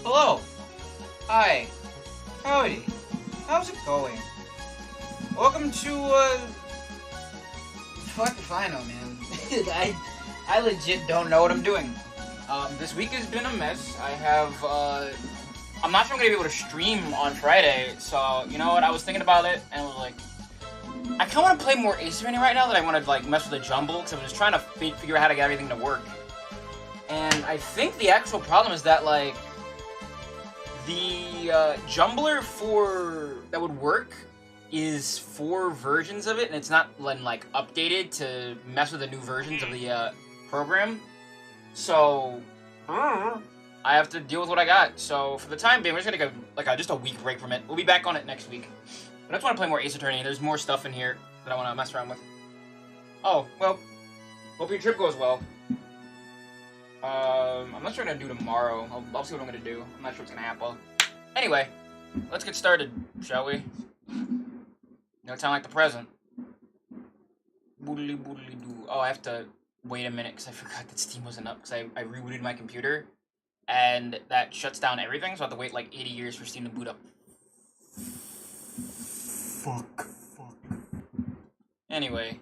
Hello. Hi. Howdy. how's it going? Welcome to, fuck if I know, man. I legit don't know what I'm doing. This week has been a mess. I have, I'm not sure I'm gonna be able to stream on Friday, so, you know what, I was thinking about it, and I was like, I kinda wanna play more Ace Attorney right now that I wanna, like, mess with the Jumble, because I'm just trying to figure out how to get everything to work. And I think the actual problem is that, like, the Jumbler that would work is 4 versions of it, and it's not like updated to mess with the new versions of the program. So I have to deal with what I got. So for the time being, we're just gonna go just a week break from it. We'll be back on it next week. But I just want to play more Ace Attorney. There's more stuff in here that I want to mess around with. Oh well, hope your trip goes well. I'm not sure what I'm gonna do tomorrow. I'll see what I'm gonna do. I'm not sure what's gonna happen. Anyway, let's get started, shall we? No time like the present. Boodly boodly doo. Oh, I have to wait a minute because I forgot that Steam wasn't up because I rebooted my computer and that shuts down everything, so I have to wait like 80 years for Steam to boot up. Fuck. Anyway,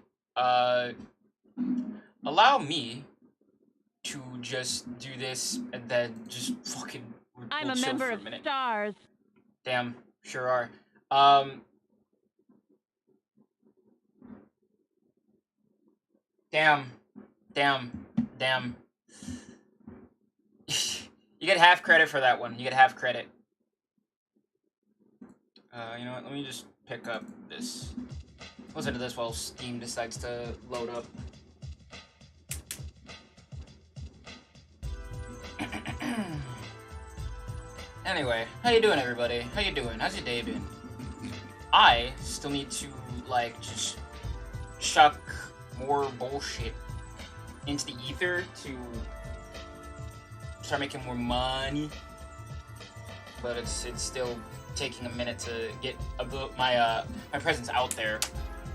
allow me to just do this and then just fucking I'm a member of STARS. Damn, sure are. Damn. You get half credit for that one. You get half credit. You know what? Let me just pick up this. Listen to this while Steam decides to load up. Anyway, how you doing, everybody? How you doing? How's your day been? I still need to, like, just chuck more bullshit into the ether to start making more money. But it's still taking a minute to get my presence out there.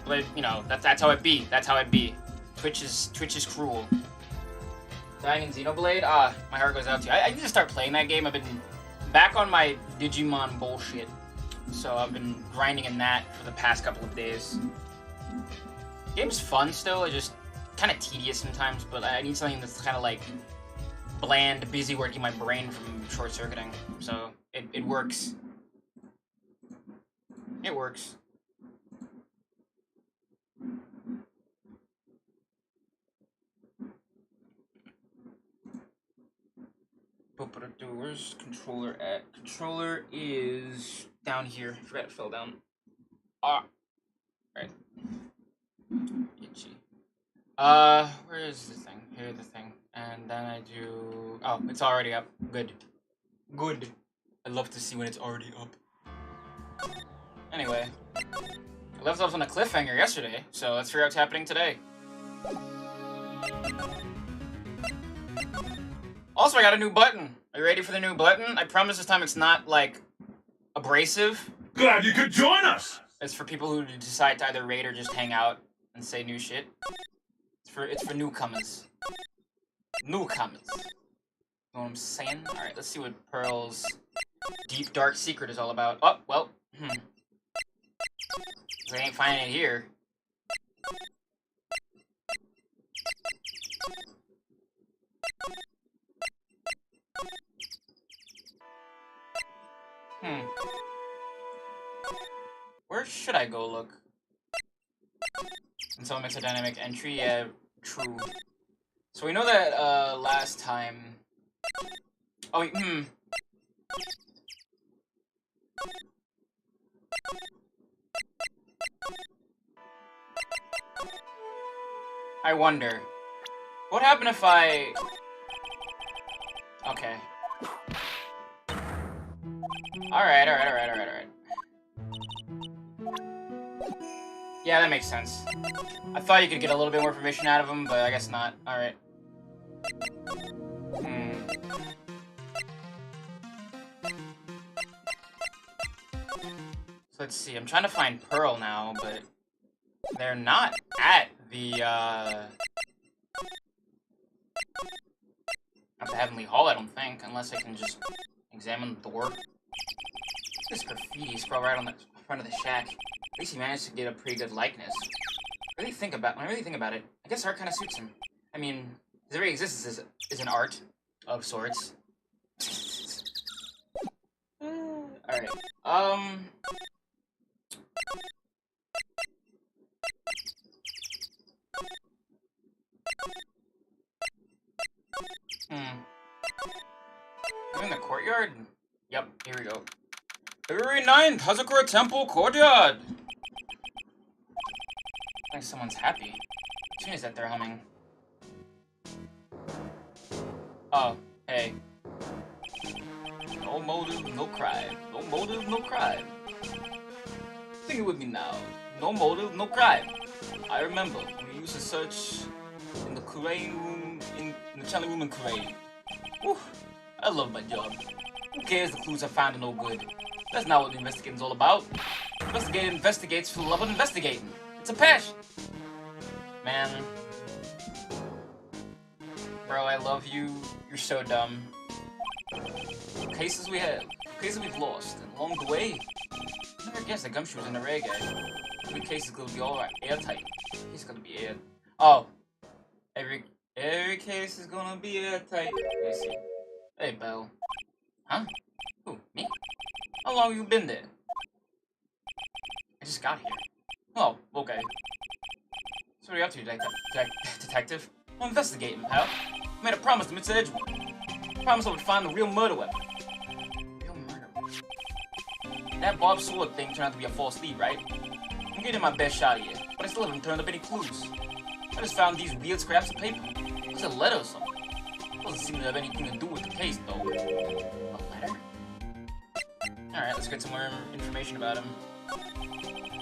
But you know, that's how it be. That's how it be. Twitch is cruel. Dying in Xenoblade? My heart goes out to you. I need to start playing that game. I've been back on my Digimon bullshit. So I've been grinding in that for the past couple of days. Game's fun still, it's just kind of tedious sometimes, but I need something that's kind of like bland, busy working my brain from short-circuiting. So it works. It works. Where's controller at? Controller is down here. I forgot it fell down. Right. Itchy. Where is the thing? Here's the thing. And then I do... Oh, it's already up. Good. I love to see when it's already up. Anyway. I left off on a cliffhanger yesterday, so let's figure out what's happening today. Also, I got a new button. Are you ready for the new button? I promise this time it's not, like, abrasive. Glad you could join us! It's for people who decide to either raid or just hang out and say new shit. It's for newcomers. Newcomers. You know what I'm saying? Alright, let's see what Pearl's deep dark secret is all about. Oh, well, I ain't finding it here. Where should I go look? And someone makes a dynamic entry? Yeah, true. So we know that, last time... Oh, I wonder. What happened if I... Okay. Alright. Yeah, that makes sense. I thought you could get a little bit more information out of him, but I guess not. Alright. So let's see, I'm trying to find Pearl now, but they're not at the, at the Heavenly Hall, I don't think, unless I can just examine the door. This graffiti, scroll right on that. front of the shack. At least he managed to get a pretty good likeness. When I really think about it, I guess art kind of suits him. I mean, his very existence is an art of sorts. Alright. I'm in the courtyard? Yep, here we go. February 9th, Hazakura Temple Courtyard! I think someone's happy. As soon as that they're humming. Oh, hey. No motive, no crime. No motive, no crime. Sing it with me now. No motive, no crime. I remember we used to search in the Kurain room, in the channeling room in Kurain. Whew, I love my job. Who cares the clues I find are no good? That's not what the investigating's all about. Investigator investigates for the love of investigating. It's a passion. Man. Bro, I love you. You're so dumb. Cases we have, cases we've lost, and along the way, I never guessed that Gumshoe was in a rare guy. Every case is gonna be all airtight. Case is gonna be air. Oh, every case is gonna be airtight. Let's see. Hey, Belle. Huh? Who? Me? How long have you been there? I just got here. Oh, okay. So what are you up to, detective? I'm investigating, pal. I made a promise to Mr. Edgewood. Promise I would find the real murder weapon. Real murder weapon? That Bob Sword thing turned out to be a false lead, right? I'm getting my best shot here, but I still haven't turned up any clues. I just found these weird scraps of paper. It's a letter or something. Doesn't seem to have anything to do with the case, though. A letter? Alright, let's get some more information about him. So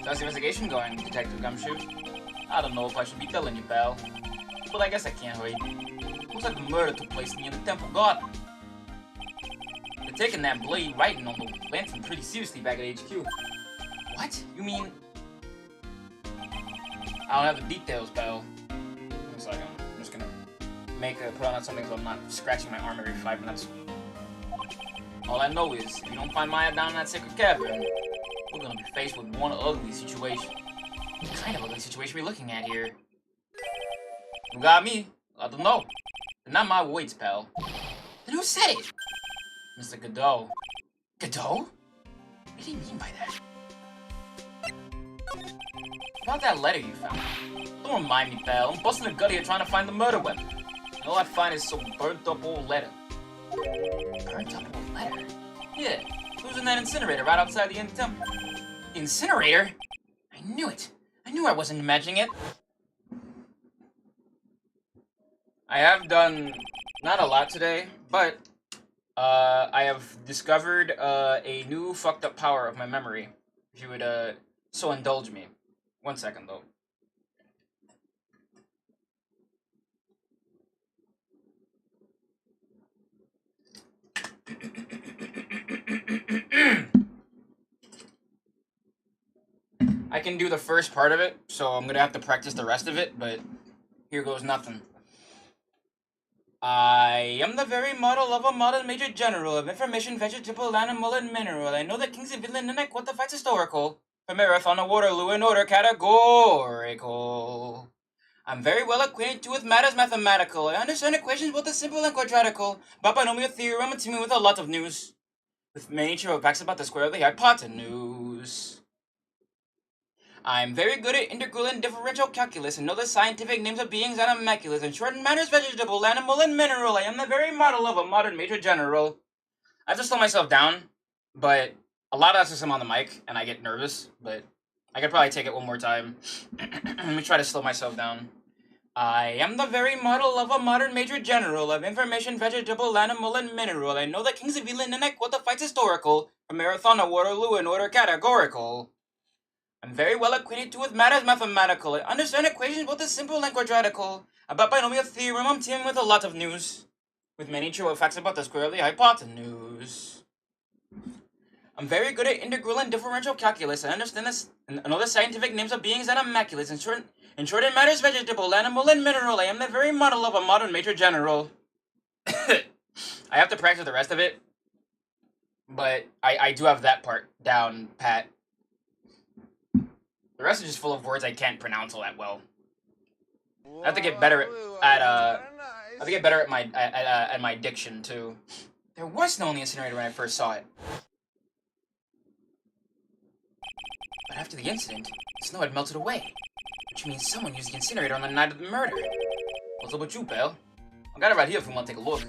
how's the investigation going, Detective Gumshoe? I don't know if I should be telling you, pal. But I guess I can't wait. Looks like the murder took place near the temple garden. They're taking that bloody writing on the lantern pretty seriously back at HQ. What? You mean... I don't have the details, pal. One second. I'm just gonna put on something so I'm not scratching my arm every 5 minutes. All I know is, if you don't find Maya down in that sacred cavern, we're gonna be faced with one ugly situation. What kind of ugly situation are we looking at here? You got me? I don't know. They're not my weights, pal. Then who said it? Mr. Godot. Godot? What do you mean by that? About that letter you found. Don't remind me, pal. I'm busting a gut here trying to find the murder weapon. And all I find is some burnt up old letter. Burnt up old letter? Yeah, it was in that incinerator right outside the end of the temple. The incinerator? I knew it. I knew I wasn't imagining it. I have done not a lot today, but I have discovered a new fucked up power of my memory. If you would so indulge me. 1 second though. I can do the first part of it, so I'm gonna have to practice the rest of it, but here goes nothing. I am the very model of a modern major general of information, vegetable, animal, and mineral. I know that kings and villain and what the fight's historical. From Marathon to Waterloo in order categorical. I'm very well acquainted with matters mathematical. I understand equations both the simple and quadratical. About binomial theorem and teaming with a lot of news. With many true facts about the square of the hypotenuse. I'm very good at integral and differential calculus and know the scientific names of beings and immaculate. In short, matters vegetable, animal, and mineral. I am the very model of a modern major general. I have to slow myself down, but a lot of that's just I'm on the mic and I get nervous, but I could probably take it one more time. Let me try to slow myself down. I am the very model of a modern major general of information, vegetable, animal, and mineral. I know the kings of England and what the fight's historical. From Marathon to Waterloo in order categorical. I'm very well acquainted with matters mathematical. I understand equations both the simple and quadratical. About binomial theorem, I'm teaming with a lot of news. With many true facts about the square of the hypotenuse. I'm very good at integral and differential calculus. I understand this and know the scientific names of beings and immaculates. In short, it matters vegetable, animal, and mineral. I am the very model of a modern major general. I have to practice the rest of it, but I do have that part down pat. The rest are just full of words I can't pronounce all that well. I have to get better at I have to get better at my diction too. There was snow in the incinerator when I first saw it. But after the incident, the snow had melted away. Which means someone used the incinerator on the night of the murder. What's up with you, pal? I got it right here if you want to take a look.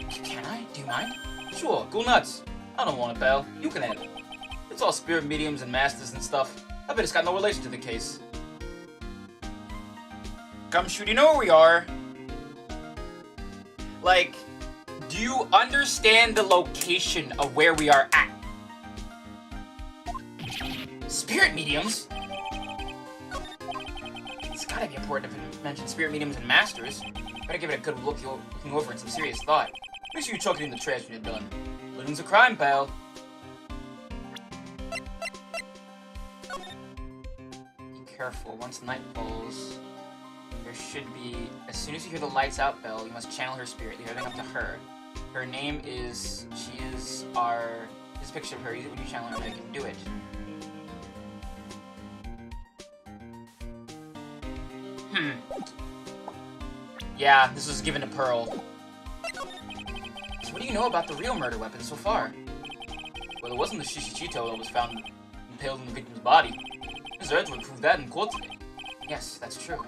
Can I? Do you mind? Sure, go nuts. I don't want it, pal. You can have it. It's all spirit mediums and masters and stuff. I bet it's got no relation to the case. Gumshoe, do you know where we are? Like, do you understand the location of where we are at? Spirit mediums? It's gotta be important to mention spirit mediums and masters. Better give it a good looking over and some serious thought. Make sure you chuck it in the trash when you're done. Living's a crime, pal. Be careful, once night falls, there should be, as soon as you hear the lights out bell, you must channel her spirit. Leave everything up to her. Her name is, she is our, this picture of her, when you channel her, you can do it. Yeah, this was given to Pearl. So what do you know about the real murder weapon so far? Well, it wasn't the Shishichito that was found impaled in the victim's body. His urge would prove that in court today. Yes, that's true.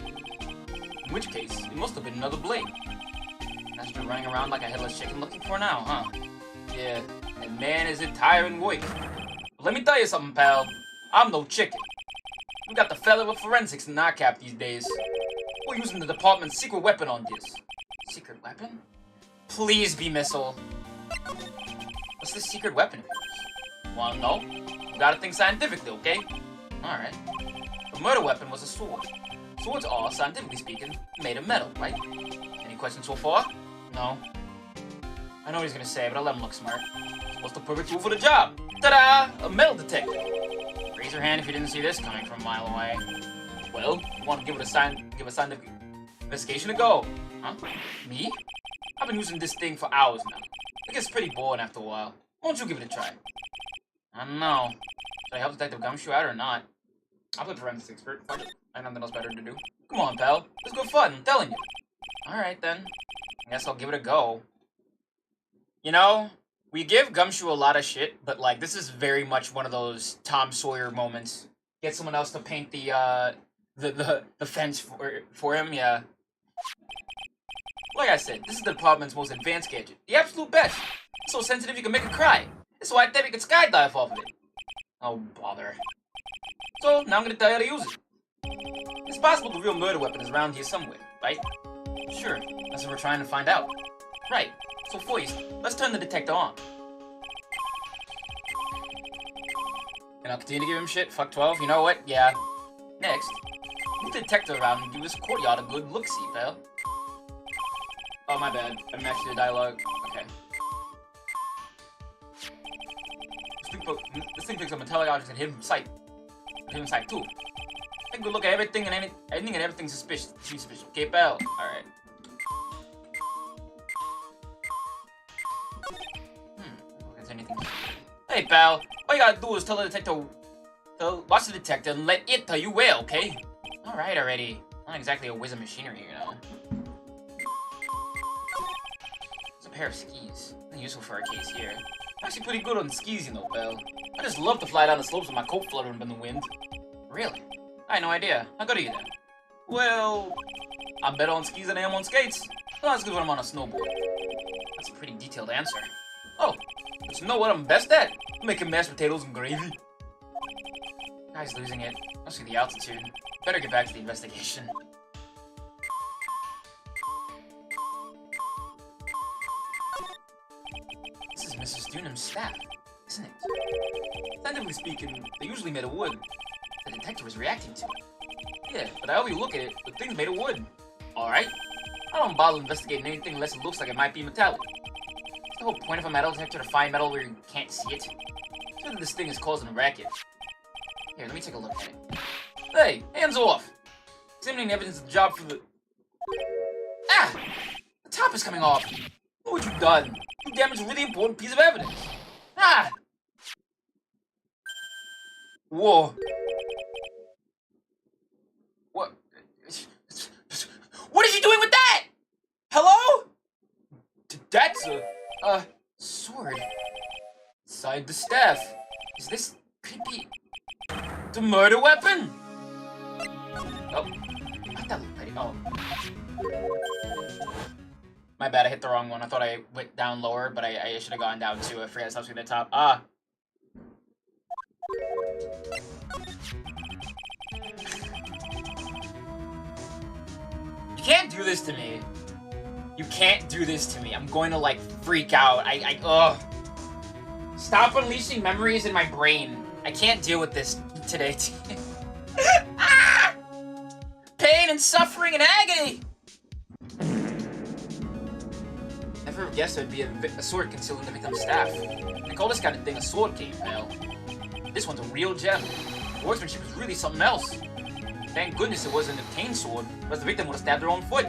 In which case, it must have been another blade. That's what you're running around like a headless chicken looking for now, huh? Yeah, and man is it tiring work. But let me tell you something, pal. I'm no chicken. We got the fella with forensics in our cap these days. We're using the department's secret weapon on this. Secret weapon? Please be missile. What's this secret weapon of yours? Wanna know? You gotta think scientifically, okay? Alright. The murder weapon was a sword. Swords are, scientifically speaking, made of metal, right? Any questions so far? No. I know what he's gonna say, but I'll let him look smart. What's the perfect tool for the job? Ta-da! A metal detector! Raise your hand if you didn't see this coming from a mile away. Well, you want to give a scientific investigation a go? Huh? Me? I've been using this thing for hours now. It gets pretty boring after a while. Why don't you give it a try? I don't know. Should I help Detective Gumshoe out or not? I'll play forensics expert. Fuck it. I have nothing else better to do. Come on, pal. It's good fun, I'm telling you. Alright then. I guess I'll give it a go. You know, we give Gumshoe a lot of shit, but like, this is very much one of those Tom Sawyer moments. Get someone else to paint the fence for him, yeah. Like I said, this is the department's most advanced gadget. The absolute best. It's so sensitive you can make it cry. It's so high-tech you can skydive off of it. Oh, bother. So, now I'm gonna tell you how to use it. It's possible the real murder weapon is around here somewhere, right? Sure, that's what we're trying to find out. Right, so first, let's turn the detector on. And I'll continue to give him shit, fuck 12, you know what, yeah. Next, move the detector around and give this courtyard a good look-see, pal. Oh, my bad, I matched the dialogue, okay. This thing picks up metallic objects and hidden sight. Hidden sight, too. Take a good look at everything and everything suspicious. Okay, pal? Alright. Anything. Hey, pal. All you gotta do is tell the detector... watch the detector and let it tell you where, okay? Alright already. Not exactly a whiz of machinery, you know. It's a pair of skis. Not useful for our case here. I'm actually pretty good on skis, you know, pal. I just love to fly down the slopes with my coat fluttering in the wind. Really? I had no idea. How good are you then? Well... I'm better on skis than I am on skates. Not as good when I'm on a snowboard. That's a pretty detailed answer. Oh, but you know what I'm best at? Making mashed potatoes and gravy. Guy's losing it. Must be the altitude. Better get back to the investigation. This is Mrs. Dunham's staff, isn't it? Scientifically speaking, they're usually made of wood. The detector is reacting to it. Yeah, but however you look at it, the thing's made of wood. Alright? I don't bother investigating anything unless it looks like it might be metallic. It's the whole point of a metal detector to find metal where you can't see it. Surely this thing is causing a racket. Here, let me take a look at it. Hey, hands off! Examining evidence is the job for the... Ah! The top is coming off! Look what you've done! You damaged a really important piece of evidence! Ah! Whoa. What? What is he doing with that? Hello? That's a sword. Inside the staff. Is this... could it be... the murder weapon? Oh. How'd that look like? Oh. My bad, I hit the wrong one. I thought I went down lower, but I should have gone down too. I forgot it's supposed to be the top. Ah. You can't do this to me. You can't do this to me. I'm going to, like, freak out. Ugh. Stop unleashing memories in my brain. I can't deal with this today. Ah! Pain and suffering and agony! Never guessed there'd be a sword concealed in the victim's staff. They call this kind of thing a sword game, pal. This one's a real gem. The workmanship is really something else. Thank goodness it wasn't a cane sword, or else the victim would have stabbed their own foot.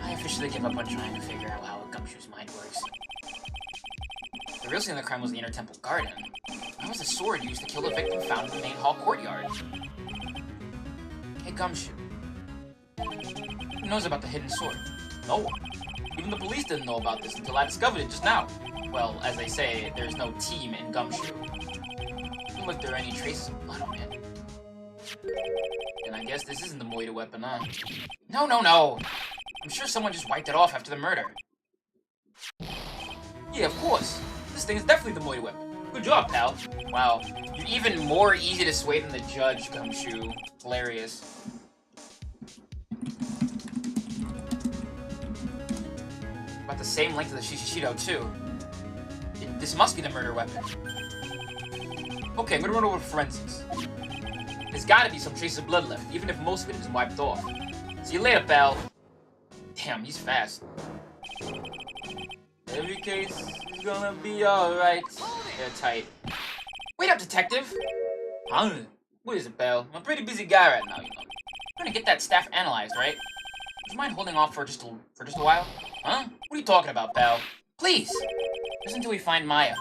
I officially give up on trying to figure out how a gumshoe's mind works. The real scene of the crime was the inner temple garden. How was the sword used to kill the victim found in the main hall courtyard? Hey, Gumshoe. Who knows about the hidden sword? No one. Even the police didn't know about this until I discovered it just now. Well, as they say, there's no team in Gumshoe. Doesn't look there are any traces of blood on it. And I guess this isn't the Moida weapon, huh? No. I'm sure someone just wiped it off after the murder. Yeah, of course. This thing is definitely the Moida weapon. Good job, pal. Wow. You're even more easy to sway than the judge, Gumshoe. Hilarious. About the same length as the Shishido, too. This must be the murder weapon. Okay, I'm gonna run over to forensics. There's gotta be some trace of blood left, even if most of it is wiped off. See you later, pal. Damn, he's fast. Every case is gonna be alright. They're tight. Wait up, detective! Huh? What is it, pal? I'm a pretty busy guy right now, you know. I'm gonna get that staff analyzed, right? Would you mind holding off for just a while? Huh? What are you talking about, pal? Please! Just until we find Maya.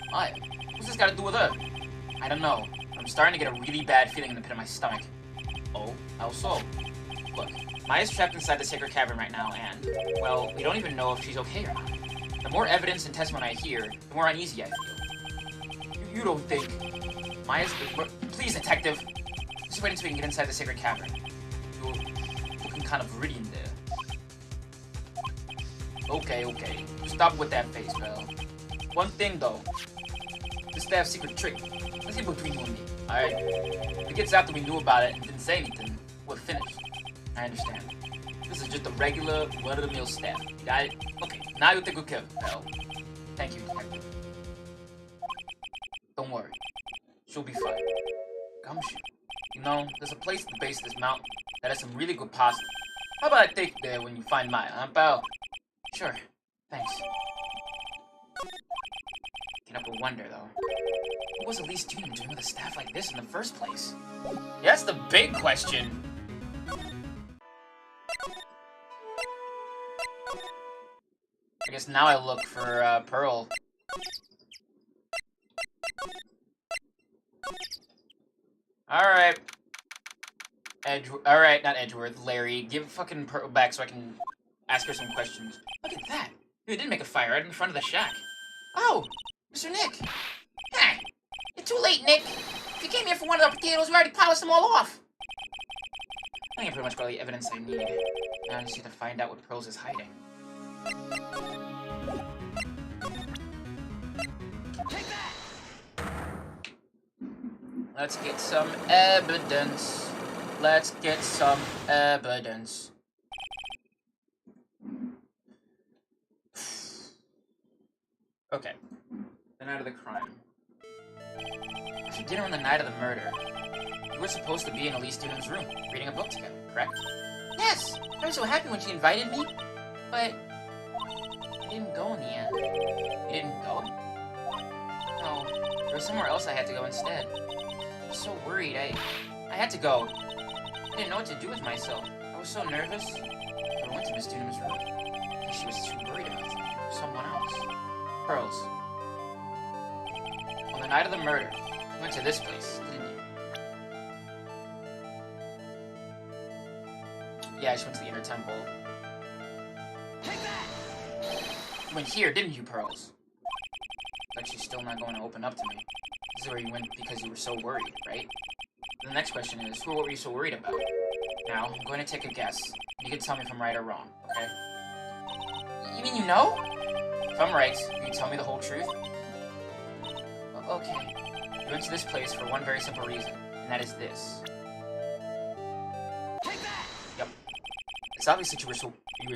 Maya? What's this got to do with her? I don't know. I'm starting to get a really bad feeling in the pit of my stomach. Oh? How so? Look, Maya's trapped inside the sacred cavern right now, and, well, we don't even know if she's okay or not. The more evidence and testimony I hear, the more uneasy I feel. You don't think... Maya's... Please, detective! Just wait until we can get inside the sacred cavern. You're looking kind of radiant there. Okay. Stop with that face, pal. One thing, though. The staff's secret trick. Let's keep it between you and me, alright? If it gets out that we knew about it and didn't say anything, we're finished. I understand. This is just a regular, run-of-the-mill staff. You got it? Okay, now you'll take good care of it, pal. Thank you, detective. Don't worry. She'll be fine. Gumshoe. You know, there's a place at the base of this mountain that has some really good pasta. How about I take you there when you find Maya, huh, pal? Sure. Thanks. Can't help but wonder, though. What was Elise doing with a staff like this in the first place? Yeah, that's the big question. I guess now I look for, Pearl. Alright. Alright, not Edgeworth, Larry. Give fucking Pearl back so I can ask her some questions. Look at that. They did make a fire right in front of the shack. Oh, Mr. Nick. Hey, you're too late, Nick. If you came here for one of the potatoes, we already polished them all off. I think I pretty much got all the evidence I need. Now I just need to find out what Pearls is hiding. Take that! Let's get some evidence. Let's get some evidence. Okay. The night of the crime. If you dinner on the night of the murder, you were supposed to be in Elise Dunham's room, reading a book together, correct? Yes! I was so happy when she invited me, but I didn't go in the end. You didn't go? No, there was somewhere else I had to go instead. I was so worried, I had to go. I didn't know what to do with myself. I was so nervous. I went to Miss Dunham's room. She was too worried about me, or someone else. Pearls. On the night of the murder, You went to this place, didn't you? Yeah, I just went to the inner temple. Take that! You went here, didn't you, Pearls? But she's still not going to open up to me. This is where you went because you were so worried, right? The next question is, what were you so worried about? Now, I'm going to take a guess. You can tell me if I'm right or wrong, okay? You mean you know? If I'm right, will you tell me the whole truth? Okay. You went to this place for one very simple reason, and that is this. Take that! Yep. It's obvious that you were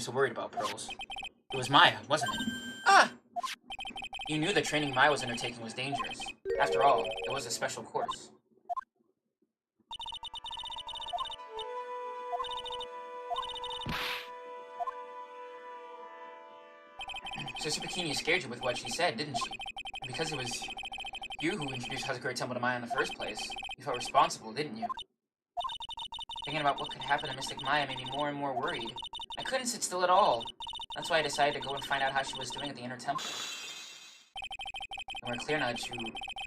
so worried about, Pearls. It was Maya, wasn't it? Ah! You knew the training Maya was undertaking was dangerous. After all, it was a special course. Sister Bikini scared you with what she said, didn't she? And because it was you who introduced Hazakura Temple to Maya in the first place, you felt responsible, didn't you? Thinking about what could happen to Mystic Maya made me more and more worried. I couldn't sit still at all. That's why I decided to go and find out how she was doing at the inner temple. And we're clear now that you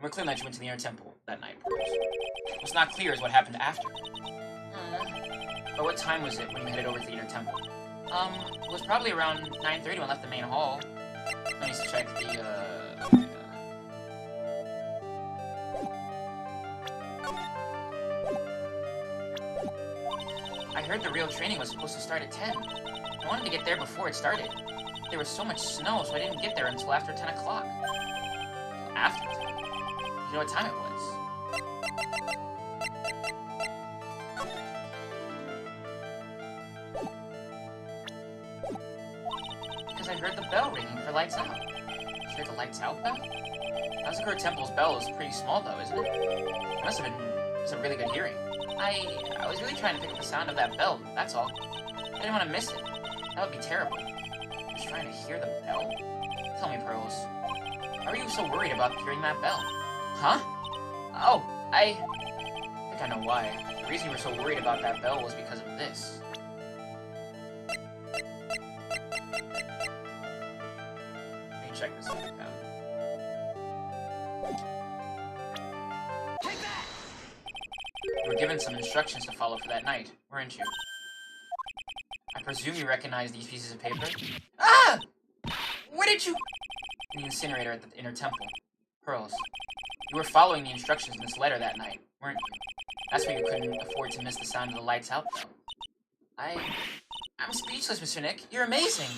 went to the inner temple that night, Pearls. What's not clear is what happened after. But what time was it when you headed over to the inner temple? It was probably around 9:30 when I left the main hall. I need to check the, I heard the real training was supposed to start at 10. I wanted to get there before it started. There was so much snow, so I didn't get there until after 10 o'clock. After 10? You know what time it was? Because I heard the bell ringing for lights out. Did you hear the lights out bell? Hazakura Temple's bell is pretty small though, isn't it? It must have been some really good hearing. I was really trying to pick up the sound of that bell, that's all. I didn't want to miss it. That would be terrible. Just trying to hear the bell? Tell me, Pearls. Why are you so worried about hearing that bell? Huh? Oh, I think I know why. The reason you were so worried about that bell was because of this. Let me check this out again. Take that! You were given some instructions to follow for that night, weren't you? I presume you recognize these pieces of paper? Ah! Where did you... In the incinerator at the inner temple. Pearls. You were following the instructions in this letter that night, weren't you? That's why you couldn't afford to miss the sound of the lights out, though. I'm speechless, Mr. Nick. You're amazing!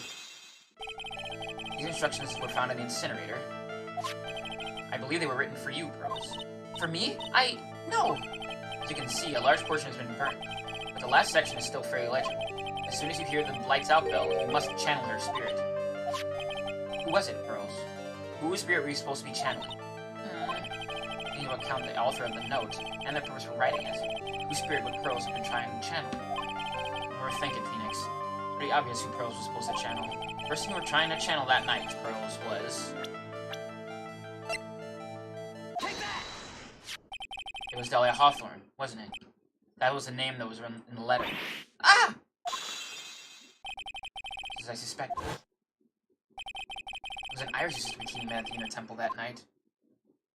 These instructions were found in the incinerator. I believe they were written for you, Pearls. For me? No! As you can see, a large portion has been burnt, but the last section is still fairly legible. As soon as you hear the lights out bell, you must channel her spirit. Who was it, Pearls? Whose spirit were you supposed to be channeling? Taking into account the author of the note, and the purpose for writing it, whose spirit would Pearls have been trying to channel? You were thinking, Phoenix. Pretty obvious who Pearls was supposed to channel. The person you were trying to channel that night, Pearls, was... Take that! It was Dahlia Hawthorne, wasn't it? That was the name that was in the letter. Ah! As I suspected. It was an Irish sister we met at the inner temple that night.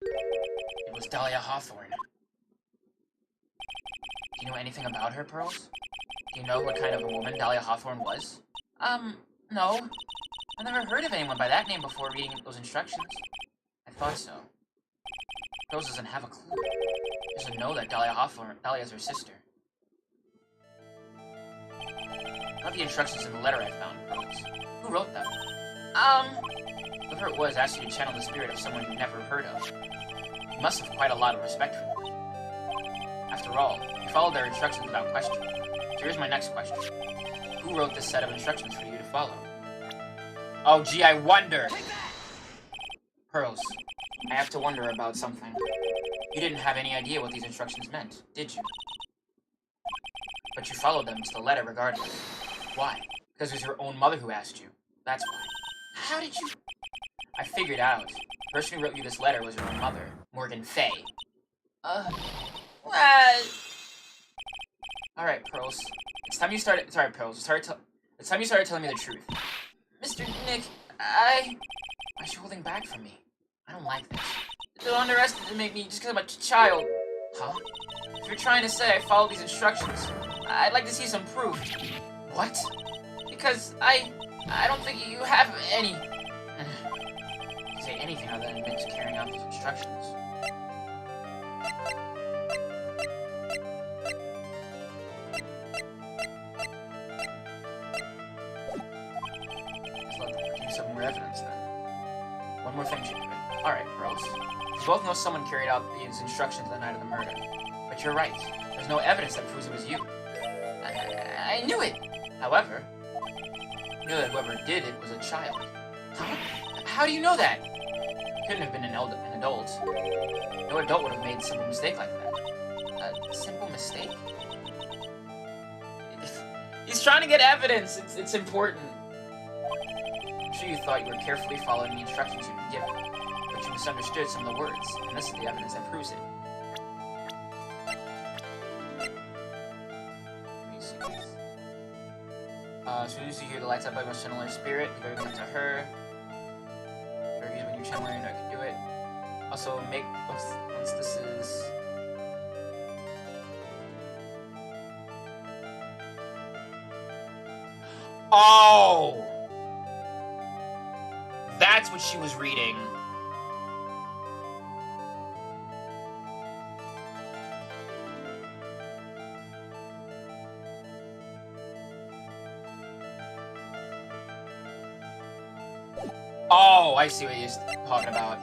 It was Dahlia Hawthorne. Do you know anything about her, Pearls? Do you know what kind of a woman Dahlia Hawthorne was? No. I've never heard of anyone by that name before reading those instructions. I thought so. Pearls doesn't have a clue. She doesn't know that Dahlia's her sister. Not the instructions in the letter I found, Pearls. Who wrote them? Whoever it was asked you to channel the spirit of someone you've never heard of. You must have quite a lot of respect for them. After all, you followed their instructions without question. So here's my next question. Who wrote this set of instructions for you to follow? Oh gee, I wonder! Pearls, I have to wonder about something. You didn't have any idea what these instructions meant, did you? But you followed them to the letter regardless. Why? Because it was your own mother who asked you. That's why. How did you... I figured out. The person who wrote you this letter was your own mother, Morgan Fay. Alright, Pearls. It's time you started... Sorry, Pearls. It's time you started telling me the truth. Mr. Nick, Why is she holding back from me? I don't like this. You'll underestimate me just because I'm a child. Huh? If you're trying to say I followed these instructions, I'd like to see some proof. What? Because I don't think you have any. You say anything other than admit to carrying out those instructions. Let's give some more evidence then. One more thing, Jupiter. Alright, Rose. You both know someone carried out these instructions the night of the murder. But you're right. There's no evidence that proves it was you. I knew it! However, I knew that whoever did it was a child. Huh? How do you know that? It couldn't have been an adult. No adult would have made a simple mistake like that. A simple mistake? He's trying to get evidence. It's important. I'm sure you thought you were carefully following the instructions you'd been given, but you misunderstood some of the words, and this is the evidence that proves it. As soon as you hear the lights up, I must channel her spirit. Give everything up to her. When you channel her, you know I can do it. Also, once this is... Oh! That's what she was reading. Oh, I see what you're talking about.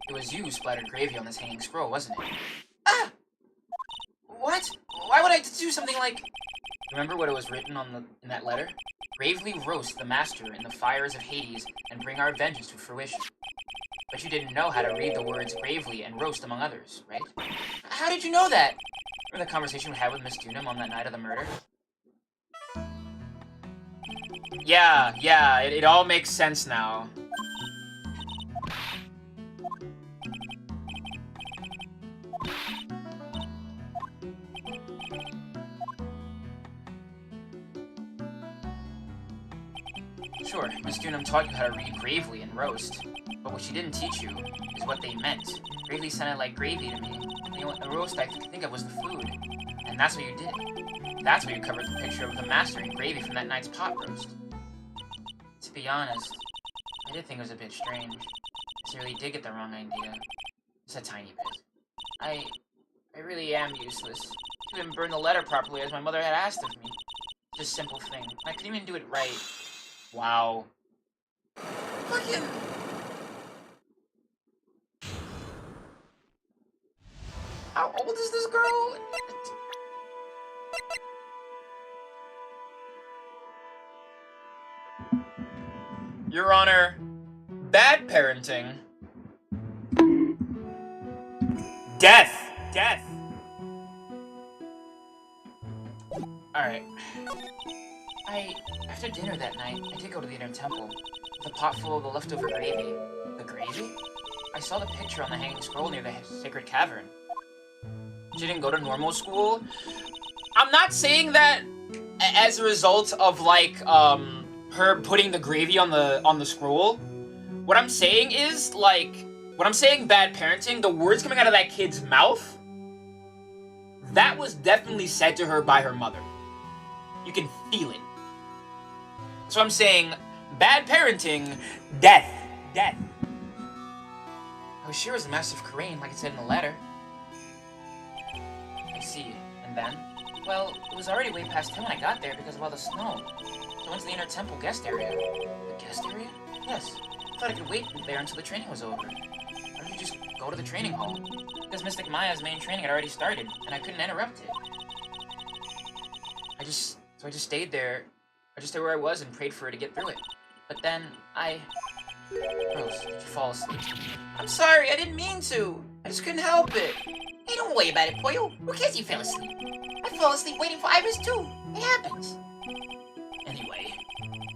It was you who splattered gravy on this hanging scroll, wasn't it? Ah! What? Why would I do something like... Remember what it was written in that letter? Bravely roast the master in the fires of Hades and bring our vengeance to fruition. But you didn't know how to read the words bravely and roast among others, right? How did you know that? Remember the conversation we had with Miss Dunham on that night of the murder? Yeah, it all makes sense now. Sure, Miss Dunham taught you how to read gravely and roast, but what she didn't teach you is what they meant. Gravely sounded like gravy to me. You know, the roast I think of was the food, and that's what you did. That's why you covered the picture of the master in gravy from that night's pot roast. To be honest, I did think it was a bit strange. I really did get the wrong idea. Just a tiny bit. I really am useless. I couldn't burn the letter properly as my mother had asked of me. Just a simple thing. I couldn't even do it right. Wow. Fucking... How old is this girl? Your Honor, bad parenting. Death! Death! Alright. After dinner that night, I did go to the inner temple, with a pot full of the leftover gravy. The gravy? I saw the picture on the hanging scroll near the sacred cavern. She didn't go to normal school? I'm not saying that as a result of, like, her putting the gravy on the scroll. What I'm saying is, like, when I'm saying bad parenting, the words coming out of that kid's mouth, that was definitely said to her by her mother. You can feel it. So I'm saying, bad parenting, death. Death. I was sure it was the Master of Karain, like it said in the letter. I see. And then? Well, it was already way past 10 when I got there because of all the snow. So I went to the inner temple guest area. The guest area? Yes. I thought I could wait there until the training was over. Or you just go to the training hall. Because Mystic Maya's main training had already started, and I couldn't interrupt it. So I just stayed there. I just stayed where I was and prayed for her to get through it. But then, Rose, did you fall asleep? I'm sorry, I didn't mean to. I just couldn't help it. Hey, don't worry about it, Poyo. Who cares you fell asleep? I fell asleep waiting for Iris too. It happens. Anyway,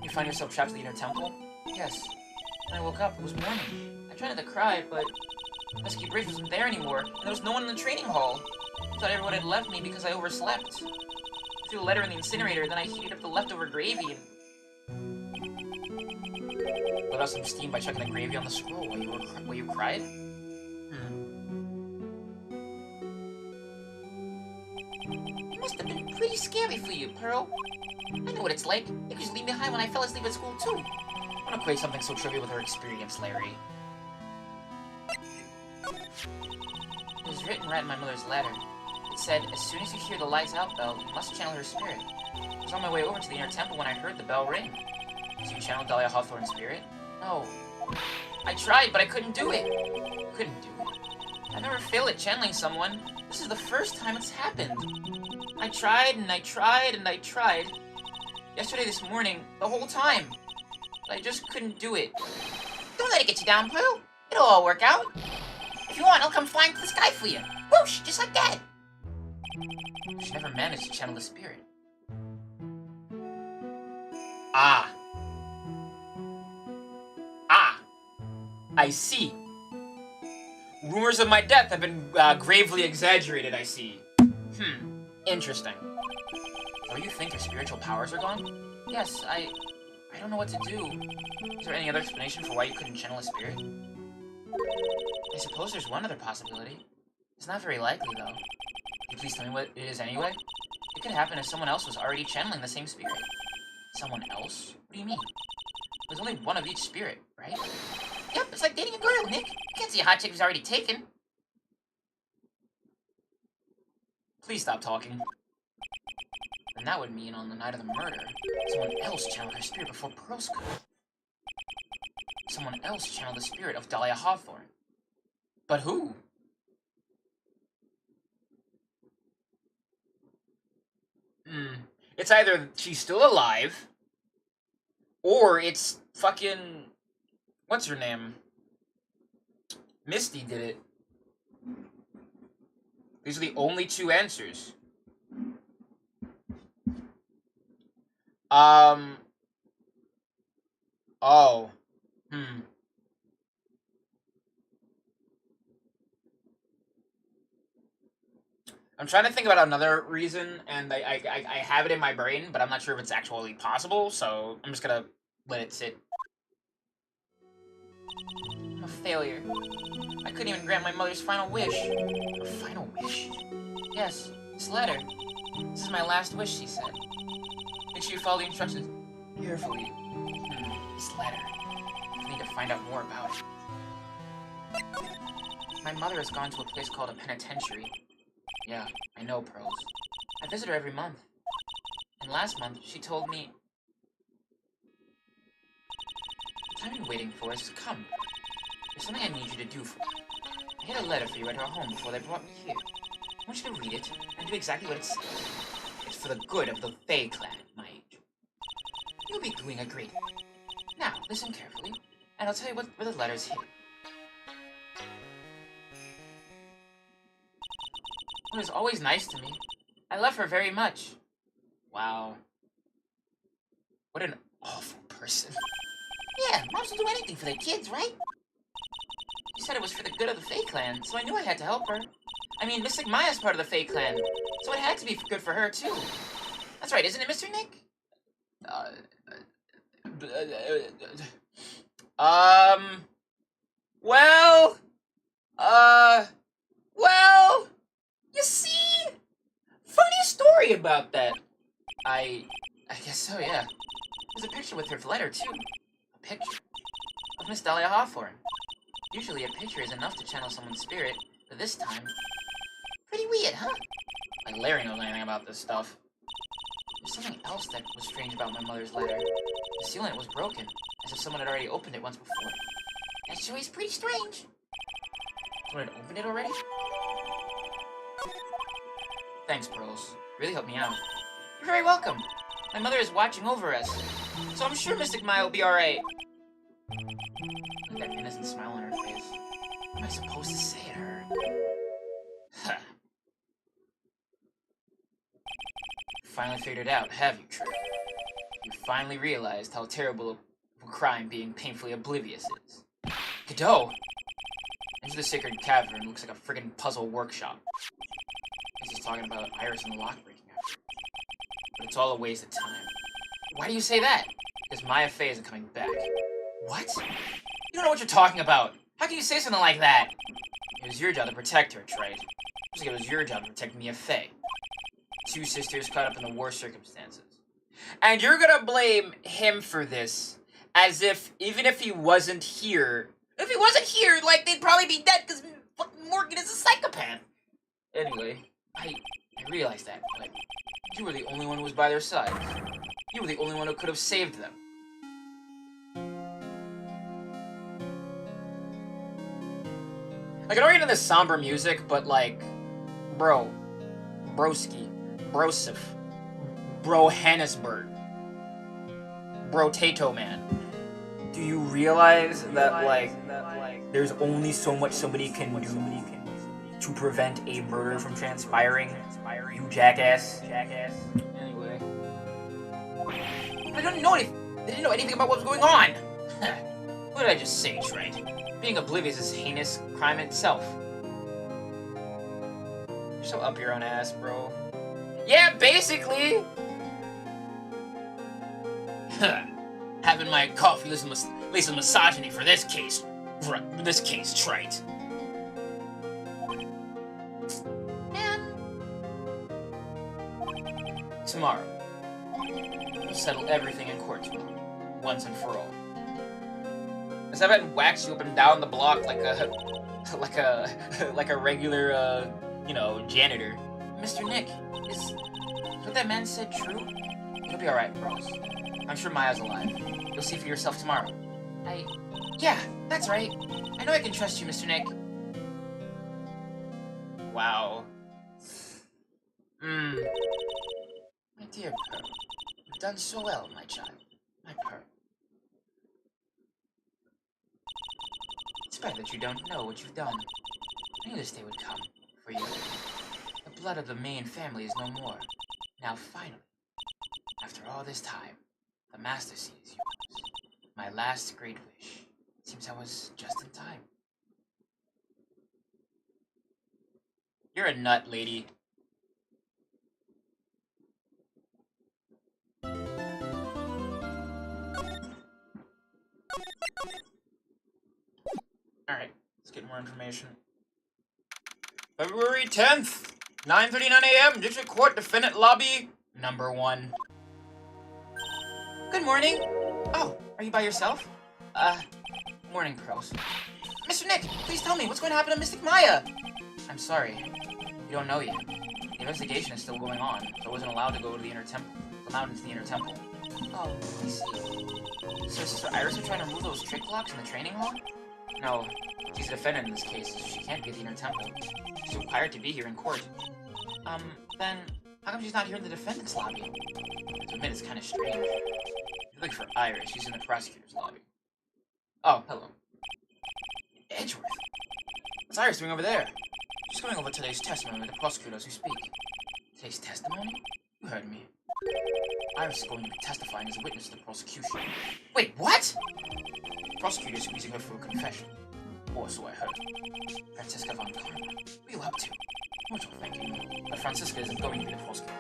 you find yourself trapped in the inner temple? Yes. When I woke up, it was morning. I tried not to cry, but Pesky Bridge wasn't there anymore, and there was no one in the training hall. I thought everyone had left me because I overslept. I threw the letter in the incinerator, then I heated up the leftover gravy and... let out some steam by checking the gravy on the scroll while you cried? It must have been pretty scary for you, Pearl. I know what it's like. It used to leave me behind when I fell asleep at school, too. I want to equate something so trivial with her experience, Larry. It was written right in my mother's letter. It said, as soon as you hear the lights out bell, you must channel her spirit. I was on my way over to the inner temple when I heard the bell ring. So you channeled Dahlia Hawthorne's spirit? No. I tried, but I couldn't do it. Couldn't do it. I never failed at channeling someone. This is the first time it's happened. I tried, and I tried, and I tried. Yesterday, this morning, the whole time. But I just couldn't do it. Don't let it get you down, Pearl. It'll all work out. If you want, I'll come flying to the sky for you. Whoosh, just like that. She never managed to channel the spirit. Ah. I see. Rumors of my death have been gravely exaggerated, I see. Interesting. So you think your spiritual powers are gone? Yes, I don't know what to do. Is there any other explanation for why you couldn't channel a spirit? I suppose there's one other possibility. It's not very likely, though. Can you please tell me what it is anyway? It could happen if someone else was already channeling the same spirit. Someone else? What do you mean? There's only one of each spirit, right? Yep, it's like dating a girl, Nick. You can't see a hot chick who's already taken. Please stop talking. And that would mean on the night of the murder, someone else channeled her spirit before Pearl's could. Someone else channeled the spirit of Dahlia Hawthorne. But who? It's either she's still alive, or it's fucking... What's her name? Misty did it. These are the only two answers. Oh. I'm trying to think about another reason, and I have it in my brain, but I'm not sure if it's actually possible, so I'm just gonna let it sit. I'm a failure. I couldn't even grant my mother's final wish. Her final wish? Yes, this letter. This is my last wish, she said. Make sure you follow the instructions carefully. This letter. I need to find out more about it. My mother has gone to a place called a penitentiary. Yeah, I know, Pearls. I visit her every month. And last month, she told me... What I've been waiting for is to come. There's something I need you to do for me. I had a letter for you at her home before they brought me here. I want you to read it and do exactly what it says. It's for the good of the Fae clan, my age. You'll be doing a great thing. Now, listen carefully, and I'll tell you where the letter's hidden. She was always nice to me. I love her very much. Wow. What an awful person. Yeah, moms will do anything for their kids, right? She said it was for the good of the Fae clan, so I knew I had to help her. I mean, Mystic Maya's part of the Fae clan, so it had to be good for her, too. That's right, isn't it, Mr. Nick? Well, you see, funny story about that. I guess so, yeah. There's a picture with her letter, too. A picture of Miss Dahlia Hawthorne. Usually a picture is enough to channel someone's spirit, but this time... Pretty weird, huh? Like Larry knows anything about this stuff. There's something else that was strange about my mother's letter. The seal on it was broken, as if someone had already opened it once before. That sure is pretty strange. Someone had opened it already? Thanks, Pearls. Really helped me out. You're very welcome. My mother is watching over us, so I'm sure Mystic Maya will be alright. Look at that innocent smile on her face. What am I supposed to say to her? Huh. You finally figured it out, have you, Trey? You finally realized how terrible a crime being painfully oblivious is. Godot! Into the sacred cavern looks like a friggin' puzzle workshop. He's just talking about Iris and the lock breaking after. But it's all a waste of time. Why do you say that? Because Maya Faye isn't coming back. What? You don't know what you're talking about. How can you say something like that? It was your job to protect her, right? Just like it was your job to protect Mia Fey. Two sisters caught up in the worst circumstances. And you're gonna blame him for this, as if, even if he wasn't here, like, they'd probably be dead because fucking Morgan is a psychopath. Anyway, I realized that, but you were the only one who was by their side. You were the only one who could have saved them. Like, I don't get into somber music, but like, bro, broski, brosif, bro Hannesberg, bro Tato man. Do you realize that, like, there's only so much somebody can do to prevent a murder from transpiring? You jackass. Anyway. They didn't know anything about what was going on. What did I just say, Trent? Being oblivious is heinous crime itself. You're so up your own ass, bro. Yeah, basically! Having my coffee laced with misogyny for this case. Trite. Man. Tomorrow, we'll settle everything in court tomorrow, once and for all. As I've had wax you up and down the block like a regular, janitor. Mr. Nick, is what that man said true? You'll be alright, bros. I'm sure Maya's alive. You'll see for yourself tomorrow. Yeah, that's right. I know I can trust you, Mr. Nick. Wow. My dear Pearl, you've done so well, my child. My Pearl. Despite that you don't know what you've done, I knew this day would come for you. The blood of the main family is no more. Now finally, after all this time, the Master sees yours. My last great wish. Seems I was just in time. You're a nut, lady. Alright, let's get more information. February 10th, 9:39 a.m., District Court, Defendant Lobby, number 1. Good morning. Oh, are you by yourself? Morning, Pros. Mr. Nick, please tell me, what's going to happen to Mystic Maya? I'm sorry. You don't know yet. The investigation is still going on, so I wasn't allowed to go to the Inner Temple. Allowed into the Inner Temple. Oh, I see. So Sister Iris are trying to remove those trick locks in the training hall? No, she's a defendant in this case, so she can't be at the Inner Temple. She's required to be here in court. Then, how come she's not here in the defendant's lobby? To admit, it's kind of strange. If you look for Iris, she's in the prosecutor's lobby. Oh, hello. Edgeworth. What's Iris doing over there? She's going over today's testimony with the prosecutor as we speak. Today's testimony? You heard me. Iris is going to be testifying as a witness to the prosecution. Wait, what? The prosecutor is squeezing her for a confession. Or so I heard. Francisca von Karma. What are you up to? Mucho thank you. But Francisca isn't going to be the prosecutor.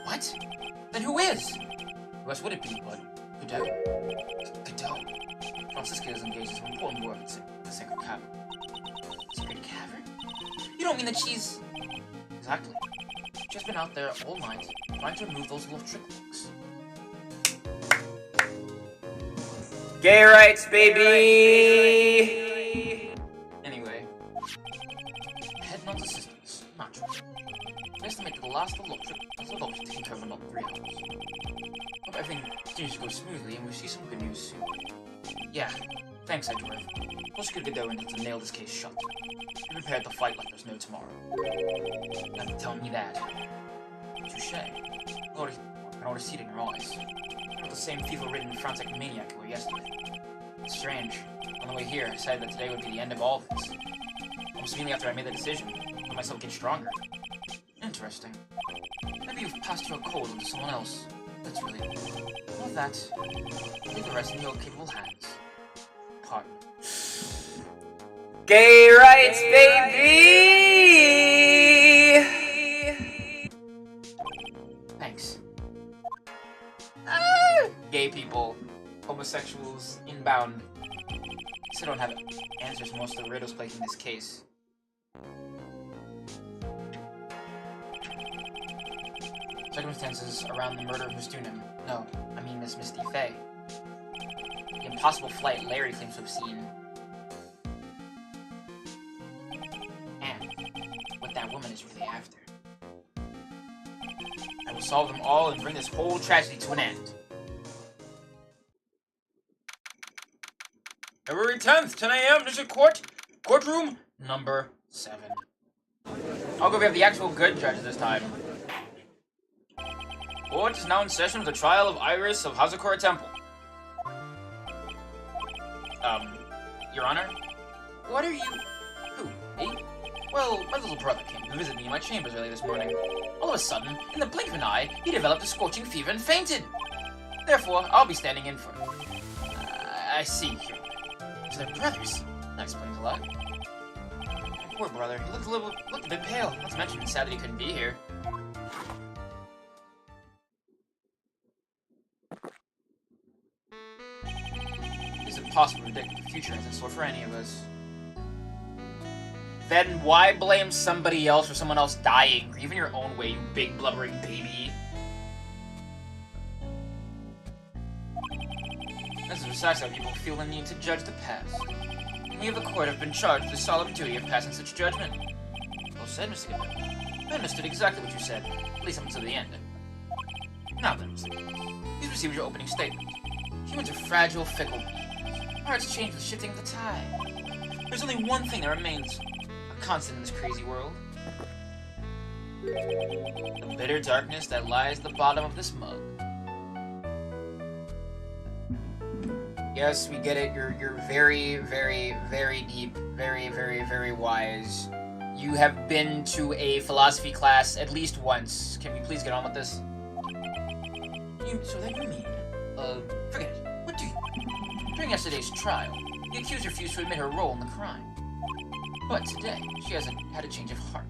What? Then who is? Who else would it be, but Godot? Godot. Francisca is engaged in some important work at the Secret Cavern. Secret Cavern? You don't mean that she's... Exactly. She's been out there all night, trying to remove those little trick locks. Gay rights, baby! Anyway. Head nod assistance. Natural. We estimate that the last little trick has taken care of in about 3 hours. Hope everything continues to go smoothly and we see some good news soon. Yeah, thanks, Edgeworth. Prosecutor Godot intends to nail this case shut. Be prepared to fight like there's no tomorrow. You have to tell me that. Touché. I can already see it in your eyes. You're not the same fever-ridden, frantic maniac you were yesterday. It's strange. On the way here, I decided that today would be the end of all this. Almost immediately after I made the decision, I let myself get stronger. Interesting. Maybe you've passed your code onto someone else. That's really all of that. Leave the rest in your capable hands. Pardon. Gay rights, baby! Thanks. Gay people, homosexuals, inbound. bound. I still don't have answers to most of the riddles plaguing this case. Circumstances around the murder of Restream. No, I mean Miss Misty Fey. The impossible flight Larry claims to have seen. And what that woman is really after. I will solve them all and bring this whole tragedy to an end. February 10th, 10 a.m. District Court, courtroom number 7. I'll go. We have the actual good judge this time. Court is now in session with the trial of Iris of Hazakura Temple. Your Honor? What are you... Who, me? Well, my little brother came to visit me in my chambers early this morning. All of a sudden, in the blink of an eye, he developed a scorching fever and fainted. Therefore, I'll be standing in for him. I see. So they're brothers. That explains a lot. Poor brother. He looked a bit pale. Not to mention, it's sad that he couldn't be here. It's impossible to predict what the future has in store for any of us. Then why blame somebody else for someone else dying, or even your own way, you big blubbering baby? This is precisely how people feel the need to judge the past. We of the court have been charged with the solemn duty of passing such judgment. Well said, Mr. Gibbon. I understood exactly what you said, at least up until the end. Now then, Mr. Gibbon, please receive your opening statement. Humans are fragile, fickle beings. Hearts change with the shifting of the tide. There's only one thing that remains a constant in this crazy world. The bitter darkness that lies at the bottom of this mug. Yes, we get it. You're very, very, very deep. Very, very, very wise. You have been to a philosophy class at least once. Can we please get on with this? So that you mean? Forget it. What do you... During yesterday's trial, the accused refused to admit her role in the crime. But today, she has had a change of heart.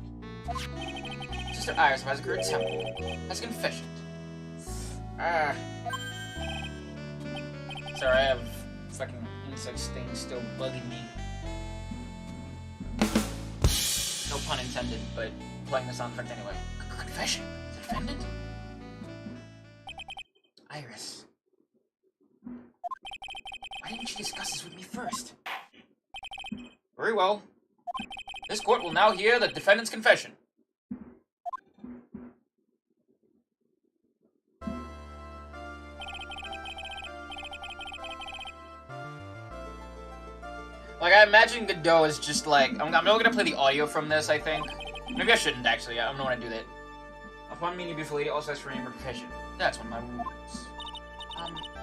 Sister Iris of Hazakura Temple has confessed. Sorry, I have fucking insect stings still bugging me. No pun intended, but playing the sound effect anyway. Confession? The defendant? Iris. Why didn't you discuss this with me first? Very well. This court will now hear the defendant's confession. Like, I imagine Godot is just like... I'm not gonna play the audio from this, I think. Maybe I shouldn't, actually. I don't want to do that. Upon meeting a beautiful lady, also ask for name or profession. That's one of my rules.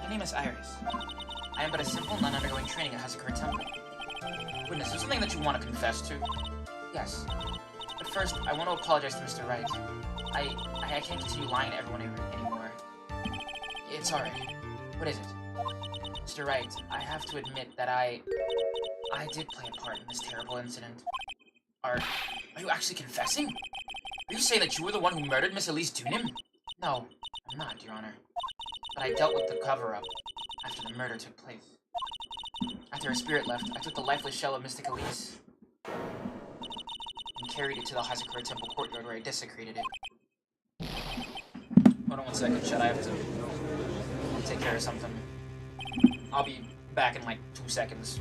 My name is Iris. I am but a simple nun undergoing training at Hazakura Temple. Witness, is something that you want to confess to? Yes. But first, I want to apologize to Mr. Wright. I can't continue lying to everyone anymore. It's alright. What is it? Mr. Wright, I have to admit that I did play a part in this terrible incident. Are you actually confessing? Are you saying that you were the one who murdered Miss Elise Dunim? No, I'm not, Your Honor. But I dealt with the cover-up after the murder took place. After her spirit left, I took the lifeless shell of Mystic Elise and carried it to the Hazakura Temple courtyard where I desecrated it. Hold on one second, chat. I have to take care of something. I'll be back in like 2 seconds.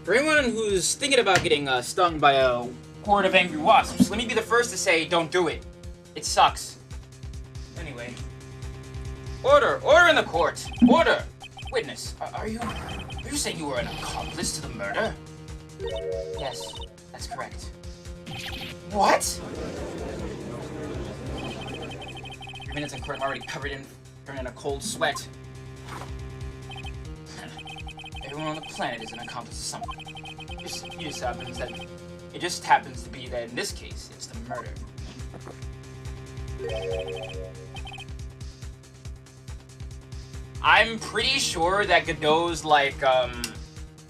For anyone who's thinking about getting stung by a horde of angry wasps, let me be the first to say, don't do it. It sucks. Anyway. Order! Order in the court! Order! Witness, are you saying you were an accomplice to the murder? Yes, that's correct. What? 3 minutes in court, I'm already covered in a cold sweat. Everyone on the planet is an accomplice to something. It just happens to be that in this case, it's the murder. I'm pretty sure that Godot's, like,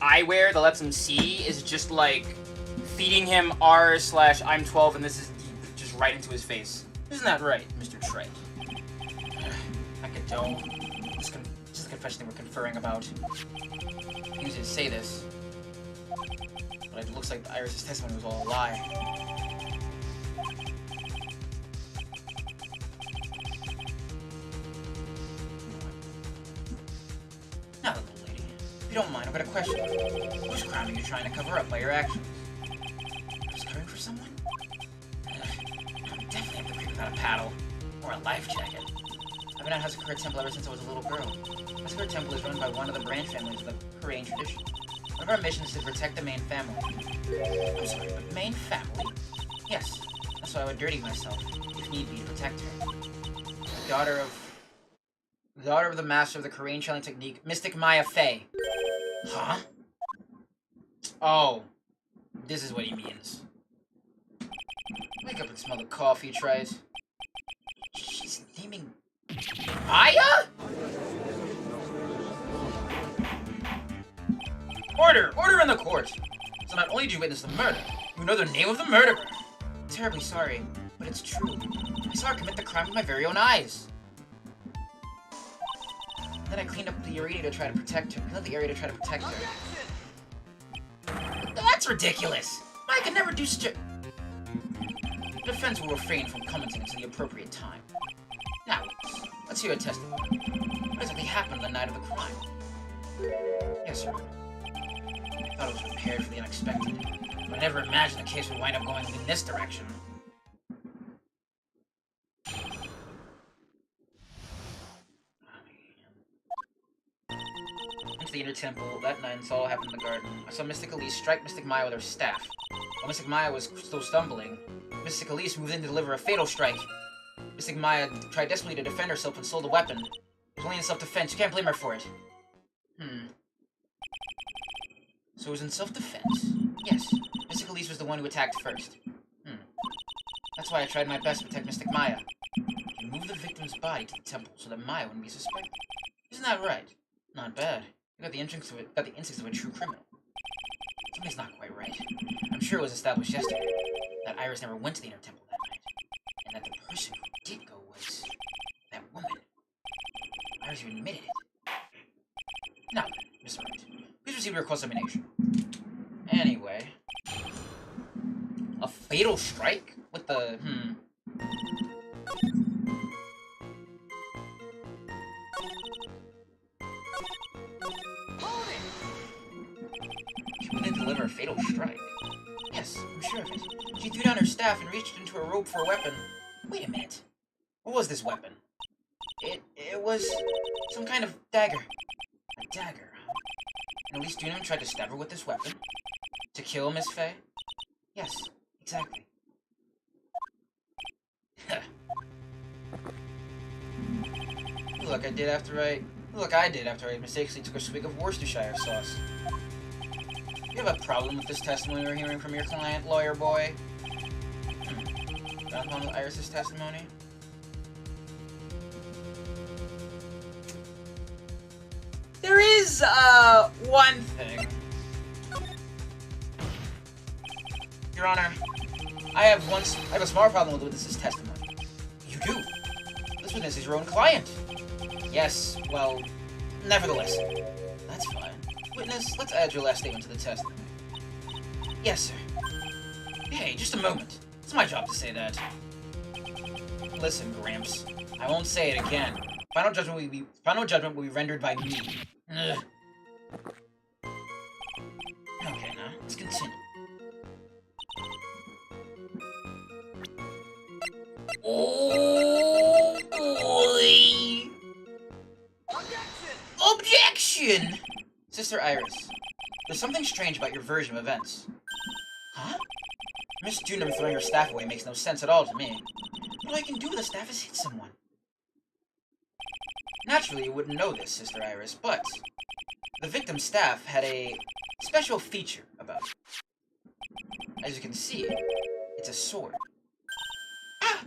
eyewear that lets him see is just, like, feeding him R/I'm 12, and this is just right into his face. Isn't that right, Mr. Trent? That Godot. This is the confession that we're conferring about. I usually say this, but it looks like the Iris' testimony was all a lie. Now, little lady, if you don't mind, I've got a question. Whose crime are you trying to cover up by your actions? Just covering for someone? I'm definitely have to creep without a paddle. Or a life jacket. I've been at Hazakura Temple ever since I was a little girl. Hazakura Temple is run by one of the branch families of the Korean tradition. One of our missions is to protect the main family. I'm sorry, but main family? Yes. That's why I would dirty myself, if need be, to protect her. The daughter of the master of the Korean channeling technique, Mystic Maya Fey. Huh? Oh. This is what he means. Wake up and smell the coffee, Trice. She's naming... Maya? Order! Order in the court! So not only did you witness the murder, you know the name of the murderer. I'm terribly sorry, but it's true. I saw her commit the crime with my very own eyes. Then I cleaned up the area to try to protect her. That's ridiculous! I could never do such a... The defense will refrain from commenting until the appropriate time. Now, let's hear a testimony. What exactly happened the night of the crime? Yes, sir. I thought I was prepared for the unexpected, but I never imagined the case would wind up going in this direction. Into the inner temple, that night, saw what happened in the garden. I saw Mystic Elise strike Mystic Maya with her staff. While Mystic Maya was still stumbling, Mystic Elise moved in to deliver a fatal strike. Mystic Maya tried desperately to defend herself and sold the weapon. It was only in self-defense. You can't blame her for it. So it was in self-defense? Yes. Mystic Elise was the one who attacked first. That's why I tried my best to protect Mystic Maya. You moved the victim's body to the temple so that Maya wouldn't be suspected. Isn't that right? Not bad. You got the instincts of a true criminal. Something's not quite right. I'm sure it was established yesterday that Iris never went to the inner temple that night, and that the person who did go was that woman. Iris even admitted it. Now, Mr. Wright, please receive your cross-examination. Anyway, a fatal strike with the She wouldn't deliver a fatal strike. Yes, I'm sure of it. She threw down her staff and reached into her robe for a weapon. Wait a minute. What was this weapon? It was some kind of dagger. A dagger, huh? And Elise Dunham tried to stab her with this weapon? To kill Miss Fey? Yes, exactly. Look, I did after I mistakenly took a swig of Worcestershire sauce. You have a problem with this testimony we're hearing from your client, lawyer boy? Got on with Iris' testimony? There is, one thing. Your Honor, I have a small problem with witness's testimony. You do? This witness is your own client. Yes, well, nevertheless. That's fine. Witness, let's add your last statement to the testimony. Yes, sir. Hey, just a moment. It's my job to say that. Listen, Gramps. I won't say it again. Final judgment will be rendered by me. Ugh. Okay. huh? Let's continue. Oh boy! Objection! Sister Iris, there's something strange about your version of events. Huh? Miss Junum throwing her staff away makes no sense at all to me. All I can do with a staff is hit someone. Naturally, you wouldn't know this, Sister Iris, but the victim's staff had a special feature about it. As you can see, it's a sword. Ah!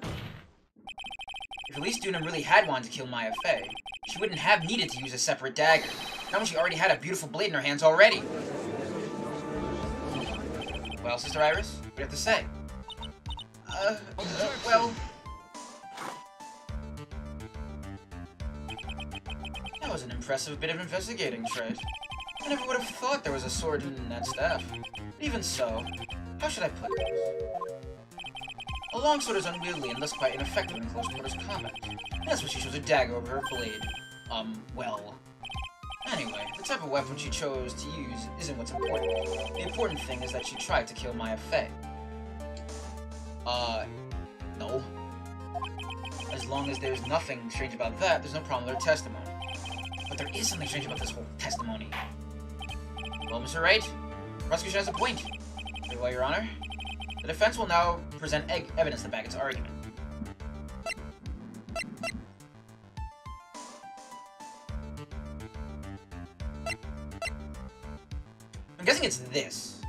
If Elise Dunham really had wanted to kill Maya Fey, she wouldn't have needed to use a separate dagger, not when she already had a beautiful blade in her hands already. Well, Sister Iris, what do you have to say? Well... That was an impressive bit of investigating, Trey. I never would have thought there was a sword in that staff. Even so, how should I put this? A longsword is unwieldy and thus quite ineffective in close quarters combat. That's why she chose a dagger over her blade. Well... Anyway, the type of weapon she chose to use isn't what's important. The important thing is that she tried to kill Maya Fey. No. As long as there's nothing strange about that, there's no problem with her testimony. But there is something strange about this whole testimony. Well, Mr. Wright, the prosecution has a point. Very well, Your Honor. The defense will now present evidence to back its argument. I'm guessing it's this.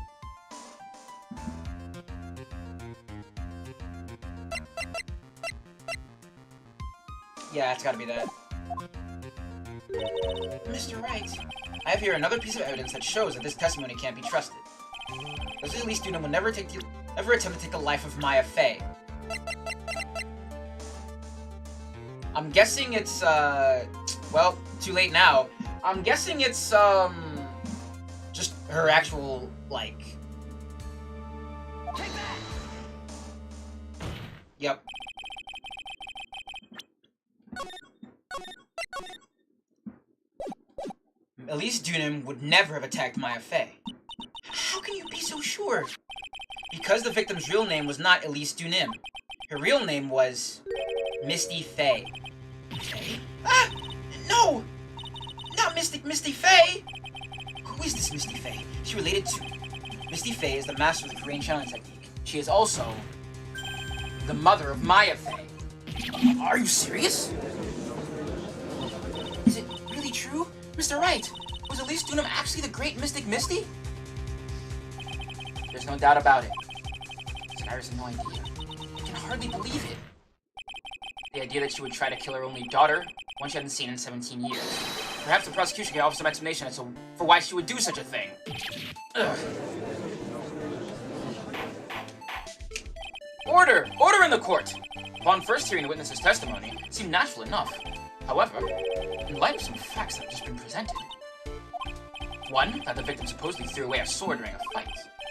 Yeah, it's gotta be that. Mr. Wright, I have here another piece of evidence that shows that this testimony can't be trusted. Leslie Lee Student will never attempt to take the life of Maya Fey. I'm guessing it's, well, too late now. I'm guessing it's, just her actual, like... Take that! Yep. Elise Dunham would never have attacked Maya Fey. How can you be so sure? Because the victim's real name was not Elise Dunham. Her real name was... Misty Fey. Fey? Ah! No! Not Misty Fey! Who is this Misty Fey? She related to... Misty Fey is the master of the Korean challenge technique. She is also... the mother of Maya Fey. Are you serious? Is it really true? Mr. Wright, was Elise Dunham actually the great Mystic Misty? There's no doubt about it. Iris had no idea. I can hardly believe it. The idea that she would try to kill her only daughter, one she hadn't seen in 17 years. Perhaps the prosecution can offer some explanation as to for why she would do such a thing. Ugh. Order! Order in the court! Upon first hearing the witness's testimony, it seemed natural enough. However, in light of some facts that have just been presented, one, that the victim supposedly threw away a sword during a fight,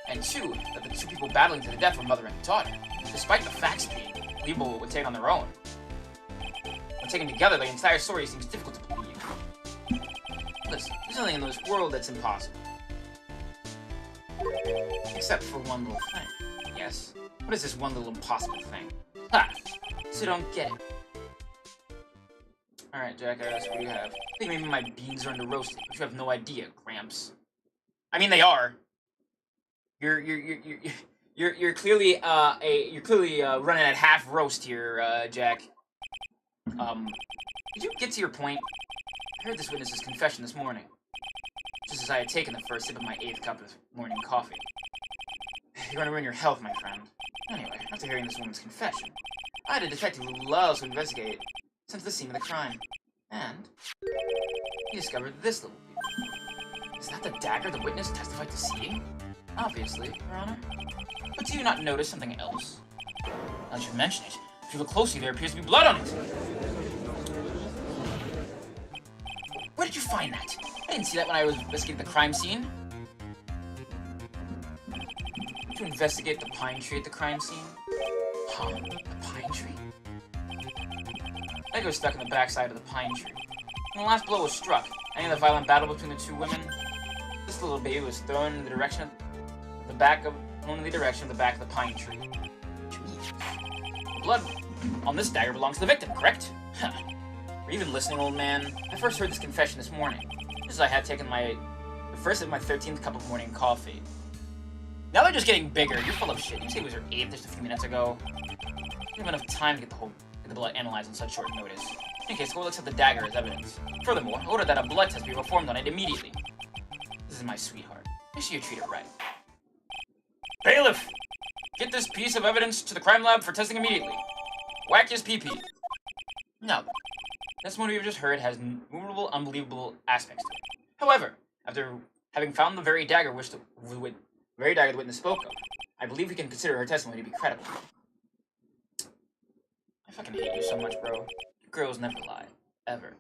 and two, that the two people battling to the death were mother and daughter, despite the facts being believable when taken on their own. When taken together, the entire story seems difficult to believe. Listen, there's nothing in this world that's impossible. Except for one little thing. Yes? What is this one little impossible thing? Ha! So don't get it. Alright, Jackass, what do you have? I think maybe my beans are under roasted, but you have no idea, Gramps. I mean, they are. You're clearly running at half roast here, Jack. Did you get to your point? I heard this witness's confession this morning, just as I had taken the first sip of my 8th cup of morning coffee. You're going to ruin your health, my friend. Anyway, after hearing this woman's confession, I had a detective who loves to investigate sent to the scene of the crime, and he discovered this little piece. Is that the dagger the witness testified to seeing? Obviously, Your Honor. But do you not notice something else? Now that you mention it, if you look closely, there appears to be blood on it. Where did you find that? I didn't see that when I was investigating the crime scene. Did you investigate the pine tree at the crime scene? Huh? The pine tree? Egg was stuck in the backside of the pine tree. When the last blow was struck, any of the violent battle between the two women, This little baby was thrown in the direction of the back of the pine tree. The blood on this dagger belongs to the victim, correct? Were you even listening, old man? I first heard this confession this morning, just as I had taken the first of my 13th cup of morning coffee. Now they're just getting bigger. You're full of shit. You say it was your 8th just a few minutes ago. You didn't have enough time to get the blood analyzed on such short notice. In case, we'll accept the dagger as evidence. Furthermore, order that a blood test be performed on it immediately. This is my sweetheart. Make sure you treat it right. Bailiff! Get this piece of evidence to the crime lab for testing immediately. Whack his pee-pee. Now, the testimony we've just heard has innumerable, unbelievable aspects to it. However, after having found the very dagger the witness spoke of, I believe we can consider her testimony to be credible. I fucking hate you so much, bro. Girls never lie. Ever.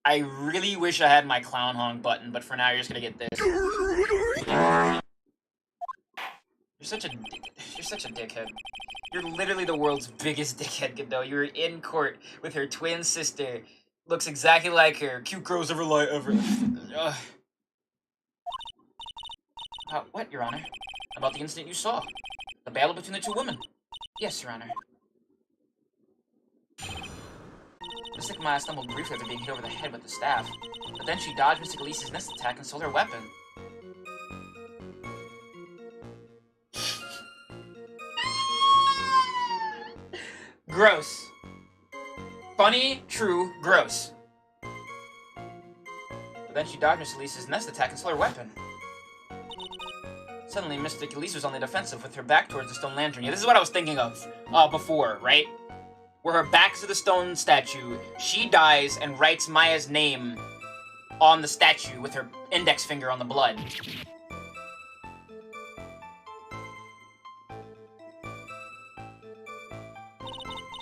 I really wish I had my clown honk button, but for now you're just gonna get this. You're such a dickhead. You're literally the world's biggest dickhead, Godot. You were in court with her twin sister. Looks exactly like her. Cute girls never lie, ever. What, Your Honor? About the incident you saw. The battle between the two women. Yes, Your Honor. Mystic Maya stumbled briefly after being hit over the head with the staff, but then she dodged Mystic Elise's next attack and stole her weapon. Gross. Funny, true, gross. But then she dodged Mystic Elise's next attack and stole her weapon. Suddenly, Mystic Elise was on the defensive with her back towards the stone lantern. Yeah, this is what I was thinking of before, right? Where her back is to the stone statue, she dies and writes Maya's name on the statue with her index finger on the blood.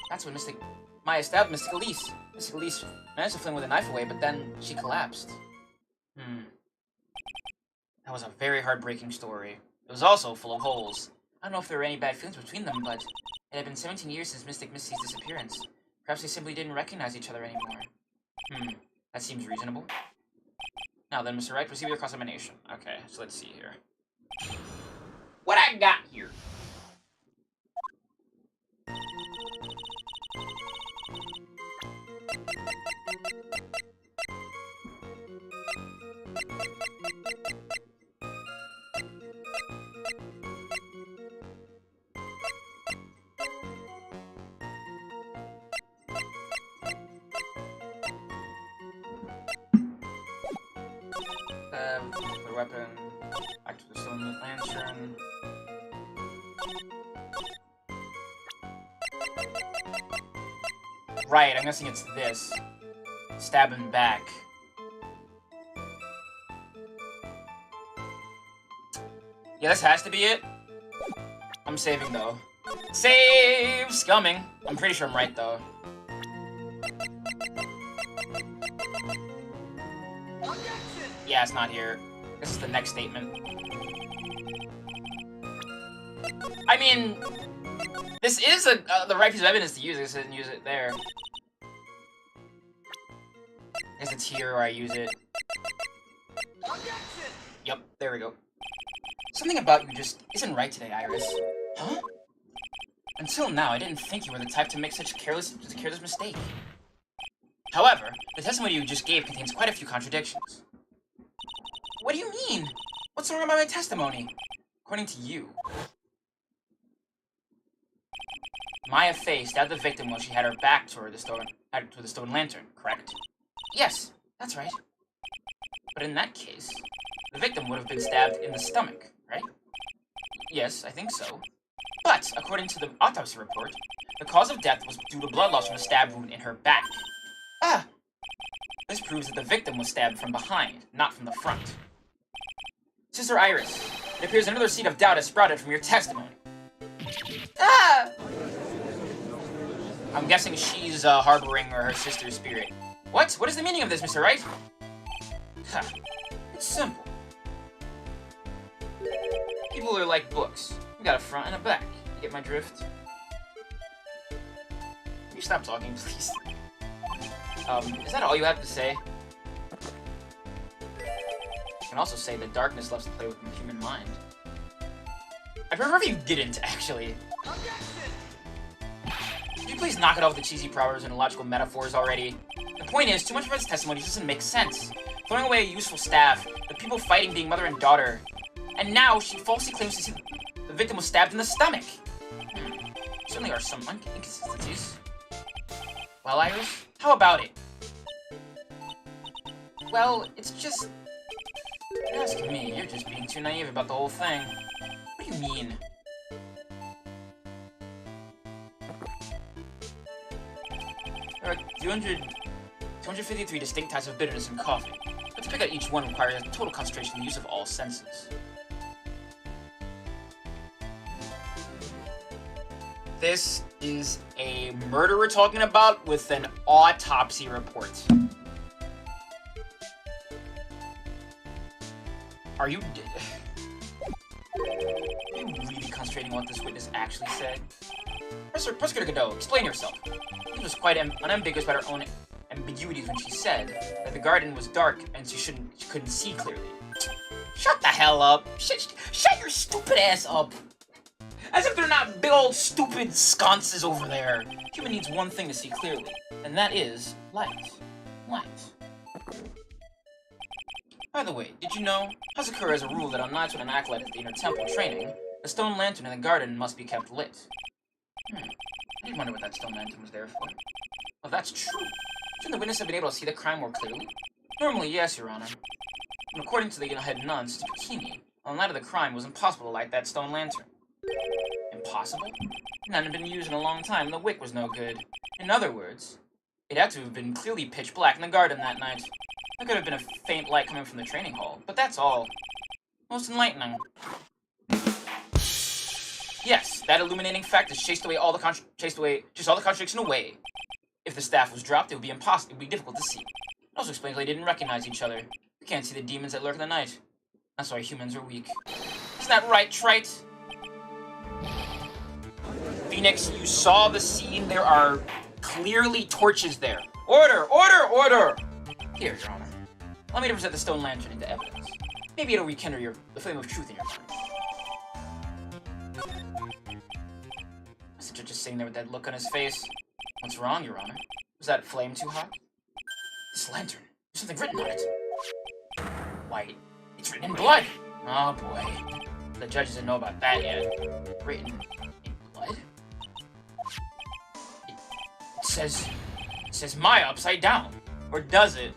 That's when Maya stabbed Mystic Elise. Mystic Elise managed to fling with a knife away, but then she collapsed. That was a very heartbreaking story. It was also full of holes. I don't know if there were any bad feelings between them, but it had been 17 years since Mystic Misty's disappearance. Perhaps they simply didn't recognize each other anymore. That seems reasonable. Now then, Mr. Wright, proceed with your cross-examination. Okay, so let's see here. What I got here? The weapon, back to the stone lantern. Right, I'm guessing it's this. Stab him back. Yeah, this has to be it. I'm saving though. Save! Scumming! I'm pretty sure I'm right though. Yeah, it's not here. This is the next statement. I mean, this is the right piece of evidence to use. I guess I didn't use it there. I guess it's here where I use it. Yep, there we go. Something about you just isn't right today, Iris. Huh? Until now, I didn't think you were the type to make such a careless mistake. However, the testimony you just gave contains quite a few contradictions. What do you mean? What's wrong about my testimony? According to you, Maya Fey stabbed the victim while she had her back toward the stone lantern, correct? Yes, that's right. But in that case, the victim would have been stabbed in the stomach, right? Yes, I think so. But, according to the autopsy report, the cause of death was due to blood loss from a stab wound in her back. Ah! This proves that the victim was stabbed from behind, not from the front. Sister Iris, it appears another seed of doubt has sprouted from your testimony. Ah! I'm guessing she's harboring her sister's spirit. What? What is the meaning of this, Mr. Wright? Huh. It's simple. People are like books. We got a front and a back. You get my drift? Can you stop talking, please? Is that all you have to say? You can also say that darkness loves to play with the human mind. I prefer if you didn't, actually. Could you please knock it off with the cheesy proverbs and illogical metaphors already? The point is, too much of his testimony doesn't make sense. Throwing away a useful staff, the people fighting being mother and daughter, and now she falsely claims to see the victim was stabbed in the stomach. Certainly are some inconsistencies. Well, Iris, how about it? Well, it's just... If you're asking me, you're just being too naive about the whole thing. What do you mean? There are 253 distinct types of bitterness in coffee, but to pick out each one requires a total concentration and the use of all senses. This is a murder we're talking about with an autopsy report. Are you really concentrating on what this witness actually said? Prosecutor Godot, explain yourself. She was quite unambiguous about her own ambiguities when she said that the garden was dark and she couldn't see clearly. Shut the hell up! Shut your stupid ass up! As if they're not big old stupid sconces over there. Human needs one thing to see clearly, and that is light. Light. By the way, did you know Hazakura has a rule that on nights when an acolyte at the inner temple training, the stone lantern in the garden must be kept lit. I did wonder what that stone lantern was there for. Well, that's true. Shouldn't the witness have been able to see the crime more clearly? Normally, yes, Your Honor. And according to the head nun, Sister Bikini, on the night of the crime, it was impossible to light that stone lantern. Impossible? None had been used in a long time, and the wick was no good. In other words, it had to have been clearly pitch black in the garden that night. There could have been a faint light coming from the training hall, but that's all. Most enlightening. Yes, that illuminating fact has chased all the contradiction away. If the staff was dropped, it would be difficult to see. It also explains why they didn't recognize each other. We can't see the demons that lurk in the night. That's why humans are weak. Isn't that right, Trite? Phoenix, you saw the scene. There are clearly torches there. Order! Order! Order! Here, Your Honor. Allow me to present the stone lantern into evidence. Maybe it'll rekindle the flame of truth in your mind. Mr. just sitting there with that look on his face. What's wrong, Your Honor? Was that flame too hot? This lantern. There's something written on it. Why, it's written in blood! Oh, boy. The judge doesn't know about that yet. Written in blood? It says Maya upside down. Or does it?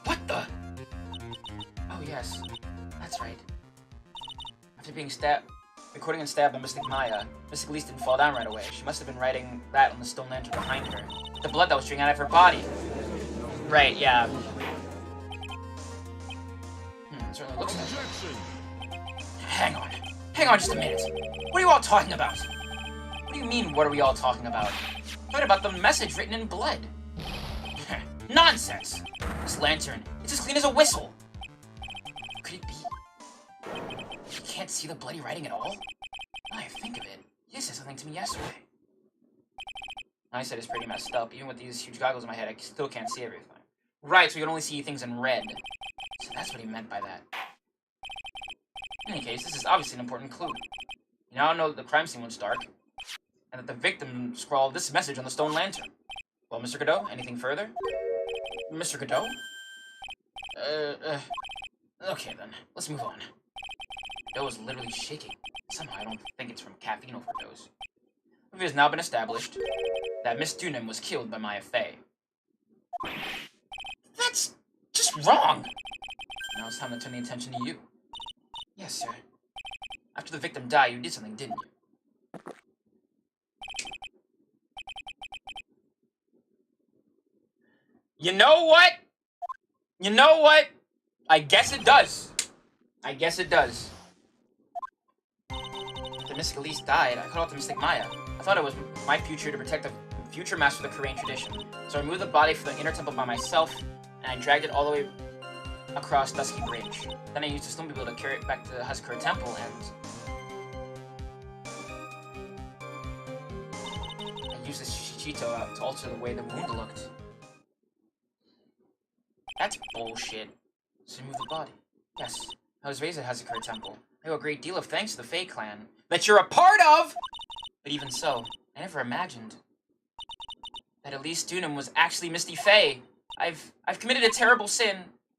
What the? Oh, yes. That's right. After being recording and stabbed by Mystic Maya, Mystic Elise didn't fall down right away. She must have been writing that on the stone lantern behind her. The blood that was streaming out of her body. Right, yeah. It certainly looks like it. Hang on. Hang on just a minute. What are you all talking about? What do you mean, what are we all talking about? What about the message written in blood? Nonsense! This lantern, it's as clean as a whistle. Could it be? You can't see the bloody writing at all? Now I think of it, you said something to me yesterday. I said it's pretty messed up. Even with these huge goggles in my head, I still can't see everything. Right, so you can only see things in red. So that's what he meant by that. In any case, this is obviously an important clue. You now know that the crime scene was dark, and that the victim scrawled this message on the stone lantern. Well, Mr. Godot, anything further? Mr. Godot? Okay then, let's move on. Godot is literally shaking. Somehow I don't think it's from caffeine overdose. It has now been established that Miss Dunham was killed by Maya Fey. That's just wrong! Now it's time to turn the attention to you. Yes, sir. After the victim died, you did something, didn't you? You know what? You know what? I guess it does. I guess it does. After Mystic Elise died, I cut off the Mystic Maya. I thought it was my future to protect the future master of the Korean tradition. So I removed the body from the inner temple by myself, and I dragged it all the way across Dusky Bridge. Then I used the snowmobile to carry it back to the Hazakura Temple, and I used the Shichito to alter the way the wound looked. That's bullshit. So remove the body. Yes, I was raised at Hazakura Temple. I owe a great deal of thanks to the Fae clan that you're a part of! But even so, I never imagined that Elise Dunham was actually Misty Fae. I've committed a terrible sin.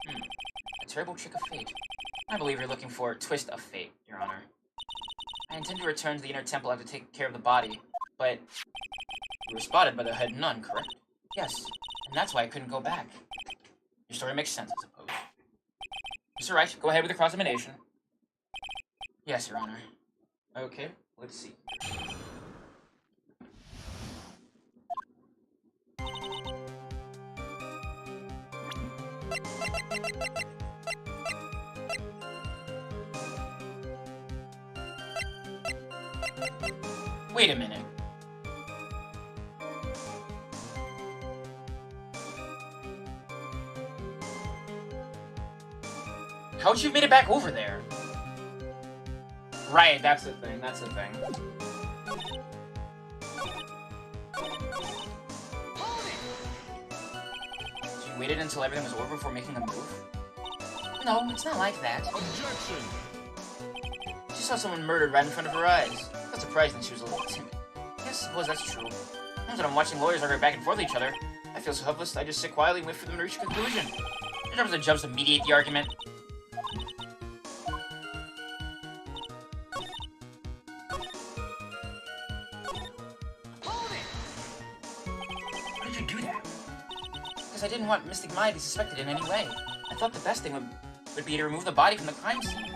A terrible trick of fate. I believe you're looking for a twist of fate, Your Honor. I intend to return to the inner temple after taking care of the body, but you were spotted by the head nun, correct? Yes, and that's why I couldn't go back. Your story makes sense, I suppose. It's alright, go ahead with the cross-examination. Yes, Your Honor. Okay, let's see. Wait a minute. How'd you made it back over there? Right, that's the thing, that's the thing. So you waited until everything was over before making a move? No, it's not like that. Objection! She saw someone murdered right in front of her eyes. Not surprising she was a little timid. Yes, I suppose that's true. Sometimes when I'm watching lawyers argue back and forth with each other, I feel so helpless I just sit quietly and wait for them to reach a conclusion. There's never the jumps to mediate the argument. Why did you do that? Because I didn't want Mystic Maya to be suspected in any way. I thought the best thing would be to remove the body from the crime scene.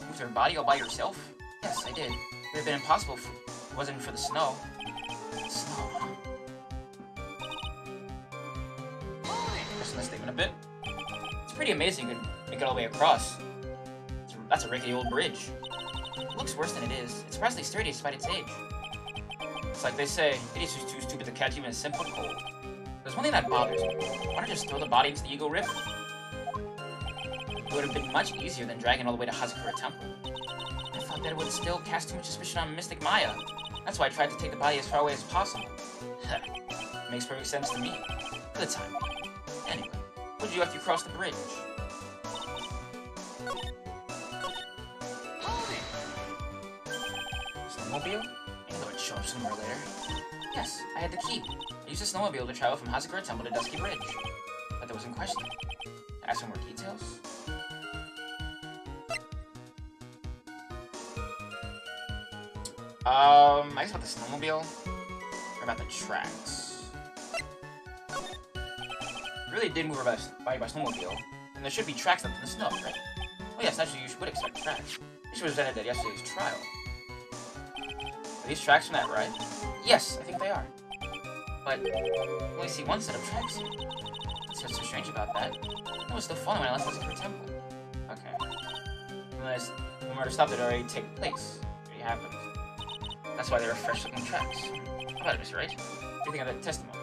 Moved her body all by yourself? Yes, I did. It would have been impossible if it wasn't for the snow. Snow. Question that statement a bit. It's pretty amazing you could make it all the way across. That's a rickety old bridge. It looks worse than it is. It's surprisingly sturdy despite its age. It's like they say, idiots are too stupid to catch even a simple cold. There's one thing that bothers me. Why not just throw the body into the Eagle River? It would have been much easier than dragging it all the way to Hazakura Temple. I thought that it would still cast too much suspicion on Mystic Maya. That's why I tried to take the body as far away as possible. Makes perfect sense to me. For the time. Anyway, what did you after you crossed the bridge? Snowmobile? I know it'd show up somewhere later. Yes, I had the key. I used the snowmobile to travel from Hazakura Temple to Dusky Bridge. But that wasn't questioned. Ask for more details? I guess about the snowmobile? Or about the tracks? It really did move her by snowmobile. And there should be tracks left in the snow, right? Oh yes, naturally you would expect tracks. This was presented at yesterday's trial. Are these tracks from that ride? Yes, I think they are. But I only see one set of tracks here. What's so strange about that? It was still fun when I left Hazakura Temple. Okay. When the murder stopped, it already taken place. It already happened. That's why they were fresh-looking tracks. How about it, Mr. Wright? What do you think of that testimony?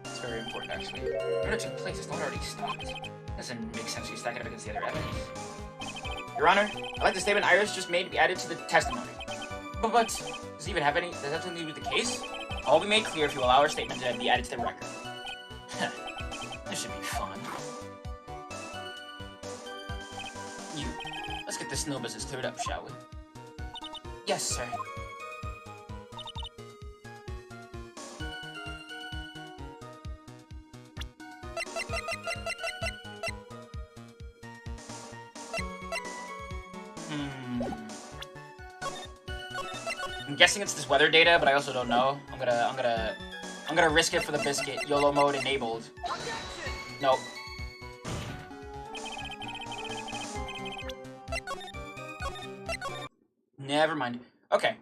It's very important, actually. The murder took place. It's not already stopped. Doesn't make sense to stack it up against the other evidence. Your Honor, I'd like the statement Iris just made to be added to the testimony. But does it even have any? Does that have something to do with the case? All will be made clear if you allow our statement to be added to the record. This should be fun. Let's get this snow business cleared up, shall we? Yes, sir. I'm guessing it's this weather data, but I also don't know. I'm gonna risk it for the biscuit. YOLO mode enabled. Nope. Never mind. Okay.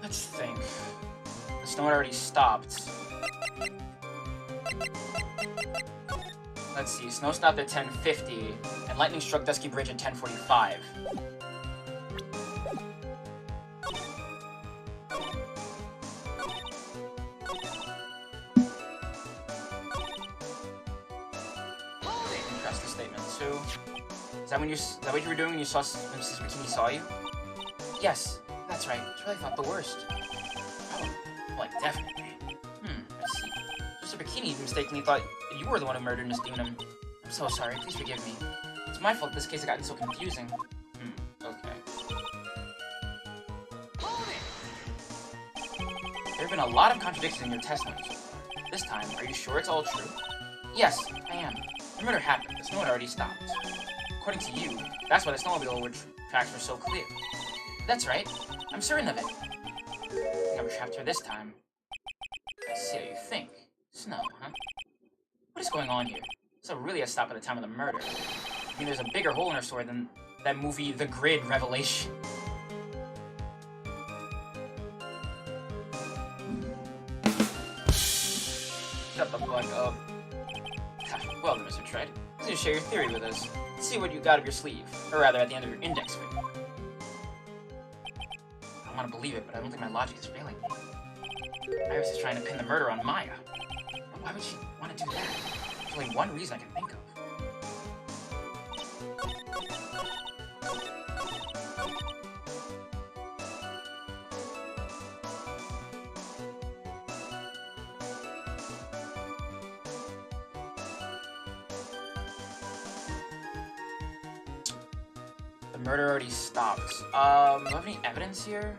Let's think. The snow had already stopped. Let's see. Snow stopped at 10:50, and lightning struck Dusky Bridge at 10:45. Trust the statement. So, is that what you were doing when Mrs. Bikini saw you? Yes, that's right. I really thought the worst. Oh, like definitely. I see. Mr. Bikini mistakenly thought you were the one who murdered Miss Dunham. I'm so sorry. Please forgive me. It's my fault this case has gotten so confusing. Okay. There have been a lot of contradictions in your testimony so far. This time, are you sure it's all true? Yes, I am. The murder happened. The snow had already stopped. According to you, that's why the snowmobile tracks were so clear. That's right. I'm certain of it. I think I was trapped here this time. I see how you think. Snow, huh? What is going on here? This is really a stop at the time of the murder. I mean, there's a bigger hole in her story than that movie The Grid Revelation. Shut the fuck up. Well then, Mr. Tread, please share your theory with us. Let's see what you got up your sleeve. Or rather, at the end of your index finger. I want to believe it, but I don't think my logic is failing me. Iris is trying to pin the murder on Maya. But why would she want to do that? There's only one reason I can think of. The murder already stopped. Do I have any evidence here?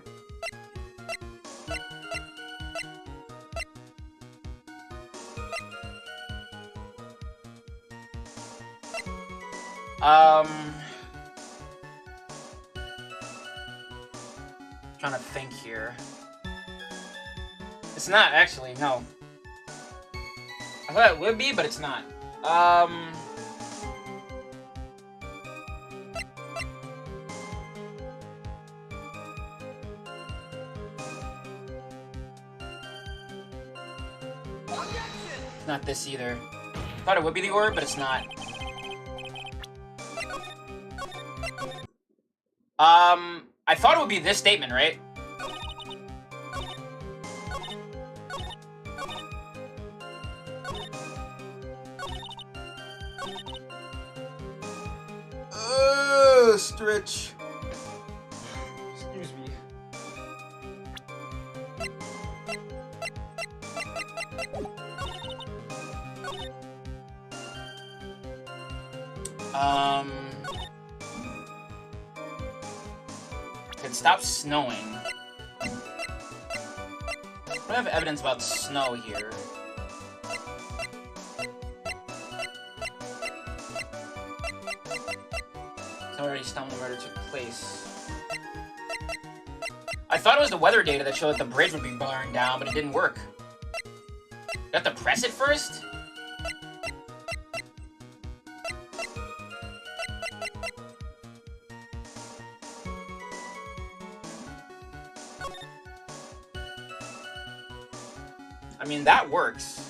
Trying to think here. It's not actually, no. I thought it would be, but it's not. Not this either. Thought it would be the orb, but it's not. I thought it would be this statement, right? Stretch. Excuse me. It stopped snowing. I don't have evidence about snow here. It's already stumbled the murder took place. I thought it was the weather data that showed that the bridge would be burned down, but it didn't work. You have to press it first? I mean, that works.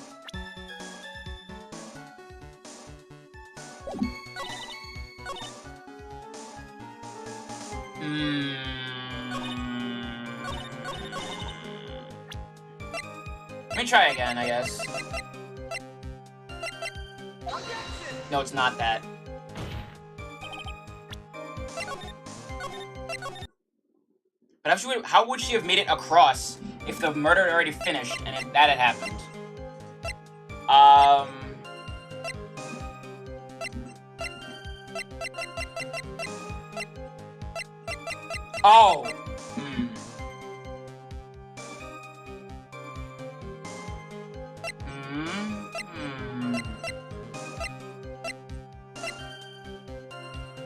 Let me try again, I guess. No, it's not that. But how would she have made it across if the murder had already finished and that had happened? Oh!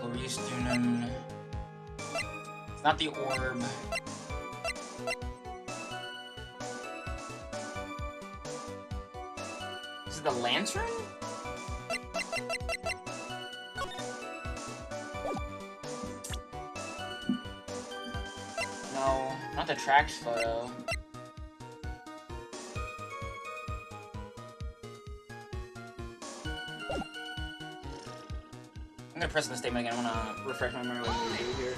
Louise Dunham. It's not the orb. Is it the lantern? No, not the tracks photo. press the statement again. I want to refresh my memory what we do here.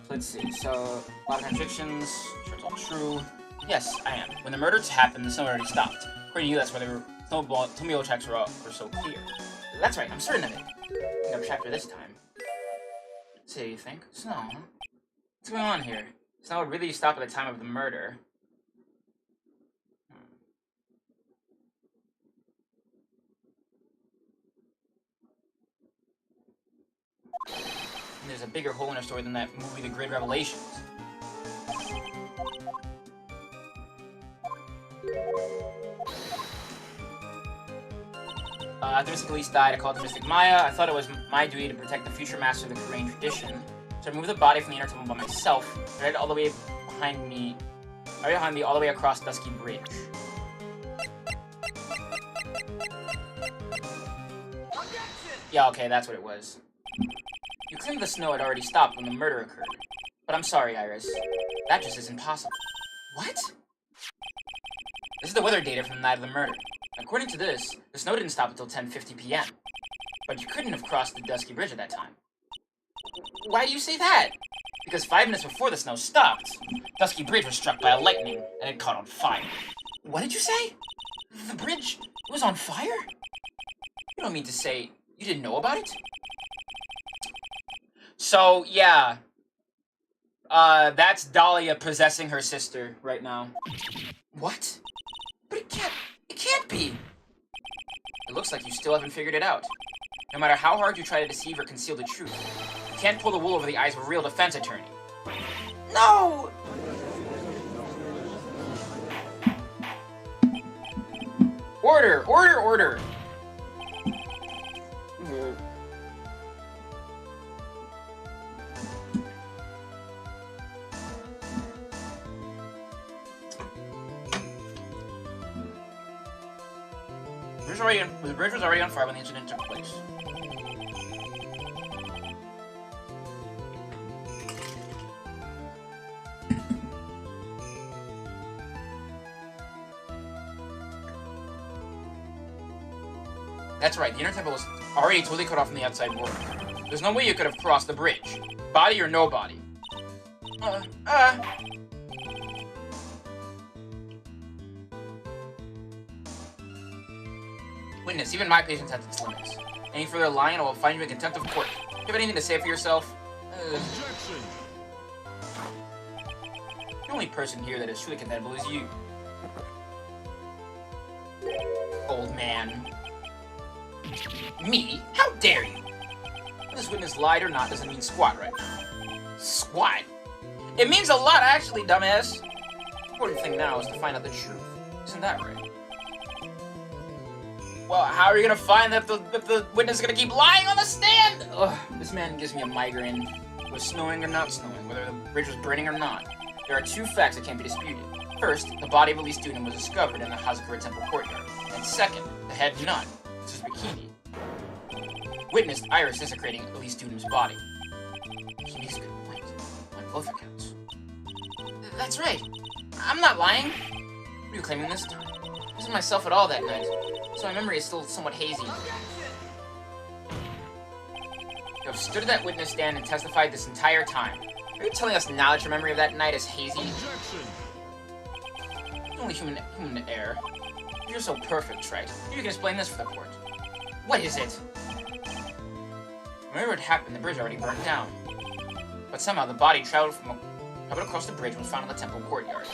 Let's see. So, a lot of contradictions. Sure, it's all true. Yes, I am. When the murders happened, the snow already stopped. According to you, that's why the snowmobile tracks were so clear. That's right, I'm certain of it. Pick up chapter this time. Let's see, you think? Snow, huh? What's going on here? Snow would really stop at the time of the murder. And there's a bigger hole in our story than that movie, The Great Revelations. After Mystic Elise died, I called the Mystic Maya. I thought it was my duty to protect the future master of the Korean tradition. So I moved the body from the inner temple by myself, right all the way behind me, all the way across Dusky Bridge. Yeah, okay, that's what it was. You claimed the snow had already stopped when the murder occurred. But I'm sorry, Iris. That just isn't possible. What? This is the weather data from the night of the murder. According to this, the snow didn't stop until 10:50 p.m. But you couldn't have crossed the Dusky Bridge at that time. Why do you say that? Because 5 minutes before the snow stopped, Dusky Bridge was struck by a lightning, and it caught on fire. What did you say? The bridge was on fire? You don't mean to say you didn't know about it? So, yeah. That's Dahlia possessing her sister right now. What? But it can't be! It looks like you still haven't figured it out. No matter how hard you try to deceive or conceal the truth, you can't pull the wool over the eyes of a real defense attorney. No! Order! Order! Order! The bridge was already on fire when the incident took place. That's right, the inner temple was already totally cut off from the outside world. There's no way you could have crossed the bridge. Body or no body. Witness, even my patience has its limits. Any further lying, I will find you in contempt of court. Do you have anything to say for yourself? Objection! The only person here that is truly contemptible is you. Old man. Me? How dare you? Whether this witness lied or not doesn't mean squat right now. Squat? It means a lot, actually, dumbass. The important thing now is to find out the truth. Isn't that right? Well, how are you gonna find that if the witness is gonna keep lying on the stand? Ugh, this man gives me a migraine. Was snowing or not snowing, whether the bridge was burning or not. There are two facts that can't be disputed. First, the body of Elise Dunham was discovered in the Hazakura Temple courtyard. And second, the head nut, this is bikini, witnessed Iris desecrating Elise Dunham's body. He makes a good point, on both accounts. That's right. I'm not lying. What are you claiming this time? I wasn't myself at all that night, so my memory is still somewhat hazy. You have stood at that witness stand and testified this entire time. Are you telling us now that your memory of that night is hazy? Objection! Only human error. You're so perfect, right? You can explain this for the court. What is it? Whenever it happened, the bridge already burned down. But somehow the body traveled across the bridge and was found in the temple courtyard.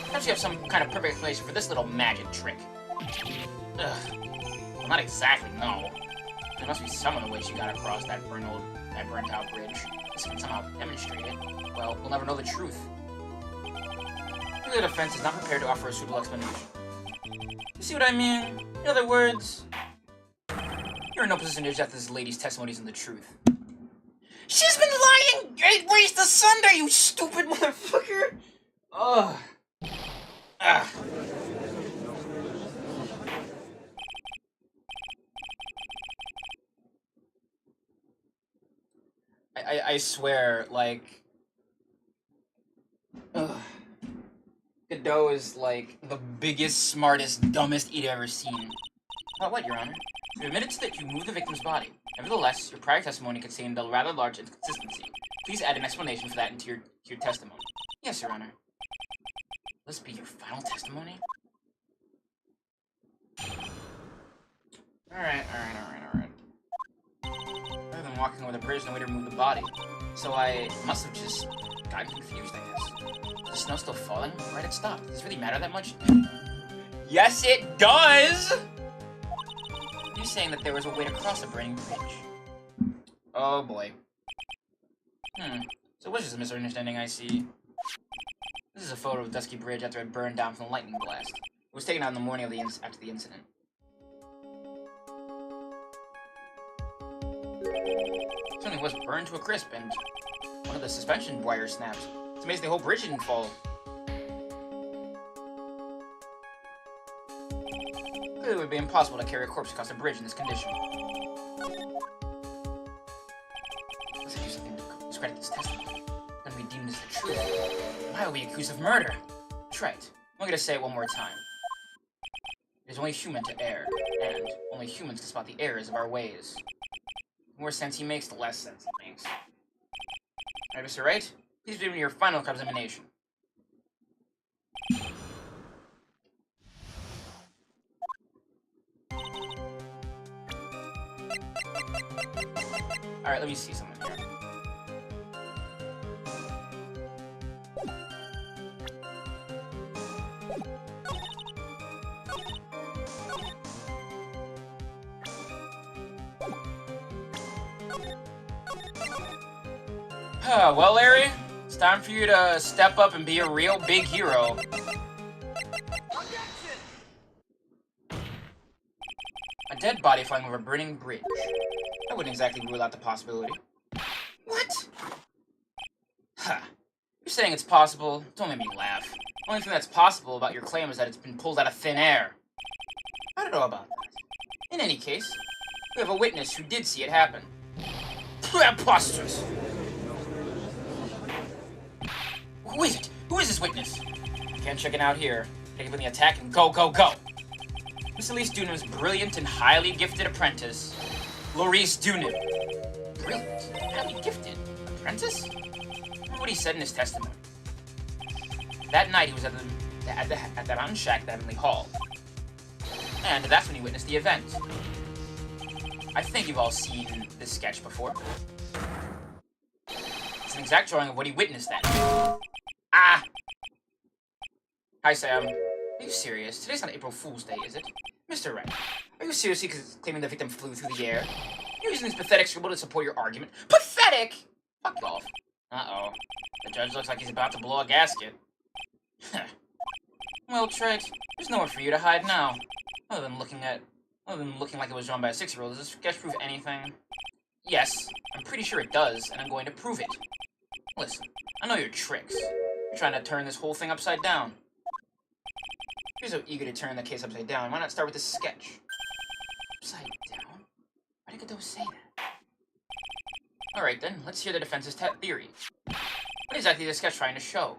Perhaps you have some kind of perfect explanation for this little magic trick. Ugh. Well, not exactly, no. There must be some other way she got across that burnt out bridge. This can somehow demonstrate it. Well, we'll never know the truth. The defense is not prepared to offer a suitable explanation. You see what I mean? In other words, you're in no position to judge this lady's testimonies and the truth. She's been lying! It raised asunder, you stupid motherfucker! Ugh. Ugh. I swear, like... Ugh. Godot is, like, the biggest, smartest, dumbest idiot I've ever seen. What, Your Honor? You admitted that you moved the victim's body. Nevertheless, your prior testimony contained a rather large inconsistency. Please add an explanation for that into your testimony. Yes, Your Honor. Will this be your final testimony? Alright. Rather than walking over the bridge, no way to remove the body. So I must have just gotten confused, I guess. Is the snow still falling? Right, it stopped. Does it really matter that much? Yes, it does! You're saying that there was a way to cross a burning bridge. Oh boy. So what's just a misunderstanding I see? This is a photo of Dusky Bridge after it burned down from the lightning blast. It was taken out in the morning of after the incident. Something was burned to a crisp, and one of the suspension wires snapped. It's amazing the whole bridge didn't fall. Clearly it would be impossible to carry a corpse across a bridge in this condition. Let's do something to discredit this testimony. Then we deem this the truth. Why are we accused of murder? That's right. I'm gonna say it one more time. It is only human to err, and only humans can spot the errors of our ways. The more sense he makes, the less sense he makes. Alright, Mr. Wright, please give me your final examination. Alright, let me see something here. Well, Larry, it's time for you to step up and be a real big hero. A dead body flying over a burning bridge. I wouldn't exactly rule out the possibility. What? Huh. You're saying it's possible? Don't make me laugh. The only thing that's possible about your claim is that it's been pulled out of thin air. I don't know about that. In any case, we have a witness who did see it happen. Preposterous! Who is it? Who is this witness? Can't check it out here. Take it from the attack and go, go, go! Miss Elise Dunham's brilliant and highly gifted apprentice, Maurice Dunham. Brilliant? Highly gifted? Apprentice? Remember what he said in his testimony. That night he was at the mountain shack at Avonlea Hall. And that's when he witnessed the event. I think you've all seen this sketch before. It's an exact drawing of what he witnessed that night. Ah! Hi, Sam. Are you serious? Today's not April Fool's Day, is it? Mr. Wright, are you seriously claiming the victim flew through the air? You're using this pathetic scribble to support your argument? Pathetic! Fuck off. Uh-oh. The judge looks like he's about to blow a gasket. Well, Trent, there's nowhere for you to hide now. Other than looking like it was drawn by a 6-year-old, does this sketch prove anything? Yes, I'm pretty sure it does, and I'm going to prove it. Listen, I know your tricks. You're trying to turn this whole thing upside down. If you're so eager to turn the case upside down, why not start with this sketch? Upside down? Why did Godot say that? Alright then, let's hear the defense's theory. What exactly is the sketch trying to show?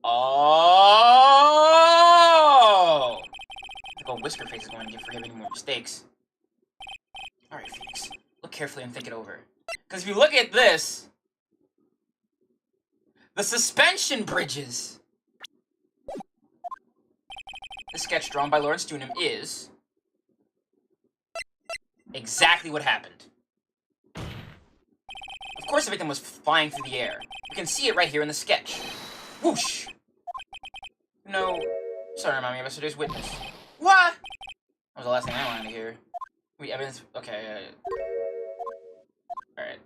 Oh! Like a Whisker Face is going to forgive any more mistakes. Alright, Phoenix. Look carefully and think it over. Because if you look at this, the suspension bridges. The sketch drawn by Lawrence Dunham is exactly what happened. Of course the victim was flying through the air. You can see it right here in the sketch. Whoosh! No. Sorry, remind me of yesterday's witness. What? That was the last thing I wanted to hear. Wait, evidence. Okay. Alright.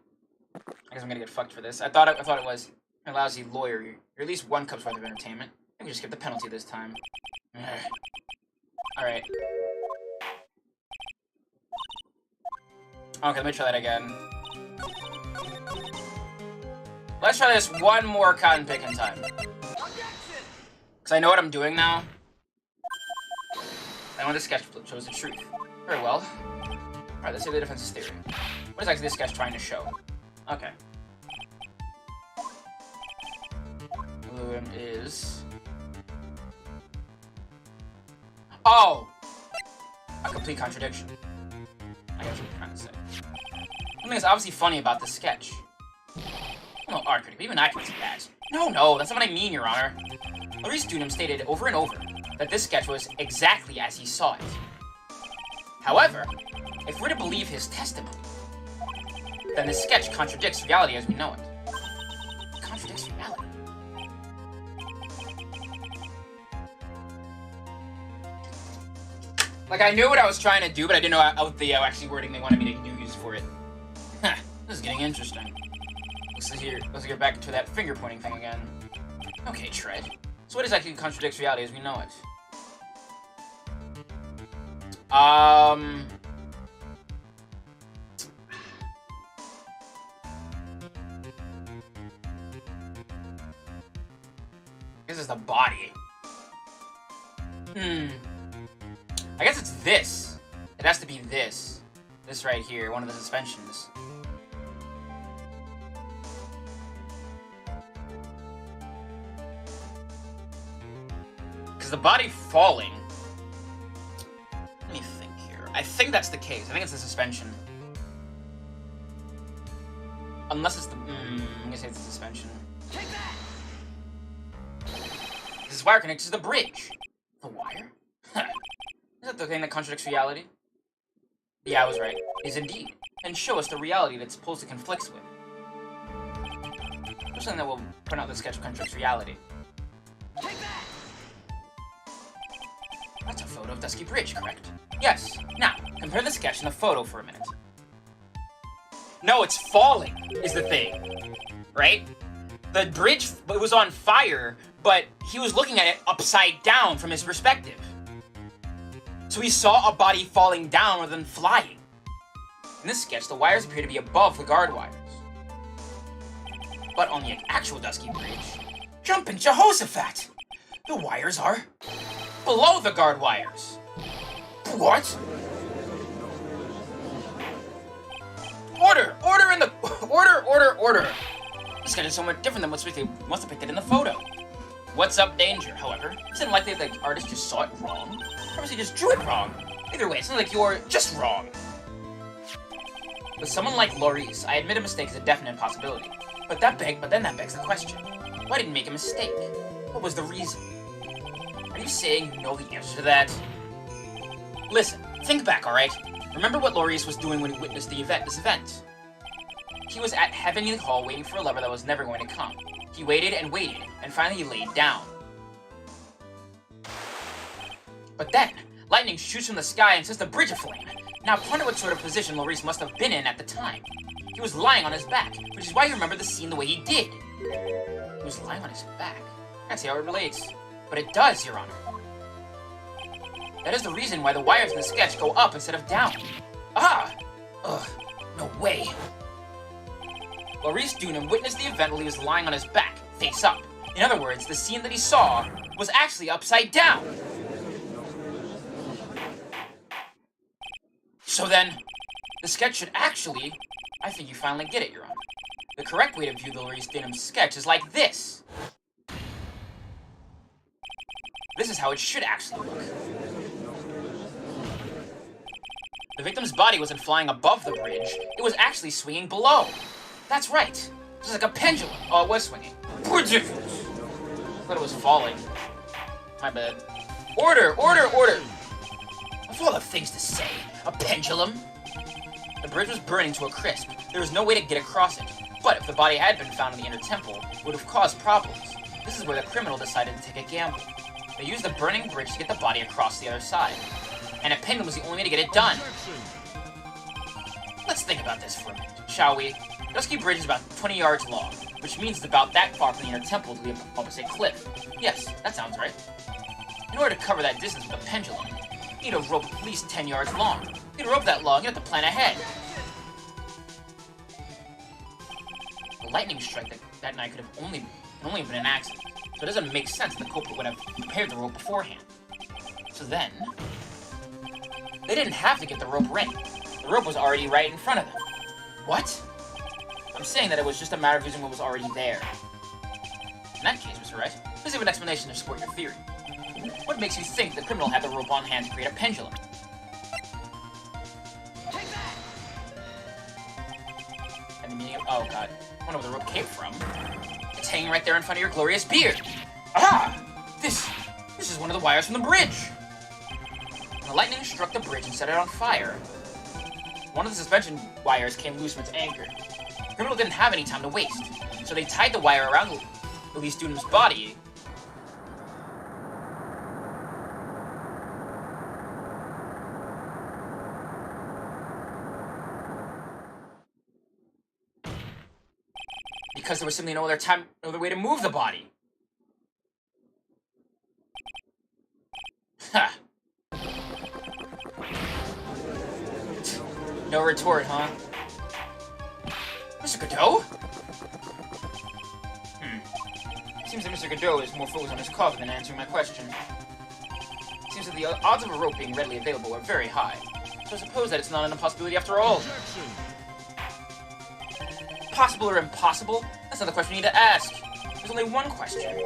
I guess I'm gonna get fucked for this. I thought it was a lousy lawyer. You're at least one cup's worth of entertainment. Maybe just skip the penalty this time. Alright. Okay, let me try that again. Let's try this one more cotton picking time. Because I know what I'm doing now. I want the sketch shows the truth. Very well. Alright, let's see the defense's theory. What is actually this sketch trying to show? Okay. Lewin is Oh! A complete contradiction. I guess what you're trying to say. Something is obviously funny about this sketch. No art critic, but even I can see that. No, that's not what I mean, Your Honor. Restream stated over and over that this sketch was exactly as he saw it. However, if we're to believe his testimony, then this sketch contradicts reality as we know it. It contradicts reality. Like, I knew what I was trying to do, but I didn't know out the actually wording they wanted me to use for it. Huh, this is getting interesting. Let's get back to that finger-pointing thing again. Okay, Tread. So what exactly contradicts reality as we know it? This is the body. I guess it's this. It has to be this. This right here, one of the suspensions. Because the body falling... Let me think here. I think that's the case. I think it's the suspension. Unless it's the... I'm gonna say it's the suspension. Take that! This wire connects to the bridge. The wire? Is that the thing that contradicts reality? Yeah, I was right. It is indeed. And show us the reality that it's supposed to conflicts with. There's something that will point out the sketch contradicts reality. Take that! That's a photo of Dusky Bridge, correct? Yes. Now, compare the sketch and the photo for a minute. No, it's falling, is the thing. Right? The bridge was on fire, but he was looking at it upside down from his perspective. So he saw a body falling down rather than flying. In this sketch, the wires appear to be above the guard wires. But on the actual Dusky Bridge, jumping Jehoshaphat! The wires are below the guard wires. What? Order! Order in the... Order! This sketch is somewhat different than what's depicted in the photo. What's up, danger, however? It's unlikely that the artist just saw it wrong. Perhaps he just drew it wrong. Either way, it sounds like you're just wrong. With someone like Laurice, I admit a mistake is a definite possibility. But then that begs the question. Why did he make a mistake? What was the reason? Are you saying you know the answer to that? Listen, think back, alright? Remember what Laurice was doing when he witnessed this event? He was at Heavenly Hall waiting for a lever that was never going to come. He waited, and finally he laid down. But then, lightning shoots from the sky and sets the bridge aflame. Now ponder what sort of position Laurice must have been in at the time. He was lying on his back, which is why you remember the scene the way he did. He was lying on his back. I can't see how it relates. But it does, Your Honor. That is the reason why the wires in the sketch go up instead of down. Ah! Ugh, no way. Laurice Dunham witnessed the event while he was lying on his back, face up. In other words, the scene that he saw was actually upside down. So then, the sketch should actually... I think you finally get it, Your Honor. The correct way to view the Laurice Dunham sketch is like this. This is how it should actually look. The victim's body wasn't flying above the bridge, it was actually swinging below. That's right. Just like a pendulum. Oh, it was swinging. Ridiculous. I thought it was falling. My bad. Order! Of all the things to say, a pendulum? The bridge was burning to a crisp. There was no way to get across it. But if the body had been found in the inner temple, it would have caused problems. This is where the criminal decided to take a gamble. They used the burning bridge to get the body across the other side. And a pendulum was the only way to get it done. Let's think about this for a minute, shall we? Dusky Bridge is about 20 yards long, which means it's about that far from the inner temple to the opposite cliff. Yes, that sounds right. In order to cover that distance with a pendulum, you need a rope at least 10 yards long. You need a rope that long, you have to plan ahead. The lightning strike that night could have only been an accident, so it doesn't make sense that the culprit would have prepared the rope beforehand. So then, they didn't have to get the rope ready. The rope was already right in front of them. What? I'm saying that it was just a matter of using what was already there. In that case, Mr. Wright, please give an explanation to support your theory. What makes you think the criminal had the rope on hand to create a pendulum? Take that! And the meaning of... Oh, God. I wonder where the rope came from. It's hanging right there in front of your glorious beard. Aha! This is one of the wires from the bridge. When the lightning struck the bridge and set it on fire, one of the suspension wires came loose from its anchor. The criminal didn't have any time to waste, so they tied the wire around Elise Dunham's body. Because there was simply no other way to move the body. Ha! No retort, huh? Mr. Godot? Seems that Mr. Godot is more focused on his coffee than answering my question. Seems that the odds of a rope being readily available are very high, so I suppose that it's not an impossibility after all. Possible or impossible? That's not the question you need to ask. There's only one question.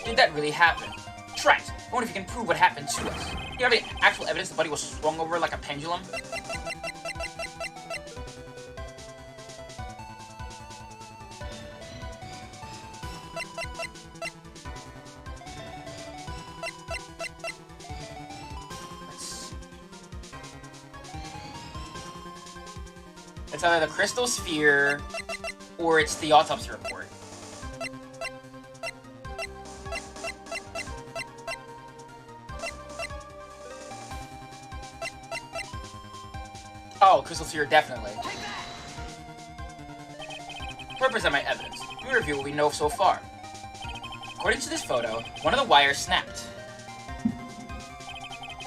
Did that really happen? Try it. I wonder if you can prove what happened to us. Do you have any actual evidence the body was swung over like a pendulum? It's either the crystal sphere or it's the autopsy report. Oh, crystal sphere, definitely. To represent my evidence, let me review what we know so far. According to this photo, one of the wires snapped.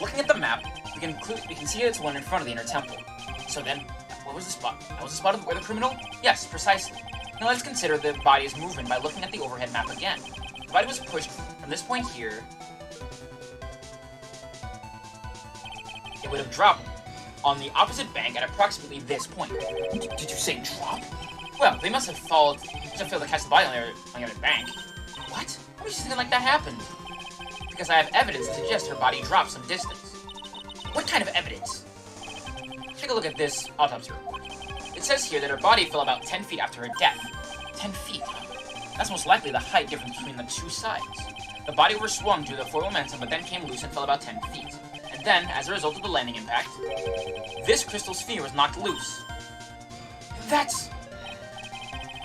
Looking at the map, we can see it's one in front of the inner temple. So then, what was the spot? That was the spot of where the criminal? Yes, precisely. Now let's consider the body's movement by looking at the overhead map again. The body was pushed from this point here. It would have dropped on the opposite bank at approximately this point. Did you say drop? Well, they must have failed to catch the body on the other bank. What? How would you think like that happened? Because I have evidence to suggest her body dropped some distance. What kind of evidence? Take a look at this autopsy report. It says here that her body fell about 10 feet after her death. 10 feet? That's most likely the height difference between the two sides. The body was swung due to the forward momentum, but then came loose and fell about 10 feet. And then, as a result of the landing impact, this crystal sphere was knocked loose. That's...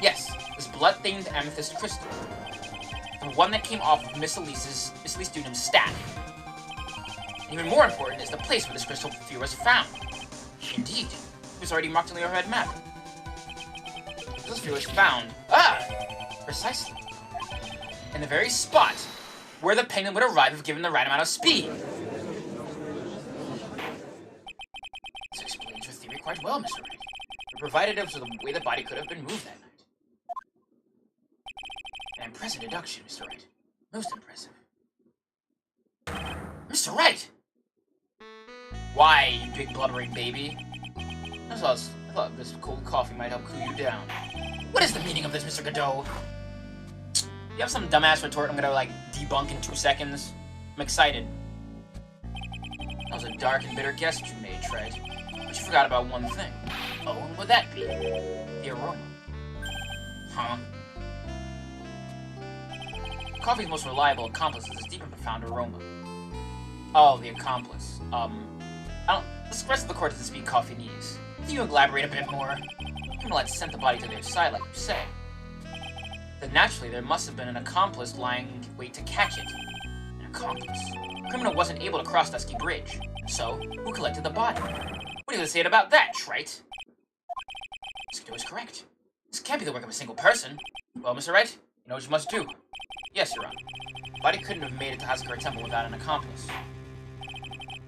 Yes, this blood-stained amethyst crystal. The one that came off of Miss Elise Dunham's staff. And even more important is the place where this crystal sphere was found. Indeed, it was already marked on the overhead map. This sphere was found, precisely, in the very spot where the penguin would arrive if given the right amount of speed. This explains your theory quite well, Mr. Wright. You provided us with the way the body could have been moved that night. An impressive deduction, Mr. Wright. Most impressive. Mr. Wright! Why, you big blubbering baby? I thought this cold coffee might help cool you down. What is the meaning of this, Mr. Godot? You have some dumbass retort I'm gonna, debunk in 2 seconds? I'm excited. That was a dark and bitter guess you made, Trey. But you forgot about one thing. Oh, and what would that be? The aroma. Huh? Coffee's most reliable accomplice is its deep and profound aroma. Oh, the accomplice. The rest of the court doesn't speak Coffeenese. Can you elaborate a bit more? Criminal had sent the body to their side, like you say. Then naturally, there must have been an accomplice lying in wait to catch it. An accomplice? The criminal wasn't able to cross Dusky Bridge. So, who collected the body? What do you say about that, Trite? Mr. Godot is correct. This can't be the work of a single person. Well, Mr. Wright, you know what you must do. Yes, Your Honor. The body couldn't have made it to Hazakura Temple without an accomplice.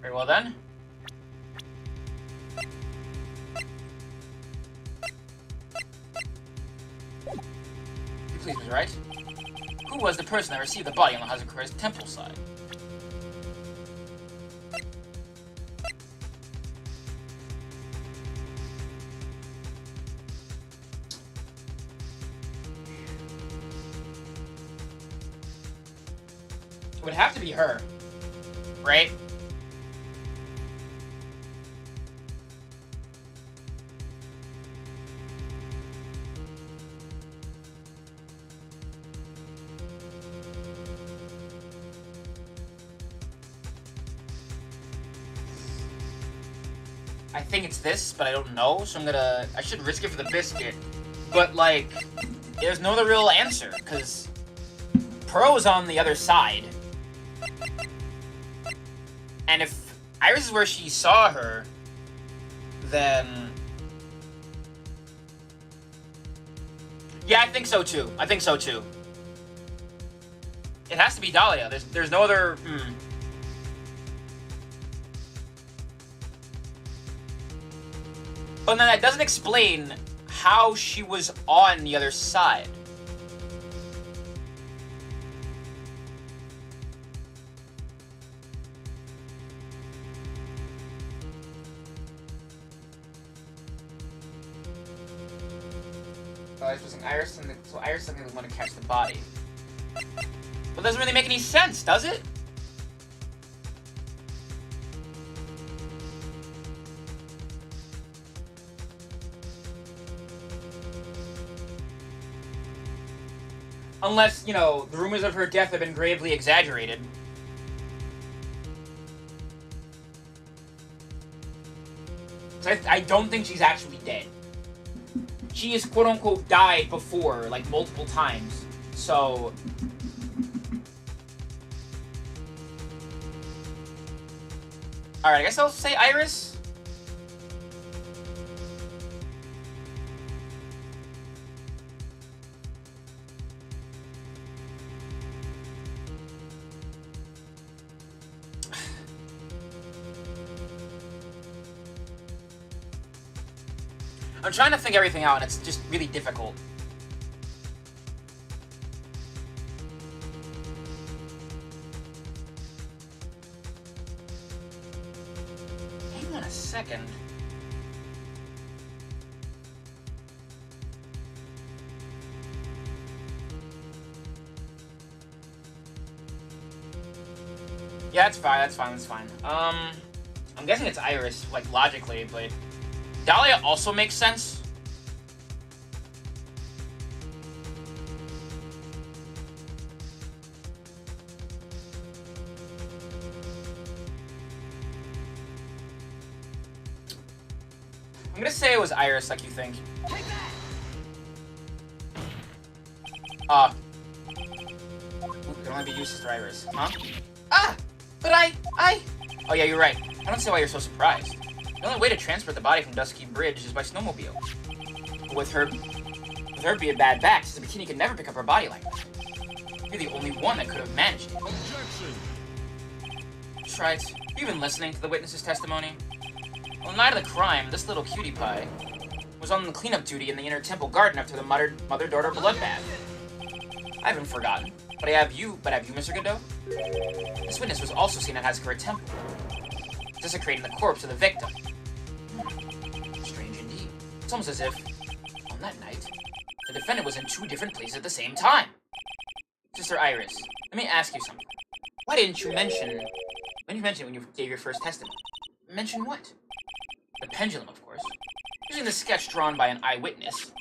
Very well then. Please, Mr. Wright. Who was the person that received the body on the Hazakura's temple side? It would have to be her. right? I think it's this, but I don't know, so I should risk it for the biscuit. But, like, there's no other real answer, because Pearl's on the other side. And if Iris is where she saw her, then... Yeah, I think so too. I think so too. It has to be Dahlia. There's no other... But then that doesn't explain how she was on the other side. I was using Iris, so Iris doesn't really want to catch the body. But it doesn't really make any sense, does it? Unless, you know, the rumors of her death have been gravely exaggerated. So I don't think she's actually dead. She has quote-unquote died before, like, multiple times. So... Alright, I guess I'll say Iris. I'm trying to think everything out, and it's just really difficult. Hang on a second. Yeah, that's fine, that's fine. I'm guessing it's Iris, like, logically, but... Dahlia also makes sense. I'm gonna say it was Iris, like you think. It can only be used as Iris, huh? Ah! But Oh yeah, you're right. I don't see why you're so surprised. The only way to transport the body from Dusky Bridge is by snowmobile. But with her being bad back, since the bikini could never pick up her body like that. You're the only one that could have managed it. Objection! Right. You've been listening to the witness's testimony? On the night of the crime, this little cutie pie was on the cleanup duty in the inner temple garden after the mother-daughter bloodbath. I haven't forgotten. But have you, Mr. Godot? This witness was also seen at Hazakura Temple, desecrating the corpse of the victim. Strange indeed. It's almost as if, on that night, the defendant was in two different places at the same time. Sister Iris, let me ask you something. Why didn't you mention... When you gave your first testimony? Mention what? The pendulum, of course. Using the sketch drawn by an eyewitness,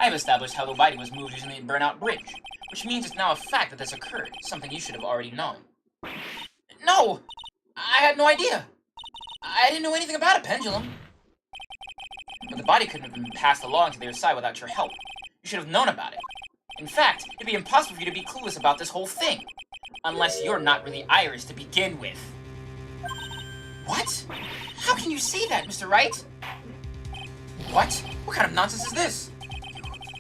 I have established how the body was moved using the burnout bridge, which means it's now a fact that this occurred, something you should have already known. No! I had no idea! I didn't know anything about a pendulum. But the body couldn't have been passed along to the other side without your help. You should have known about it. In fact, it'd be impossible for you to be clueless about this whole thing. Unless you're not really Iris to begin with. What? How can you say that, Mr. Wright? What? What kind of nonsense is this?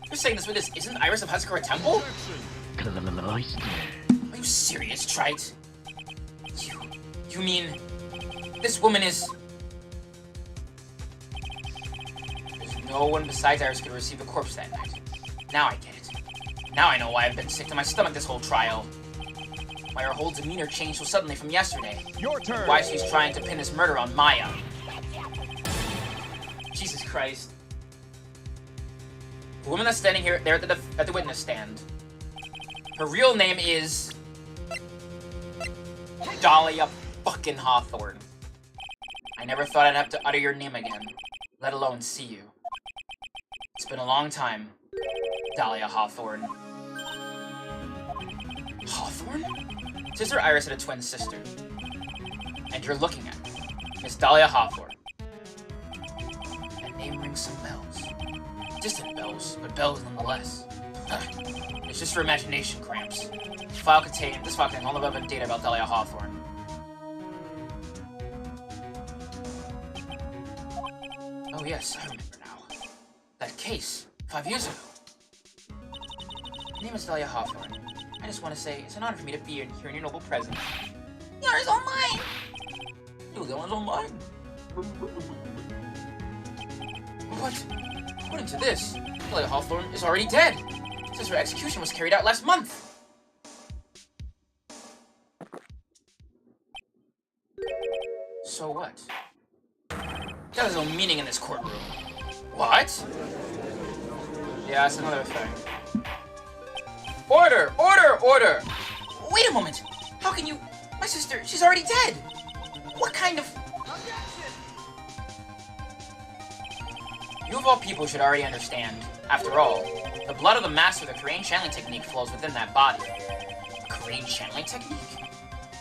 You're saying this witness isn't Iris of Hazakura Temple? Are you serious, Trite? You mean... This woman is... There's no one besides Iris could receive the corpse that night. Now I get it. Now I know why I've been sick to my stomach this whole trial. Why her whole demeanor changed so suddenly from yesterday. Your turn. Why she's trying to pin this murder on Maya. Jesus Christ. The woman that's standing here, there at the witness stand. Her real name is... Dahlia fucking Hawthorne. I never thought I'd have to utter your name again, let alone see you. It's been a long time, Dahlia Hawthorne. Hawthorne? Sister Iris had a twin sister. And you're looking at Miss Dahlia Hawthorne. That name rings some bells. Distant bells, but bells nonetheless. It's just your imagination, Cramps. This file contains all the relevant data about Dahlia Hawthorne. Oh yes, I remember now. That case, 5 years ago. My name is Dahlia Hawthorne. I just want to say, it's an honor for me to be here in your noble presence. The honor's all mine! Yo, the honor's all mine! What? According to this, Dahlia Hawthorne is already dead! Since her execution was carried out last month! So what? That has no meaning in this courtroom. What? Yeah, that's another thing. Order! Order! Order! Wait a moment! How can you... My sister, she's already dead! What kind of... You of all people should already understand. After all, the blood of the master of the Korean channeling technique flows within that body. Korean channeling technique?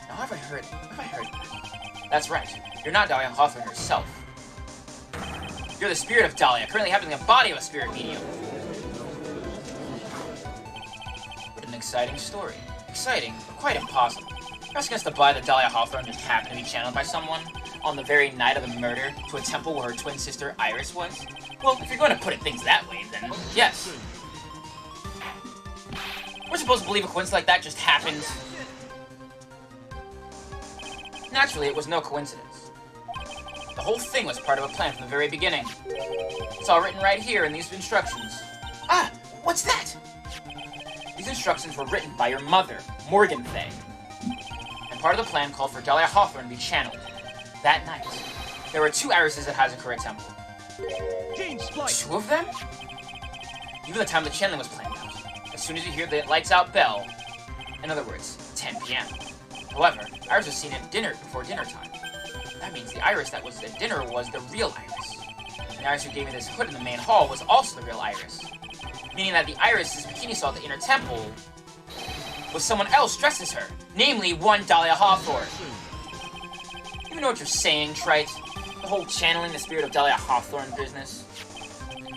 Now have I heard that? That's right. You're not Dahlia Hawthorne herself. You're the spirit of Dahlia, currently having the body of a spirit medium. What an exciting story. Exciting, but quite impossible. You're asking us to buy that Dahlia Hawthorne just happened to be channeled by someone on the very night of the murder to a temple where her twin sister Iris was? Well, if you're going to put it things that way, then yes. We're supposed to believe a coincidence like that just happened. Naturally, it was no coincidence. The whole thing was part of a plan from the very beginning. It's all written right here in these instructions. Ah, what's that? These instructions were written by your mother, Morgan Thing. And part of the plan called for Dahlia Hawthorne to be channeled. That night, there were 2 Irises at Hazakura Temple. 2 of them? Even the time the channeling was planned out. As soon as you hear the lights out bell, in other words, 10 p.m. However, Iris was seen at dinner before dinner time. That means the Iris that was at dinner was the real Iris. And the Iris who gave me this hood in the main hall was also the real Iris. Meaning that the Iris whose bikini saw at the inner temple was someone else dressed as her, namely one Dahlia Hawthorne. You know what you're saying, Trite? The whole channeling the spirit of Dahlia Hawthorne business?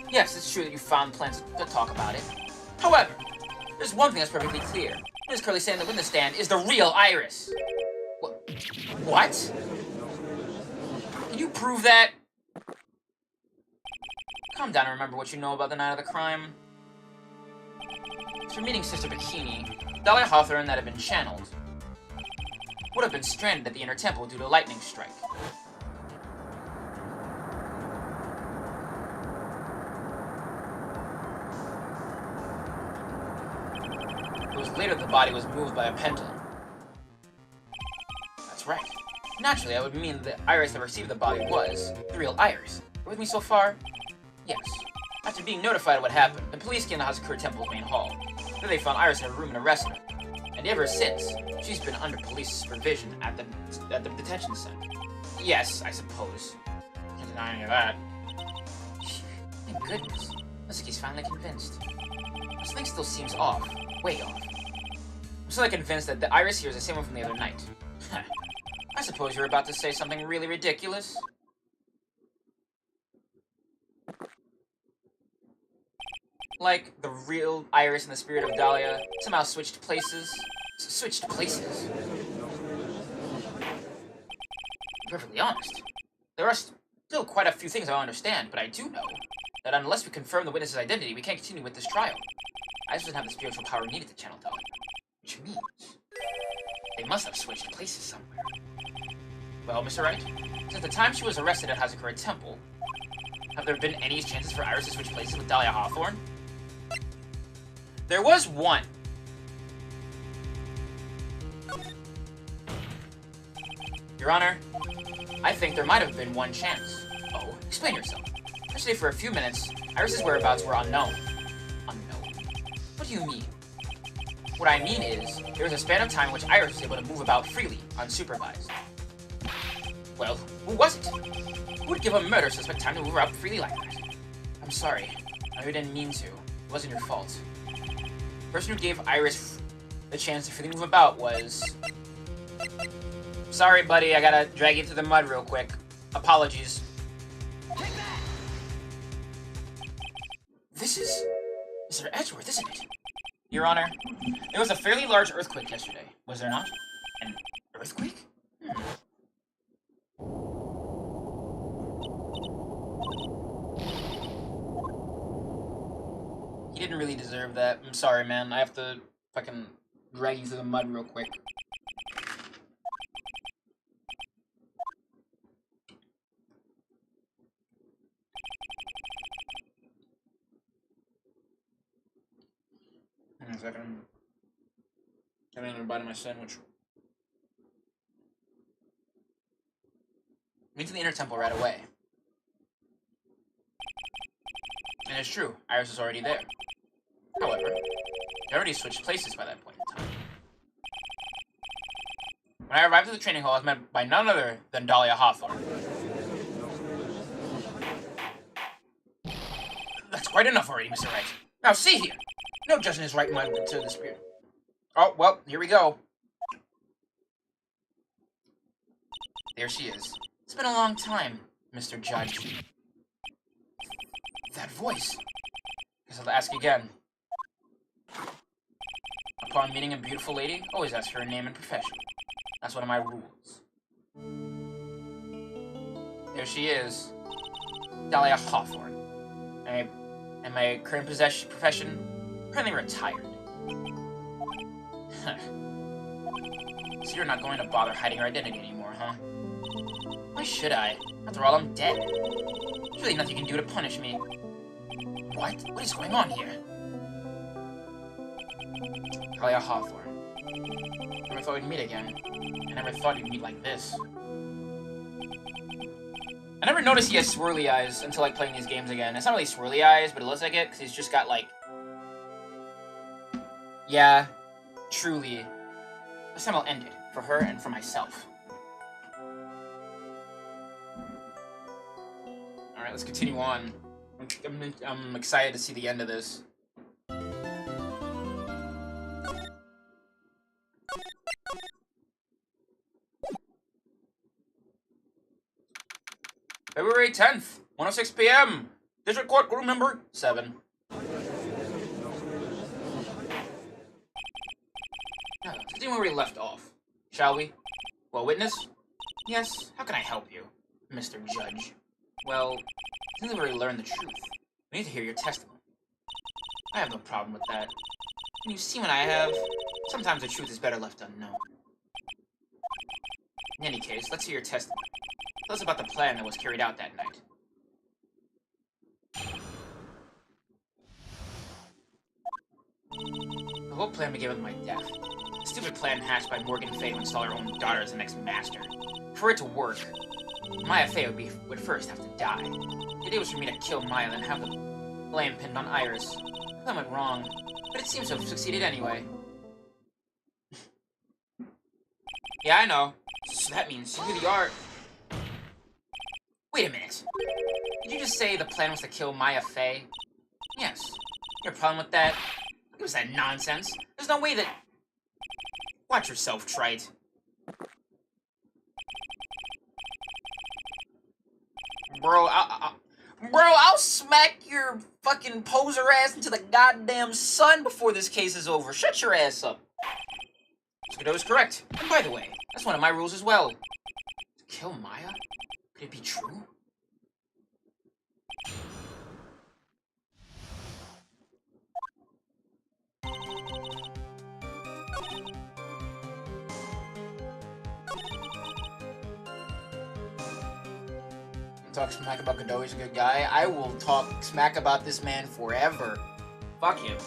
Yes, it's true that you found plans to talk about it. However, there's one thing that's perfectly clear. What is currently standing in the witness stand is the real Iris. What? Can you prove that? Calm down and remember what you know about the night of the crime. After meeting Sister Bikini, Dahlia Hawthorne that had been channeled would have been stranded at the inner temple due to a lightning strike. It was later that the body was moved by a pendulum. That's right. Naturally, that would mean that the Iris that received the body was the real Iris. With me so far? Yes. After being notified of what happened, the police came to Hazakura Temple's main hall. There they found Iris in her room and arrested her. And ever since, she's been under police supervision at the detention center. Yes, I suppose. Can't deny any of that. Thank goodness. Looks like he's finally convinced. This thing still seems off. Way off. I'm still convinced that the Iris here is the same one from the other night. I suppose you're about to say something really ridiculous. Like, the real Iris and the spirit of Dahlia somehow switched places. Switched places? To be perfectly honest, there are still quite a few things I don't understand, but I do know that unless we confirm the witness's identity, we can't continue with this trial. Iris doesn't have the spiritual power needed to channel Dahlia. Which means they must have switched places somewhere. Well, Mr. Wright, since the time she was arrested at Hazakura Temple, have there been any chances for Iris to switch places with Dahlia Hawthorne? There was one. Your Honor, I think there might have been one chance. Oh, explain yourself. Yesterday, for a few minutes, Iris's whereabouts were unknown. Unknown? What do you mean? What I mean is, there was a span of time in which Iris was able to move about freely, unsupervised. Well, who was it? Who would give a murder suspect time to move around freely like that? I'm sorry. I didn't mean to. It wasn't your fault. The person who gave Iris the chance to freely move about was... Sorry, buddy. I gotta drag you through the mud real quick. Apologies. This is... Mr. Edgeworth, isn't it? Your Honor, there was a fairly large earthquake yesterday, was there not? An earthquake? He didn't really deserve that. I'm sorry, man. I have to fucking drag you through the mud real quick. Hang on a second. Having another bite of my sandwich. Went to the inner temple right away. And it's true, Iris was already there. However, they already switched places by that point in time. When I arrived at the training hall, I was met by none other than Dahlia Hawthorne. That's quite enough already, Mr. Wright. Now see here! No judge in his right mind would consider this weird. Oh, well, here we go. There she is. It's been a long time, Mr. Judge. That voice. Guess I'll ask again. Upon meeting a beautiful lady, always ask her name and profession. That's one of my rules. There she is. Dahlia Hawthorne. And my current profession, currently retired. So you're not going to bother hiding your identity anymore, huh? Why should I? After all, I'm dead. There's really nothing you can do to punish me. What? What is going on here? Dahlia Hawthorne. I never thought we'd meet again. I never thought you'd meet like this. I never noticed he has swirly eyes until like playing these games again. It's not really swirly eyes, but it looks like it because he's just got like... Yeah, truly. This time I'll end it, for her and for myself. Alright, let's continue on. I'm excited to see the end of this. February 10th, 1:06 p.m. District Court Room Number 7. Now, continue where we left off, shall we? Well, witness? Yes, how can I help you, Mr. Judge? Well, since we've already learned the truth, we need to hear your testimony. I have no problem with that. When you've seen what I have, sometimes the truth is better left unknown. In any case, let's hear your testimony. Tell us about the plan that was carried out that night. The whole plan began with my death. A stupid plan hatched by Morgan Fay to install her own daughter as the next master. For it to work, Maya Fey would first have to die. The idea was for me to kill Maya and then have the blame pinned on Iris. That went wrong, but it seems to have succeeded anyway. Yeah, I know. So that means you really are... Wait a minute. Did you just say the plan was to kill Maya Fey? Yes. Your problem with that? What was that nonsense? There's no way that... Watch yourself, trite. Bro, I'll smack your fucking poser ass into the goddamn sun before this case is over. Shut your ass up. Skidoo is correct. And by the way, that's one of my rules as well. To kill Maya? Could it be true? Talk smack about Godot, he's a good guy. I will talk smack about this man forever. Fuck him.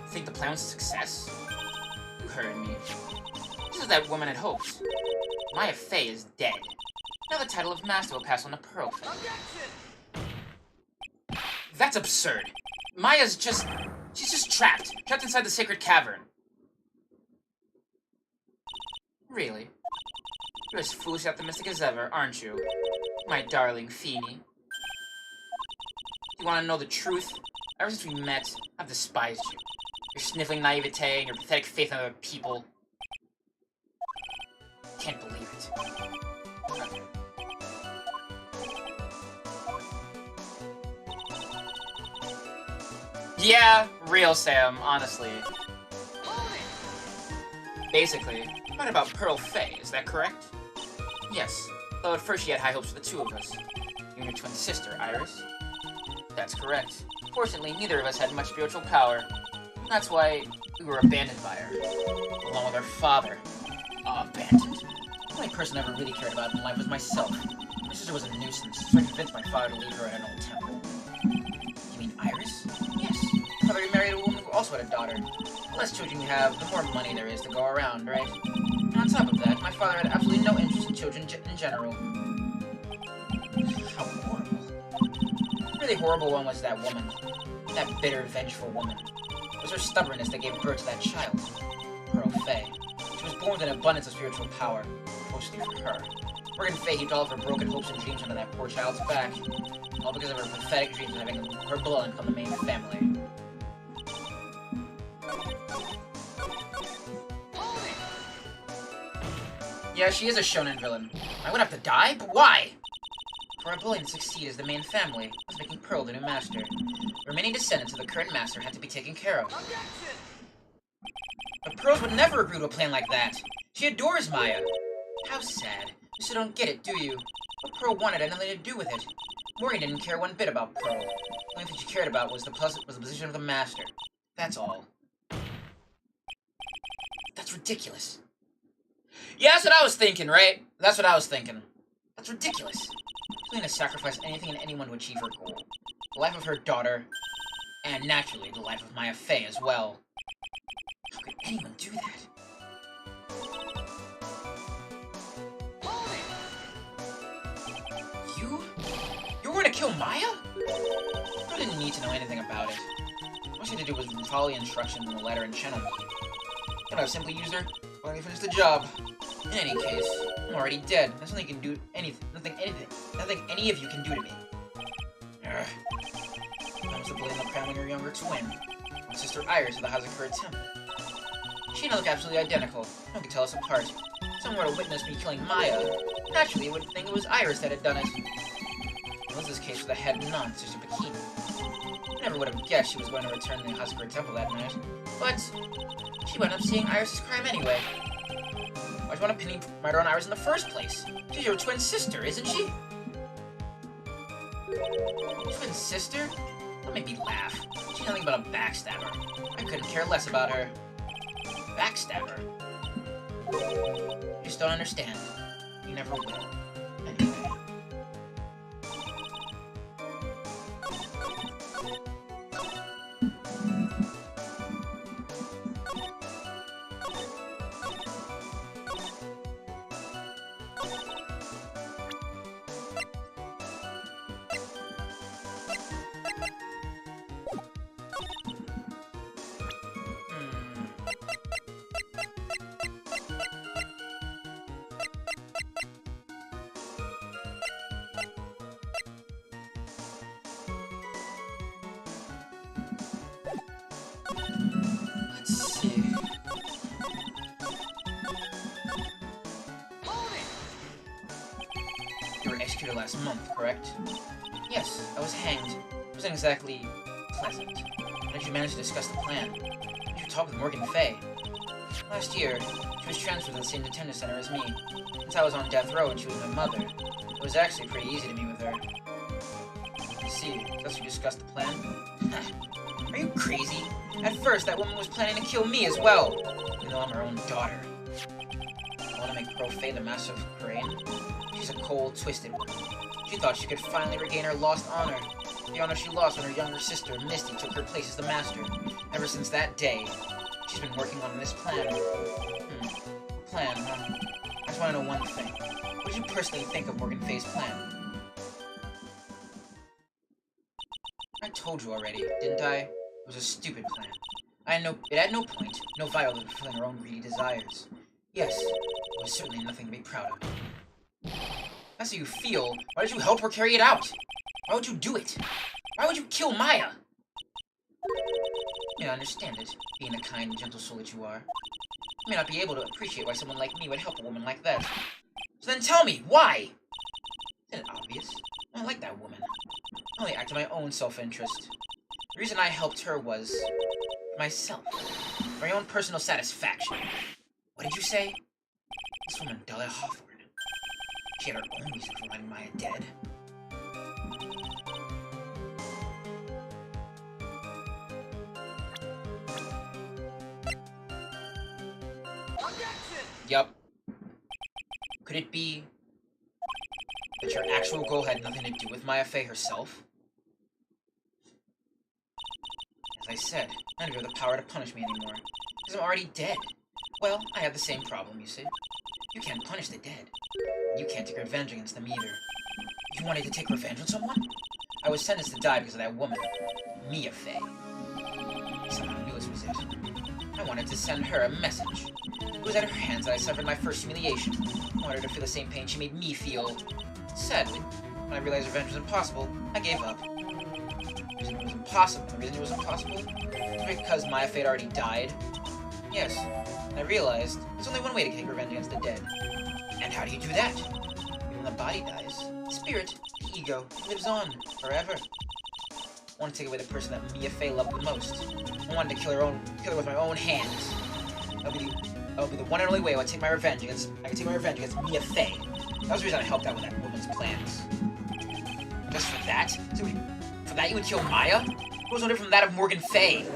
Think the plan was a success? You heard me. Just as that woman had hoped. Maya Fey is dead. Now the title of Master will pass on to Pearl Fey. That's absurd. Maya's just... She's just trapped. Trapped inside the sacred cavern. Really? You're as foolish optimistic as ever, aren't you? My darling Feeny. You want to know the truth? Ever since we met, I've despised you. Your sniffling naivete and your pathetic faith in other people. Can't believe it. Okay. Yeah, real Sam, honestly. Basically, you heard about Pearl Faye, is that correct? Yes, though at first she had high hopes for the two of us. You and your twin sister, Iris. That's correct. Fortunately, neither of us had much spiritual power. That's why we were abandoned by her, along with our father. Abandoned? The only person I ever really cared about in life was myself. My sister was a nuisance, so I convinced my father to leave her at an old temple. You mean Iris? Yes. My father married a woman who also had a daughter. The less children you have, the more money there is to go around, right? And on top of that, my father had absolutely no interest in children in general. How horrible. The really horrible one was that woman. That bitter, vengeful woman. It was her stubbornness that gave birth to that child. Pearl Faye. She was born with an abundance of spiritual power. Mostly for her. Morgan Faye heaped all of her broken hopes and dreams onto that poor child's back. All because of her pathetic dreams of having her blood become the main family. Yeah, she is a shonen villain. I would have to die? But why? For our bullying to succeed as the main family, was making Pearl the new master. The remaining descendants of the current master had to be taken care of. But Pearl would never agree to a plan like that. She adores Maya. How sad. You still don't get it, do you? What Pearl wanted had nothing to do with it. Morgan didn't care one bit about Pearl. The only thing she cared about was the position of the master. That's all. That's ridiculous. Yeah, that's what I was thinking, right? That's what I was thinking. That's ridiculous. She's willing to sacrifice anything and anyone to achieve her goal. The life of her daughter, and naturally, the life of Maya Faye as well. How could anyone do that? You were gonna kill Maya? I didn't need to know anything about it. All she had to do was follow the instructions in the letter and channel me. Could I have simply used her when I finished the job? In any case, I'm already dead. There's nothing you can do. Nothing any of you can do to me. Ugh. I was to blame the crown on your younger twin, my sister Iris of the Hazakura Temple. She and I look absolutely identical. No one can tell us apart. If someone were to witness me killing Maya, naturally you would think it was Iris that had done it. It was this case with a head nun, Sister Bikini. I never would have guessed she was going to return to the Hazakura Temple that night, but she wound up seeing Iris' crime anyway. Why'd you want to pin murder on Iris in the first place? She's your twin sister, isn't she? Twin sister? Don't make me laugh. She's nothing but a backstabber. I couldn't care less about her. Backstabber? You just don't understand. You never will. Anyway. Executed last month, correct? Yes, I was hanged. It wasn't exactly pleasant. How did you manage to discuss the plan? Did you talk with Morgan Faye? Last year, she was transferred to the same detention center as me. Since I was on death row and she was my mother, it was actually pretty easy to meet with her. I see, thus you discussed the plan? Are you crazy? At first, that woman was planning to kill me as well, even though I'm her own daughter. I want to make Pearl Faye the master of Crane. She's a cold, twisted woman. She thought she could finally regain her lost honor. The honor she lost when her younger sister, Misty, took her place as the master. Ever since that day, she's been working on this plan. Plan, huh? I just want to know one thing. What did you personally think of Morgan Faye's plan? I told you already, didn't I? It was a stupid plan. It had no point, no value in fulfilling our own greedy desires. Yes, it was certainly nothing to be proud of. That's how you feel. Why did you help her carry it out? Why would you do it? Why would you kill Maya? You may not understand it, being the kind and gentle soul that you are. You may not be able to appreciate why someone like me would help a woman like that. So then tell me, why? Isn't it obvious? I don't like that woman. I only acted in my own self-interest. The reason I helped her was for myself. For my own personal satisfaction. What did you say? This woman, Dahlia Hawthorne. She had her own reason for wanting Maya dead. Yup. Could it be that your actual goal had nothing to do with Maya Fey herself? As I said, none of you have the power to punish me anymore, because I'm already dead. Well, I have the same problem, you see. You can't punish the dead. You can't take revenge against them either. You wanted to take revenge on someone? I was sentenced to die because of that woman, Mia Fey. Someone knew this was it. I wanted to send her a message. It was at her hands that I suffered my first humiliation. I wanted her to feel the same pain she made me feel. Sadly, when I realized revenge was impossible, I gave up. The reason it was impossible was because Maya Fey had already died. Yes, and I realized there's only one way to take revenge against the dead. And how do you do that? Even when the body dies, the spirit, the ego, lives on forever. I want to take away the person that Mia Fey loved the most. I wanted to kill her with my own hands. That would be the one and only way I could take my revenge against Mia Fey. That was the reason I helped out with that woman's plans. Just for that? So for that you would kill Maya? It was no different from that of Morgan Fey.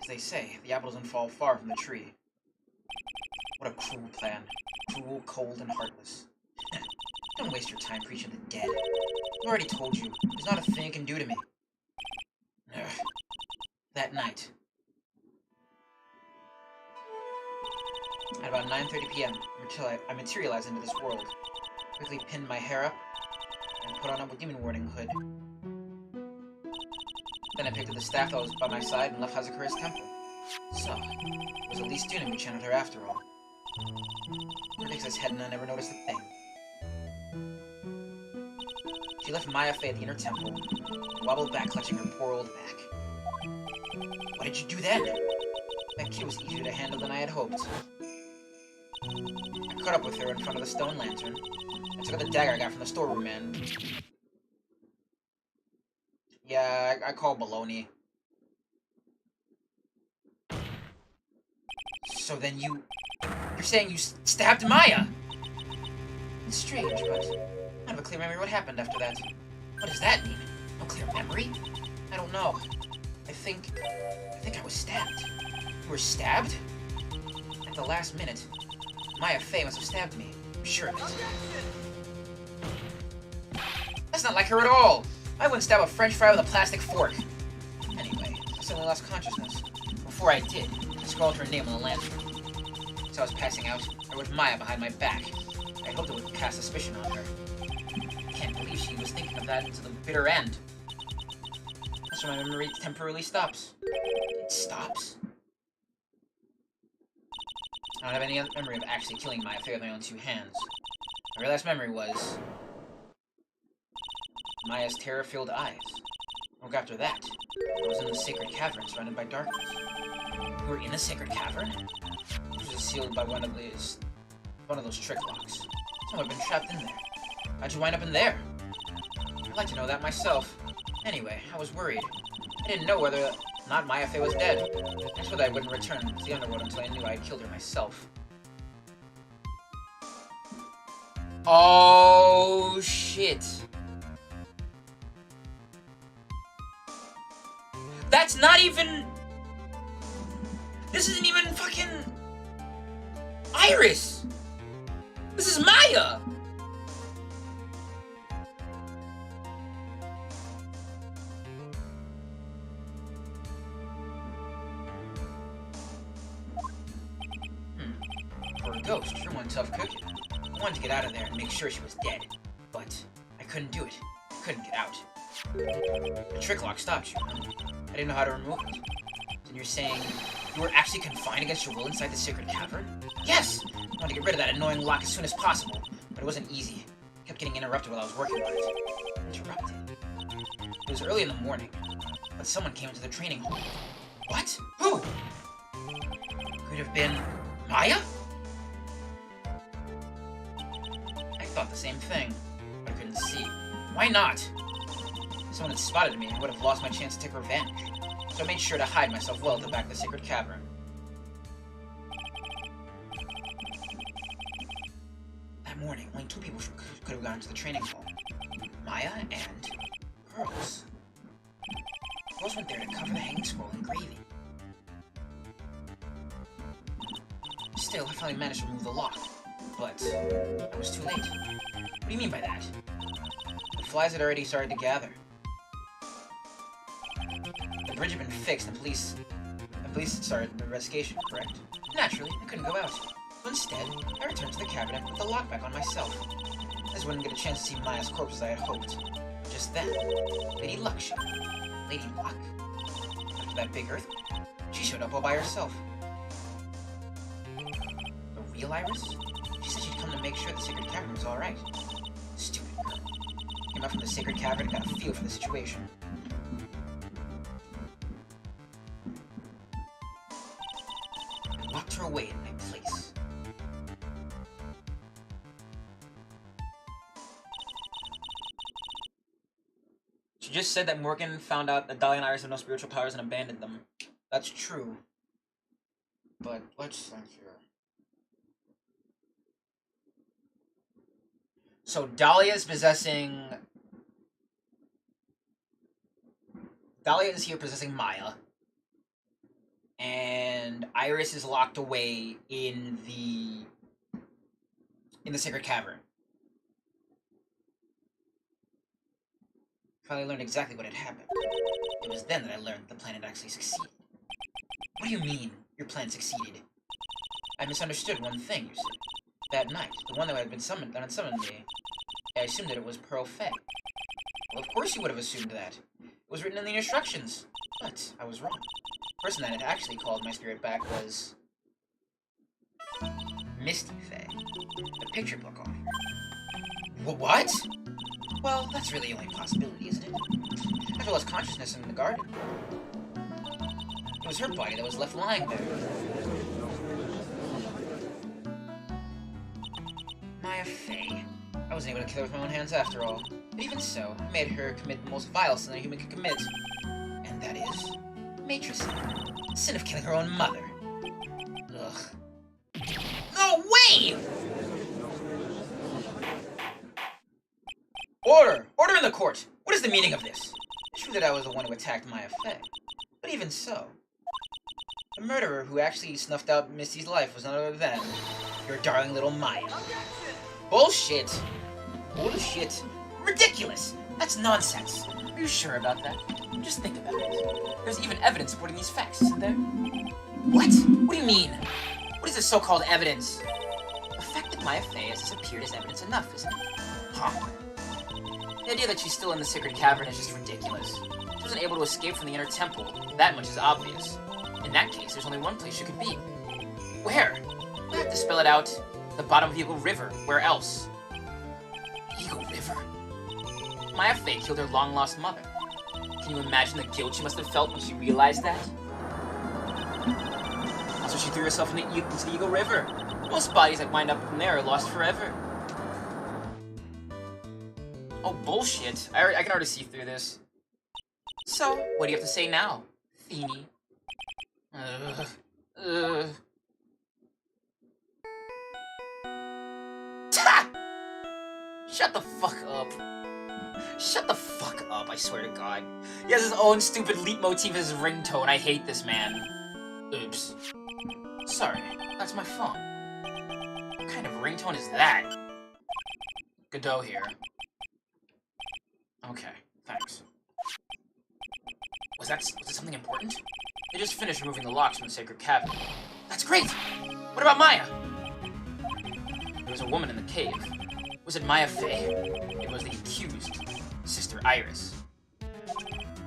As they say, the apple doesn't fall far from the tree. What a cruel plan. Cruel, cold, and heartless. Don't waste your time preaching to the dead. I've already told you, there's not a thing you can do to me. Ugh. That night, at about 9:30 p.m., I materialized into this world. Quickly pinned my hair up and put on a demon warning hood. Then I picked up the staff that was by my side and left Hazakura's temple. So, it was at least Duna who channeled her after all. Ridiculous head and I never noticed a thing. She left Maya Fey at the inner temple and wobbled back, clutching her poor old back. What did you do then? That kid was easier to handle than I had hoped. I caught up with her in front of the stone lantern. I took out the dagger I got from the storeroom and... Yeah, I call baloney. So then you're saying you stabbed Maya? It's strange, but I have a clear memory of what happened after that. What does that mean? No clear memory? I don't know. I think I was stabbed. You were stabbed? At the last minute, Maya Fey must have stabbed me. I'm sure of it. That's not like her at all! I wouldn't stab a french fry with a plastic fork. Anyway, I suddenly lost consciousness. Before I did, I scrawled her name on the lantern. As I was passing out, I wrote Maya behind my back. I hoped it would cast suspicion on her. I can't believe she was thinking of that until the bitter end. That's when my memory temporarily stops. It stops? I don't have any other memory of actually killing Maya Fey with my own two hands. My last memory was... Maya's terror-filled eyes. Look after that, I was in the sacred cavern surrounded by darkness. You were in a sacred cavern? It was sealed by one of those trick locks. Someone had been trapped in there. How'd you wind up in there? I'd like to know that myself. Anyway, I was worried. I didn't know whether or not Maya Fey was dead. I swore that I wouldn't return to the underworld until I knew I had killed her myself. Oh, shit. That's not even... This isn't even fucking... Iris! This is Maya! For a ghost, you're one tough cookie. I wanted to get out of there and make sure she was dead, but I couldn't do it. I couldn't get out. The trick lock stopped you. I didn't know how to remove it. And you're saying you were actually confined against your will inside the sacred cavern? Yes! I wanted to get rid of that annoying lock as soon as possible, but it wasn't easy. I kept getting interrupted while I was working on it. Interrupted? It was early in the morning, but someone came into the training hall. What? Who? Could it have been Maya? I thought the same thing, but I couldn't see. Why not? If someone had spotted me, I would have lost my chance to take revenge. So I made sure to hide myself well at the back of the sacred cavern. That morning, only 2 people could have gone into the training hall. Maya and Girls. Girls went there to cover the hanging scroll in gravy. Still, I finally managed to remove the lock, but I was too late. What do you mean by that? The flies had already started to gather. The bridge had been fixed and police started the investigation, correct? Naturally, I couldn't go out. So instead, I returned to the cabin and put the lock back on myself. I just wouldn't get a chance to see Maya's corpse as I had hoped. Just then, Lady Luck showed up. Lady Luck? After that big earthquake, she showed up all by herself. The real Iris? She said she'd come to make sure the sacred cavern was alright. Stupid girl. Came out from the sacred cavern and got a feel for the situation. I locked her away in my place. She just said that Morgan found out that Dahlia and Iris have no spiritual powers and abandoned them. That's true. But let's think here. So Dahlia is possessing... Dahlia is here possessing Maya. And Iris is locked away in the sacred cavern. Finally learned exactly what had happened. It was then that I learned the plan had actually succeeded. What do you mean, your plan succeeded? I misunderstood one thing, you said. That night, the one that had summoned me, I assumed that it was Pearl Fey. Well, of course you would have assumed that. It was written in the instructions. But I was wrong. The person that had actually called my spirit back was... Misty Fey. The picture book off. What? Well, that's really the only possibility, isn't it? After lost consciousness in the garden. It was her body that was left lying there. Maya Fey. I wasn't able to kill her with my own hands after all. But even so, I made her commit the most vile sin a human could commit. And that is... matricide. The sin of killing her own mother. Ugh. No way! Order! Order in the court! What is the meaning of this? It's true that I was the one who attacked Maya Fey. But even so... the murderer who actually snuffed out Misty's life was none other than... your darling little Maya. Bullshit! Bullshit! Ridiculous! That's nonsense! Are you sure about that? Just think about it. There's even evidence supporting these facts, isn't there? What? What do you mean? What is this so-called evidence? The fact that Maya Fey has disappeared is evidence enough, isn't it? Huh. The idea that she's still in the sacred cavern is just ridiculous. She wasn't able to escape from the inner temple. That much is obvious. In that case, there's only one place she could be. Where? I have to spell it out. The bottom of Eagle River. Where else? Eagle River? Maya Fey killed her long-lost mother. Can you imagine the guilt she must have felt when she realized that? So she threw herself into the Eagle River. Most bodies that wind up in there are lost forever. Oh, bullshit. I can already see through this. So, what do you have to say now, Feeny? Shut the fuck up. Shut the fuck up, I swear to God. He has his own stupid leitmotif as his ringtone. I hate this man. Oops. Sorry, that's my phone. What kind of ringtone is that? Godot here. Okay, thanks. Was that something important? They just finished removing the locks from the sacred cavern. That's great! What about Maya? There was a woman in the cave. Was it Maya Fey? It was the accused, Sister Iris.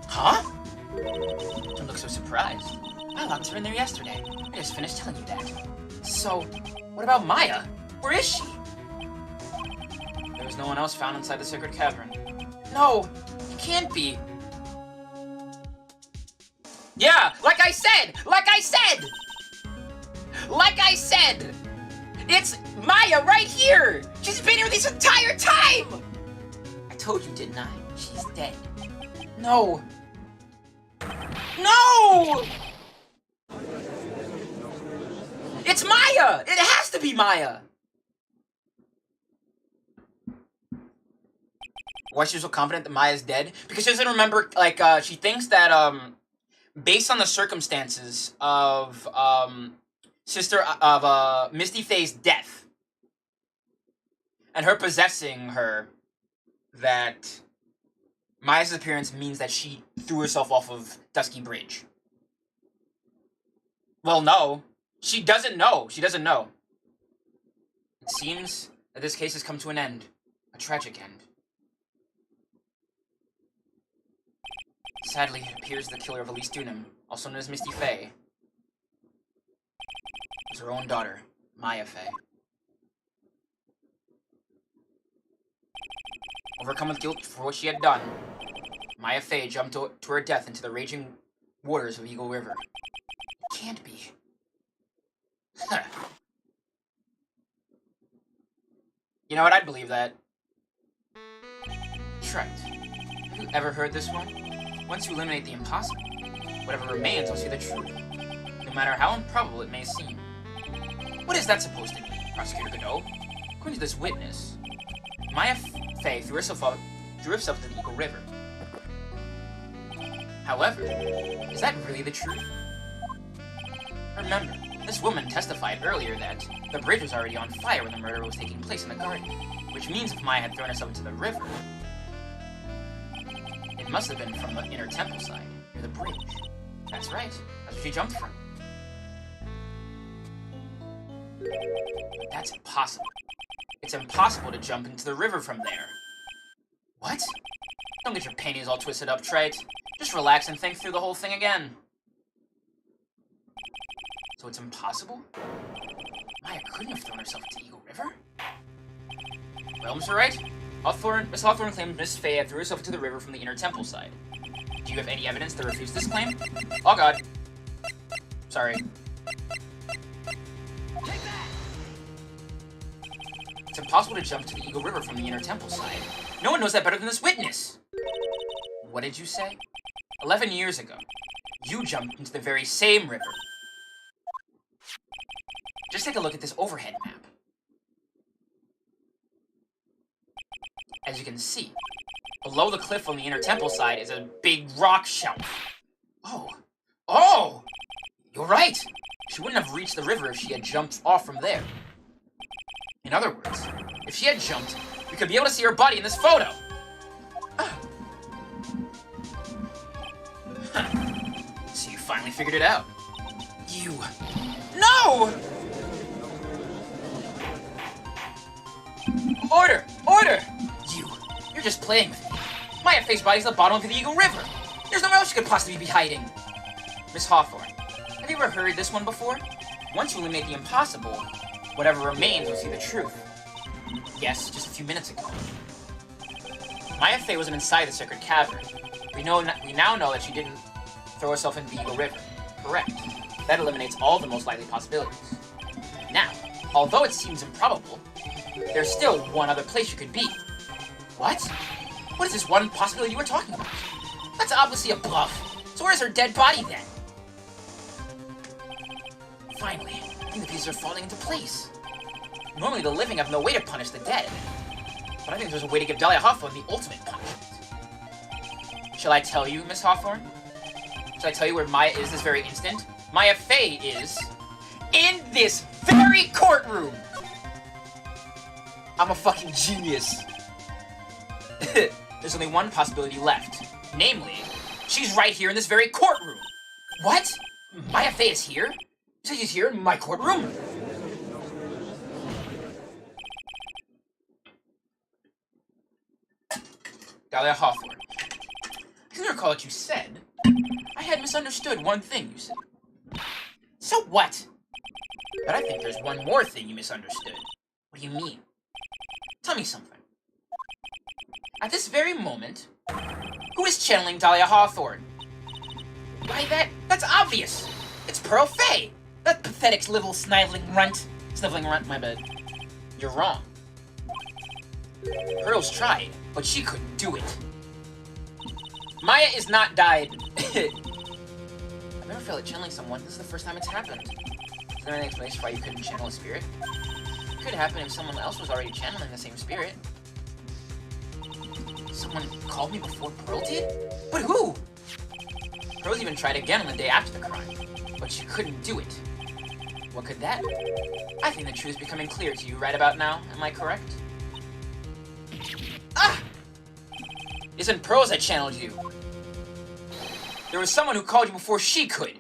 Huh? Don't look so surprised. I locked her in there yesterday. I just finished telling you that. So, what about Maya? Where is she? There was no one else found inside the sacred cavern. No, it can't be. Yeah, like I said! Like I said! Like I said! It's Maya right here! She's been here this entire time! I told you, didn't I? She's dead. No. No! It's Maya! It has to be Maya! Why is she so confident that Maya's dead? Because she doesn't remember, like, she thinks that, based on the circumstances of, Misty Faye's death, and her possessing her, that Maya's appearance means that she threw herself off of Dusky Bridge. Well, no. She doesn't know. She doesn't know. It seems that this case has come to an end. A tragic end. Sadly, it appears the killer of Elise Dunham, also known as Misty Faye, was her own daughter, Maya Faye. Overcome with guilt for what she had done, Maya Faye jumped to her death into the raging waters of Eagle River. It can't be. You know what? I'd believe that. Trent, have you ever heard this one? Once you eliminate the impossible, whatever remains will see the truth, no matter how improbable it may seem. What is that supposed to mean, Prosecutor Godot? According to this witness, Maya Faye threw herself into the Eagle River. However, is that really the truth? Remember, this woman testified earlier that the bridge was already on fire when the murder was taking place in the garden, which means if Maya had thrown herself into the river, it must have been from the inner temple side, near the bridge. That's right, that's where she jumped from. But that's impossible. It's impossible to jump into the river from there. What? Don't get your panties all twisted up, Trite. Just relax and think through the whole thing again. So it's impossible? Maya couldn't have thrown herself into Eagle River? Well, Mr. Wright, Miss Hawthorne claimed Miss Faye threw herself into the river from the inner temple side. Do you have any evidence to refute this claim? Oh god. Sorry. It's impossible to jump to the Eagle River from the inner temple side. No one knows that better than this witness! What did you say? 11 years ago, you jumped into the very same river. Just take a look at this overhead map. As you can see, below the cliff on the inner temple side is a big rock shelf. Oh! You're right! She wouldn't have reached the river if she had jumped off from there. In other words, if she had jumped, we could be able to see her body in this photo. So you finally figured it out. You... No! Order! Order! You're just playing with me. Maya Faye's body's at the bottom of the Eagle River. There's nowhere else she could possibly be hiding. Miss Hawthorne, have you ever heard this one before? Once you eliminate the impossible, whatever remains will see the truth. Yes, just a few minutes ago. Maya Faye wasn't inside the sacred cavern. We now know that she didn't throw herself into the Eagle River. Correct. That eliminates all the most likely possibilities. Now, although it seems improbable, there's still one other place you could be. What? What is this one possibility you were talking about? That's obviously a bluff. So where's her dead body then? Finally, I think the pieces are falling into place. Normally the living have no way to punish the dead. But I think there's a way to give Dahlia Hawthorne the ultimate punishment. Shall I tell you, Miss Hawthorne? Shall I tell you where Maya is this very instant? Maya Faye is... in this very courtroom! I'm a fucking genius. There's only one possibility left. Namely, she's right here in this very courtroom. What? Maya Faye is here? You said she's here in my courtroom? Dahlia Hawthorne. I can recall what you said. I had misunderstood one thing you said. So what? But I think there's one more thing you misunderstood. What do you mean? Tell me something. At this very moment, who is channeling Dahlia Hawthorne? Why, that's obvious. It's Pearl Fay. That pathetic little sniveling runt. Sniveling runt, my bad. You're wrong. Pearl's tried, but she couldn't do it. Maya is not died. I've never failed at channeling someone. This is the first time it's happened. Is there any explanation why you couldn't channel a spirit? It could happen if someone else was already channeling the same spirit. Someone called me before Pearl did? But who? Pearl's even tried again on the day after the crime, but she couldn't do it. What could that be? I think the truth is becoming clear to you right about now. Am I correct? Ah! Isn't Pearl's that channeled you? There was someone who called you before she could.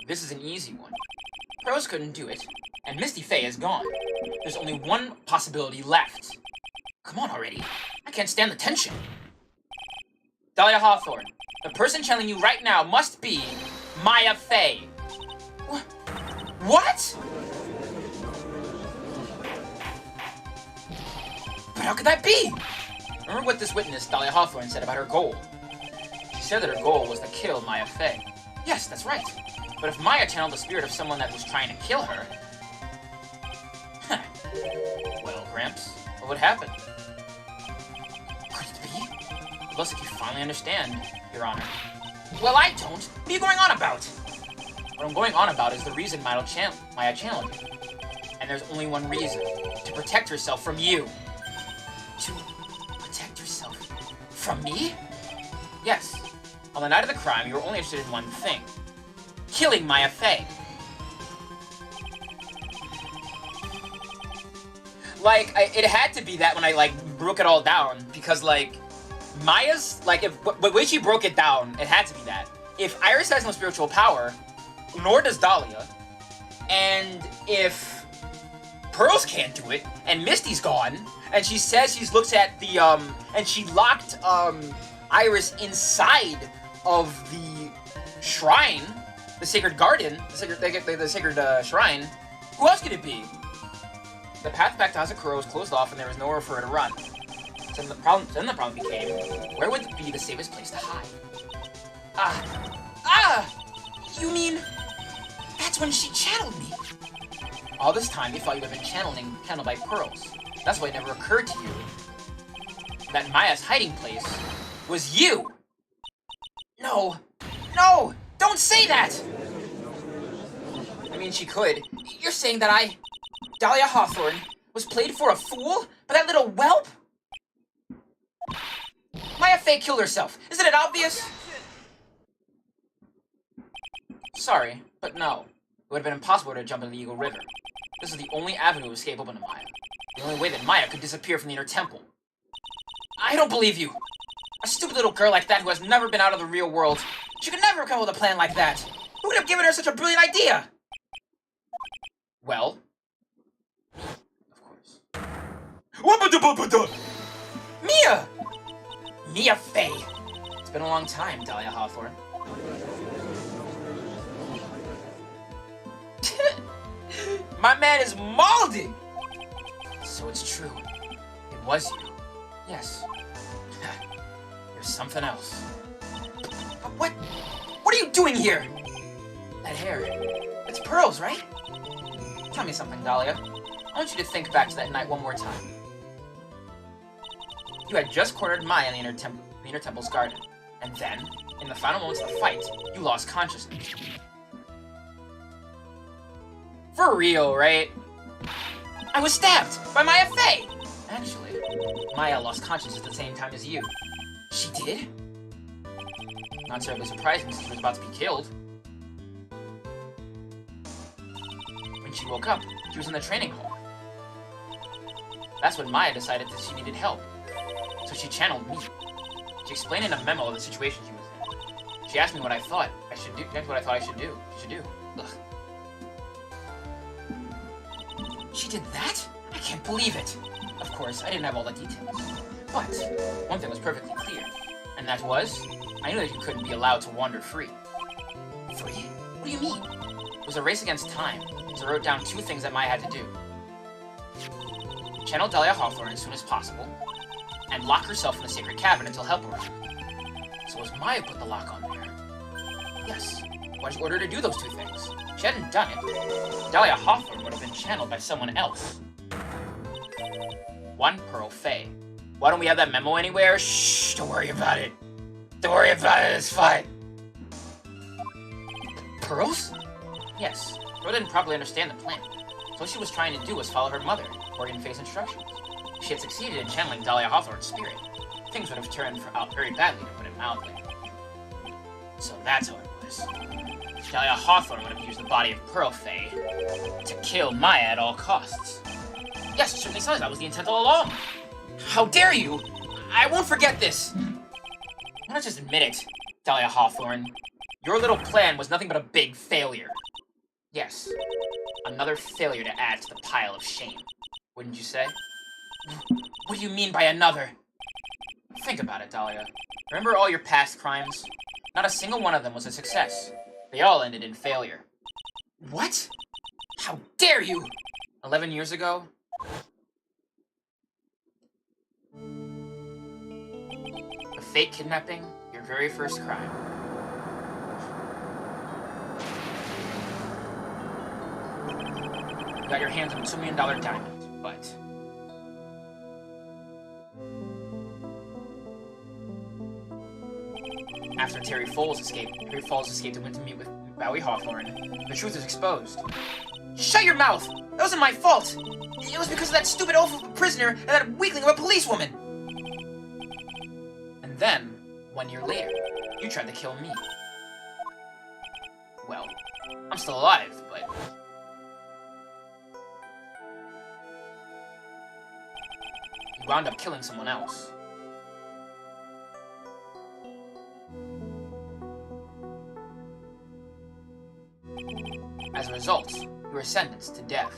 This is an easy one. Pearl's couldn't do it, and Misty Fay is gone. There's only one possibility left. Come on already. I can't stand the tension. Dahlia Hawthorne, the person channeling you right now must be Maya Fay. What? But how could that be? Remember what this witness, Dahlia Hawthorne, said about her goal. She said that her goal was to kill Maya Fay. Yes, that's right. But if Maya channeled the spirit of someone that was trying to kill her... Well, Gramps, what would happen? Could it be? It looks like you finally understand, Your Honor. Well, I don't. What are you going on about? What I'm going on about is the reason Maya channeled you. And there's only one reason. To protect herself from you. To protect yourself from me? Yes. On the night of the crime, you were only interested in one thing. Killing Maya Fay. Like, it had to be that when I, broke it all down. Because, Maya's, if the way she broke it down, it had to be that. If Iris has no spiritual power, nor does Dahlia, and if Pearls can't do it, and Misty's gone, and she says she looks at the, and she locked, Iris inside of the shrine, the sacred garden, the sacred shrine, who else could it be? The path back to Hazakura was closed off and there was nowhere for her to run. So then the problem became, where would be the safest place to hide? You mean, that's when she channeled me? All this time you thought you had been channeled by Pearls. That's why it never occurred to you that Maya's hiding place was you! No! No! Don't say that! I mean, she could. You're saying that Dahlia Hawthorne, was played for a fool by that little whelp? Maya Fay killed herself. Isn't it obvious? Sorry, but no. It would have been impossible to jump into the Eagle River. This is the only avenue of escape open to Maya. The only way that Maya could disappear from the inner temple. I don't believe you! A stupid little girl like that who has never been out of the real world. She could never come up with a plan like that. Who would have given her such a brilliant idea? Well... Of course. Mia! Mia Fay! It's been a long time, Dahlia Hawthorne. My man is mauling! So it's true. It was you. Yes. There's something else. But what are you doing here? That hair. It's Pearls, right? Tell me something, Dahlia. I want you to think back to that night one more time. You had just cornered Maya in the inner temple's garden. And then, in the final moments of the fight, you lost consciousness. For real, right? I was stabbed by Maya Fay! Actually, Maya lost consciousness at the same time as you. She did? Not terribly surprising since she was about to be killed. When she woke up, she was in the training hall. That's when Maya decided that she needed help. So she channeled me. She explained in a memo the situation she was in. She asked me what I thought I should do. That's what I thought I should do. Ugh. She did that? I can't believe it. A course, I didn't have all the details. But one thing was perfectly clear, and that was, I knew that you couldn't be allowed to wander free. Free? What do you mean? It was a race against time, so I wrote down 2 things that Maya had to do. Channel Dahlia Hawthorne as soon as possible, and lock herself in the sacred cavern until help arrived. So was Maya put the lock on there? Yes. Why did you order her to do those 2 things? If she hadn't done it, Dahlia Hawthorne would have been channeled by someone else. 1 Pearl Fey. Why don't we have that memo anywhere? Shh, don't worry about it. Don't worry about it, it's fine. Pearls? Yes. Pearl didn't properly understand the plan. So what she was trying to do was follow her mother, according to Faye's instructions. If she had succeeded in channeling Dahlia Hawthorne's spirit, things would have turned out very badly, to put it mildly. So that's how it was. Dahlia Hawthorne would have used the body of Pearl Faye to kill Maya at all costs. Yes, it certainly sounds that was the intent all along. How dare you! I won't forget this! Why not just admit it, Dahlia Hawthorne? Your little plan was nothing but a big failure. Yes, another failure to add to the pile of shame. Wouldn't you say? What do you mean by another? Think about it, Dahlia. Remember all your past crimes? Not a single one of them was a success. They all ended in failure. What? How dare you! 11 years ago? A fake kidnapping, your very first crime. You got your hands on a $2 million diamond, but... After Terry Falls escaped and went to meet with Bowie Hawthorne, the truth is exposed. Shut your mouth! That wasn't my fault! It was because of that stupid oaf of a prisoner and that weakling of a policewoman! And then, 1 year later, you tried to kill me. Well, I'm still alive, but... You wound up killing someone else. As a result, you were sentenced to death.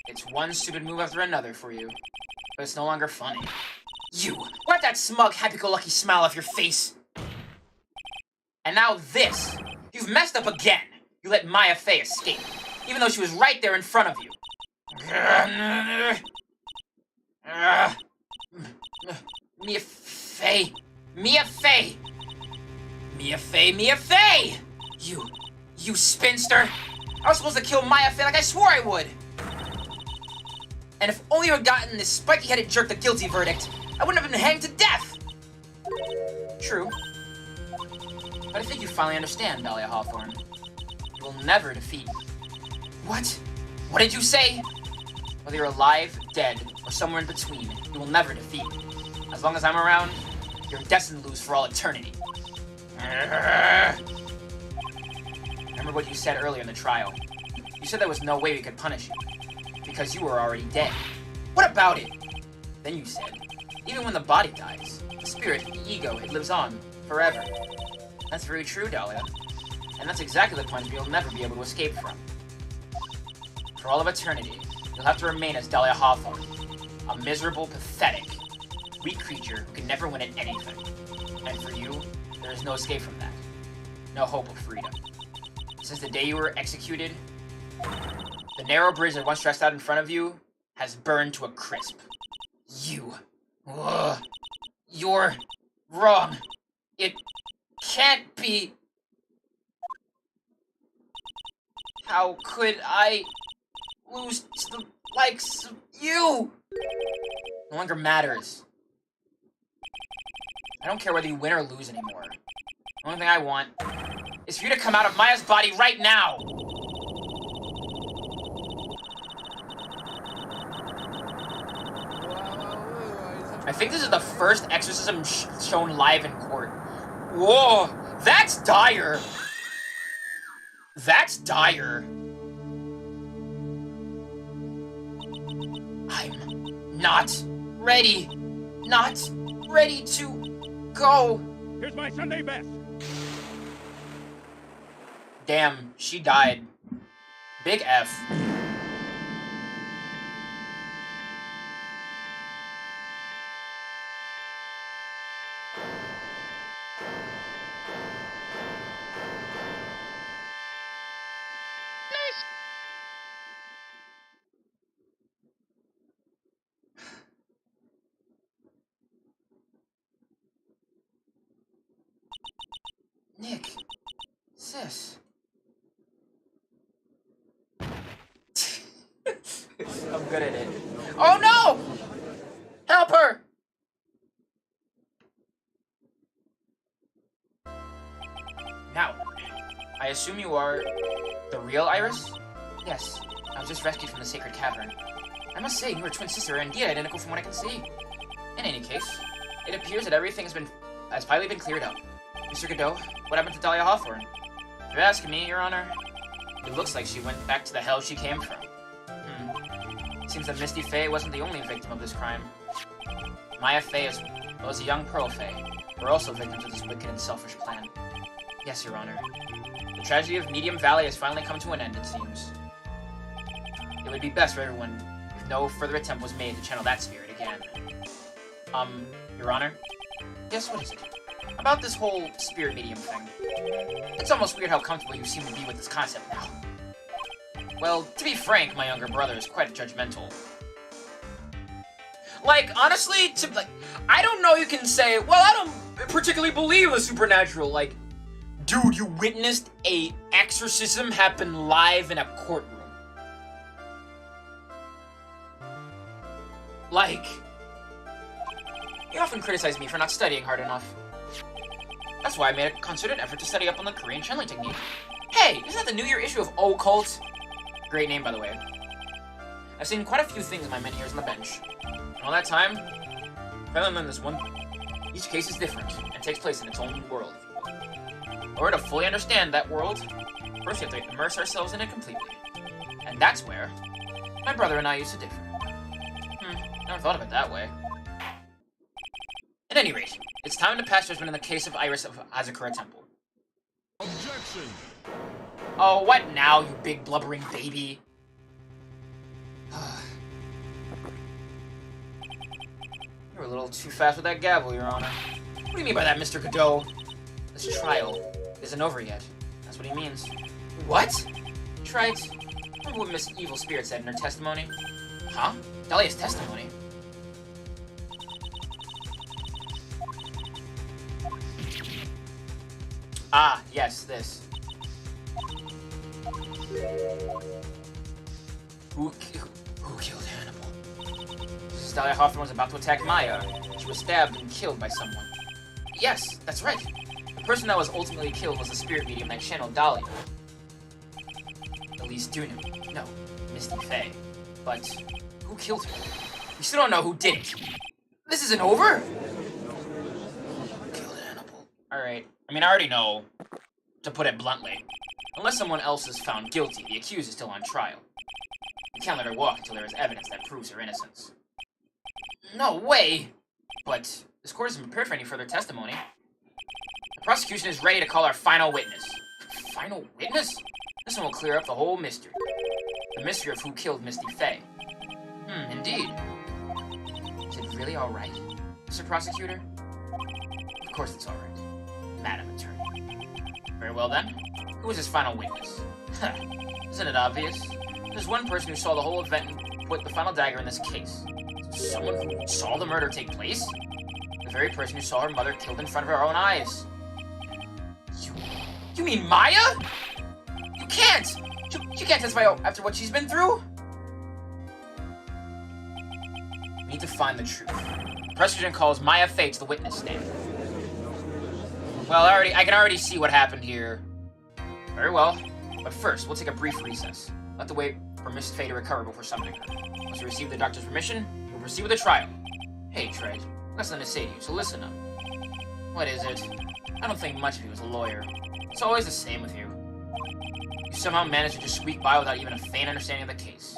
It's one stupid move after another for you, but it's no longer funny. You! Wipe that smug, happy-go-lucky smile off your face! And now this! You've messed up again! You let Maya Fey escape, even though she was right there in front of you. Mia Fey! Mia Fey! Mia Fey! Mia Fey! You spinster! I was supposed to kill Maya Fey like I swore I would! And if only you had gotten this spiky-headed jerk the guilty verdict, I wouldn't have been hanged to death! True. But I think you finally understand, Dahlia Hawthorne. You will never defeat me. What? What did you say? Whether you're alive, dead, or somewhere in between, you will never defeat me. As long as I'm around, you're destined to lose for all eternity. Remember what you said earlier in the trial. You said there was no way we could punish you, because you were already dead. What about it? Then you said, even when the body dies, the spirit, the ego, it lives on, forever. That's very true, Dahlia. And that's exactly the punishment you'll never be able to escape from. For all of eternity, you'll have to remain as Dahlia Hawthorne, a miserable, pathetic, weak creature who can never win at anything. And for you, there is no escape from that. No hope of freedom. Since the day you were executed, the narrow bridge that once stretched out in front of you has burned to a crisp. You're wrong. It can't be. How could I lose to the likes of you? No longer matters. I don't care whether you win or lose anymore. The only thing I want is for you to come out of Maya's body right now! I think this is the first exorcism shown live in court. Whoa! That's dire! That's dire. I'm not ready. Not ready to go. Here's my Sunday best. Damn, she died. Big F. Nick. Sis. I'm good at it. Oh no! Help her! Now, I assume you are the real Iris? Yes, I was just rescued from the sacred cavern. I must say, you are twin sister are indeed identical from what I can see. In any case, it appears that everything has finally been cleared up. Mr. Godot, what happened to Dahlia Hawthorne? If you're asking me, Your Honor, it looks like she went back to the hell she came from. Seems that Misty Faye wasn't the only victim of this crime. Maya Faye, as well as a young Pearl Faye, were also victims of this wicked and selfish plan. Yes, Your Honor. The tragedy of Medium Valley has finally come to an end, it seems. It would be best for everyone if no further attempt was made to channel that spirit again. Your Honor? Yes, what is it? About this whole spirit medium thing. It's almost weird how comfortable you seem to be with this concept now. Well, to be frank, my younger brother is quite judgmental. Like, honestly, I don't know you can say, well, I don't particularly believe the supernatural. Like, dude, you witnessed a exorcism happen live in a courtroom. Like, you often criticize me for not studying hard enough. That's why I made a concerted effort to study up on the Korean channeling technique. Hey, isn't that the New Year issue of Occult? Great name, by the way. I've seen quite a few things in my many years on the bench. And all that time, I've only learned this one thing. Each case is different, and takes place in its own world. In order to fully understand that world, first we have to immerse ourselves in it completely. And that's where my brother and I used to differ. Never thought of it that way. At any rate, it's time to pass judgment in the case of Iris of Azakura Temple. Objection! Oh, what now, you big blubbering baby? You're a little too fast with that gavel, Your Honor. What do you mean by that, Mr. Godot? This trial isn't over yet. That's what he means. What? Tried. Remember what Miss Evil Spirit said in her testimony? Huh? Dahlia's testimony? Ah, yes, this. Who killed Hannibal? Dahlia Hawthorne was about to attack Maya. She was stabbed and killed by someone. Yes, that's right. The person that was ultimately killed was the spirit medium that channeled Dahlia. Elise Dunham. No, Misty Faye. But who killed her? We still don't know who did it. This isn't over? Who killed Hannibal? Alright. I mean, I already know, to put it bluntly. Unless someone else is found guilty, the accused is still on trial. You can't let her walk until there is evidence that proves her innocence. No way! But this court isn't prepared for any further testimony. The prosecution is ready to call our final witness. Final witness? This one will clear up the whole mystery. The mystery of who killed Misty Faye. Indeed. Is it really alright, Mr. Prosecutor? Of course it's alright, Madam Attorney. Very well then. Who is this final witness? Isn't it obvious? There's one person who saw the whole event and put the final dagger in this case. Someone who saw the murder take place? The very person who saw her mother killed in front of her own eyes. You mean Maya? You can't! You can't testify after what she's been through? We need to find the truth. The prosecution calls Maya Faye to the witness stand. Well, I can already see what happened here. Very well. But first, we'll take a brief recess. We'll have to wait for Miss Faye to recover before summoning her. Once we receive the doctor's permission, we'll proceed with the trial. Hey, Tread. I've got something to say to you, so listen up. What is it? I don't think much of you as a lawyer. It's always the same with you. You somehow manage to just squeak by without even a faint understanding of the case.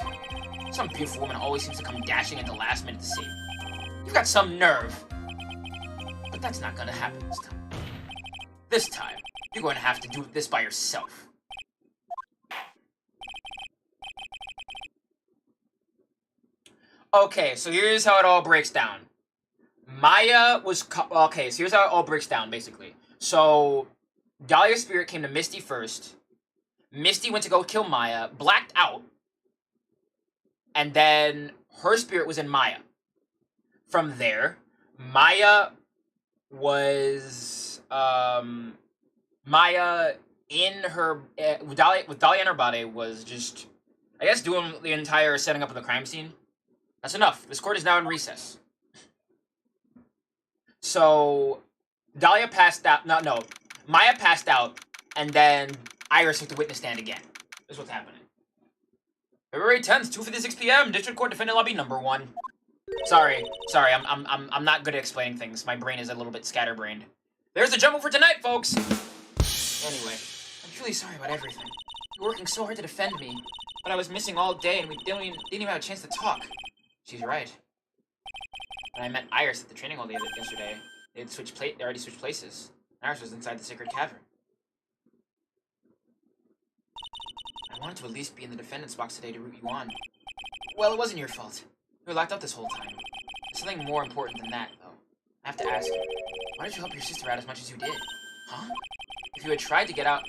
Some beautiful woman always seems to come dashing at the last minute to save you. You've got some nerve. But that's not gonna happen this time. This time, you're going to have to do this by yourself. Okay, so here's how it all breaks down. Maya was... Okay, so here's how it all breaks down, basically. So, Dahlia's spirit came to Misty first. Misty went to go kill Maya, blacked out, and then her spirit was in Maya. From there, Maya was... Maya in her... with Dahlia in her body was just... I guess doing the entire setting up of the crime scene. That's enough. This court is now in recess. So, Dahlia passed out... No. Maya passed out, and then Iris took the witness stand again. This is what's happening. February 10th, 2:56 p.m. District Court Defendant Lobby number 1. Sorry. I'm not good at explaining things. My brain is a little bit scatterbrained. There's the Jumble for tonight, folks! Anyway, I'm truly sorry about everything. You're working so hard to defend me, but I was missing all day and we didn't even have a chance to talk. She's right. When I met Iris at the training hall yesterday, they already switched places. Iris was inside the Sacred Cavern. I wanted to at least be in the defendant's box today to root you on. Well, it wasn't your fault. You were locked up this whole time. There's something more important than that, though. I have to ask you, why did you help your sister out as much as you did? Huh? If you had tried to get help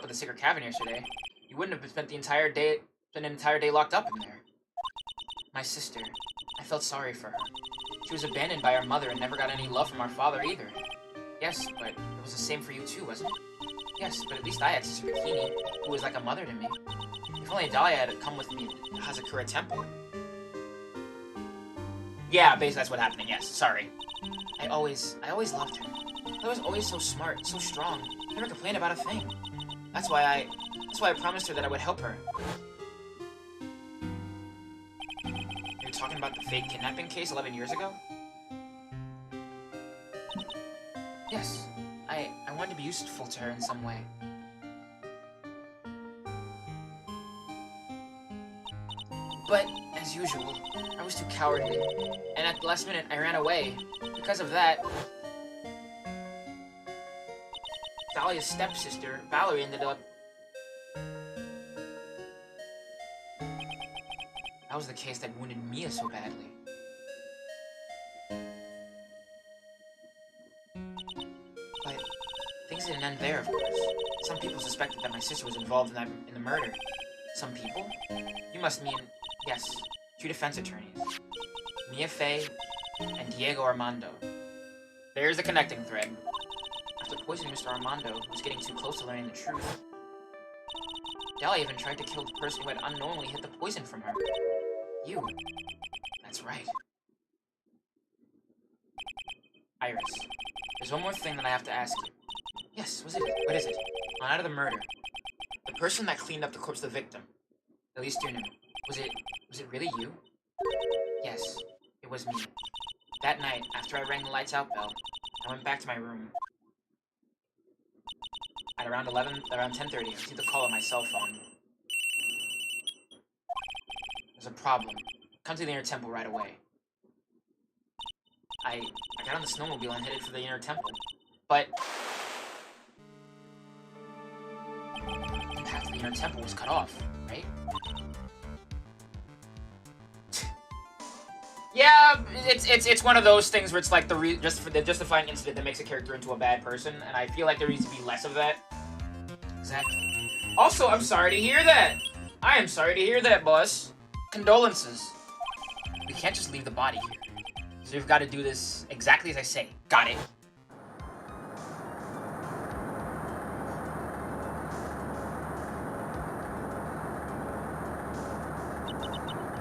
at the Sacred Cavern yesterday, you wouldn't have spent an entire day locked up in there. My sister. I felt sorry for her. She was abandoned by our mother and never got any love from our father either. Yes, but it was the same for you too, wasn't it? Yes, but at least I had Sister Bikini, who was like a mother to me. If only Dahlia had come with me to Hazakura Temple. Yeah, basically that's what happened, yes, sorry. I always loved her. I was always so smart, so strong. Never complained about a thing. That's why I promised her that I would help her. You're talking about the fake kidnapping case 11 years ago? Yes. I wanted to be useful to her in some way. But, as usual, I was too cowardly. And at the last minute, I ran away. Because of that, Dahlia's stepsister, Valerie, ended up... That was the case that wounded Mia so badly. But things didn't end there, of course. Some people suspected that my sister was involved in the murder. Some people? You must mean, yes, 2 defense attorneys. Mia Fey and Diego Armando. There's the connecting thread. After poisoning Mr. Armando, who was getting too close to learning the truth, Dahlia even tried to kill the person who had unknowingly hid the poison from her. You. That's right. Iris, there's one more thing that I have to ask you. Yes, what is it? On out of the murder. The person that cleaned up the corpse of the victim. At least you knew. Was it really you? Yes, it was me. That night, after I rang the lights out bell, I went back to my room. At around 10:30, I received a call on my cell phone. There's a problem. Come to the inner temple right away. I got on the snowmobile and headed for the inner temple, but the path to the inner temple was cut off, right? Yeah, it's one of those things where it's like the justifying incident that makes a character into a bad person, and I feel like there needs to be less of that. Exactly. Also, I'm sorry to hear that. I am sorry to hear that, boss. Condolences. We can't just leave the body here. So we've got to do this exactly as I say. Got it.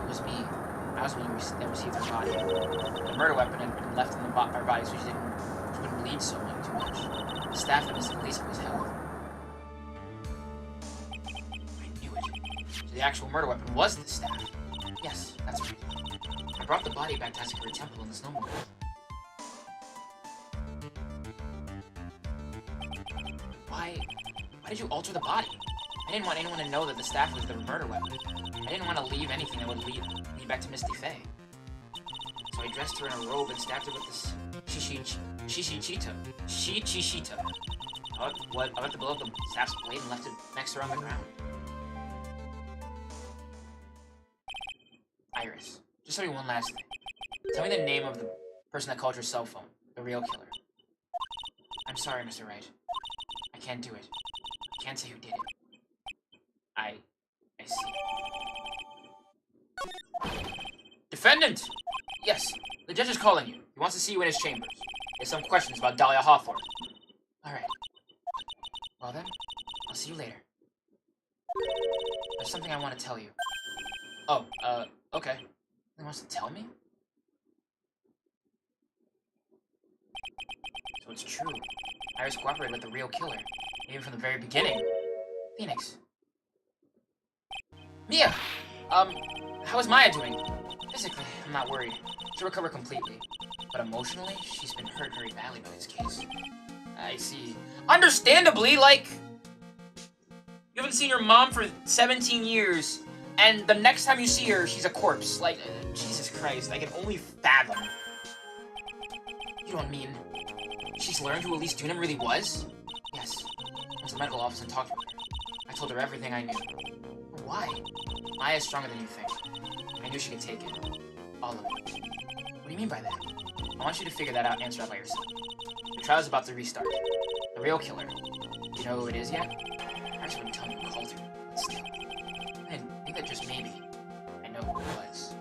It was me. I was the one that received her body. The murder weapon had been left in our body so she wouldn't bleed so much, too much. The staff at Mr. Lisa was held. I knew it. So the actual murder weapon was the staff. Yes, that's right. I brought the body back to Hazakura Temple in the snowmobile. Why did you alter the body? I didn't want anyone to know that the staff was the murder weapon. I didn't want to leave anything that would lead me back to Misty Fey. So I dressed her in a robe and stabbed her with this Shichishita. I let the blow of the staff's blade and left it next to her on the ground. Iris, Just tell me one last thing. Tell me the name of the person that called your cell phone. The real killer. I'm sorry, Mr. Wright. I can't do it. I can't say who did it. I see. Defendant! Yes, the judge is calling you. He wants to see you in his chambers. He has some questions about Dahlia Hawthorne. Alright. Well then, I'll see you later. There's something I want to tell you. Oh, okay. He wants to tell me? So it's true. Iris cooperated with the real killer, even from the very beginning. Phoenix. Mia! How is Maya doing? Physically, I'm not worried. She'll recover completely. But emotionally, she's been hurt very badly by this case. I see. Understandably, like... You haven't seen your mom for 17 years, and the next time you see her, she's a corpse. Like, Jesus Christ, I can only fathom. You don't mean... She's learned who Elise Dunham really was? Yes. I went to the medical office and talked with her. I told her everything I knew. But why? Maya is stronger than you think. I knew she could take it. All of it. What do you mean by that? I want you to figure that out and answer that by yourself. The trial is about to restart. The real killer. Do you know who it is yet? I actually wouldn't tell you who called her, but still. I think that just maybe I know who it was.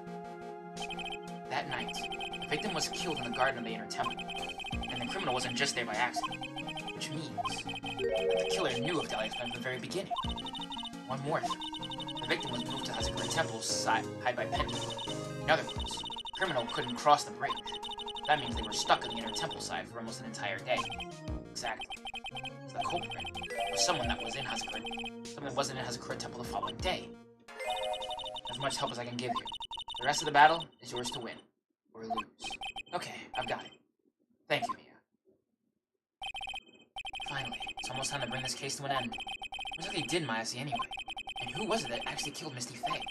That night, the victim was killed in the garden of the Inner Temple. And the criminal wasn't just there by accident. Which means that the killer knew of Dahlia's plan from the very beginning. One more thing. The victim was moved to Hazakura Temple's side by Pendant. In other words, the criminal couldn't cross the bridge. That means they were stuck on the Inner Temple side for almost an entire day. Exactly. So the culprit was someone that was in Hazakura. Someone that wasn't in Hazakura Temple the following day. As much help as I can give you. The rest of the battle is yours to win. Or lose. Okay, I've got it. Thank you, Mia. Finally, it's almost time to bring this case to an end. What exactly did Maya see anyway? And who was it that actually killed Misty Faye?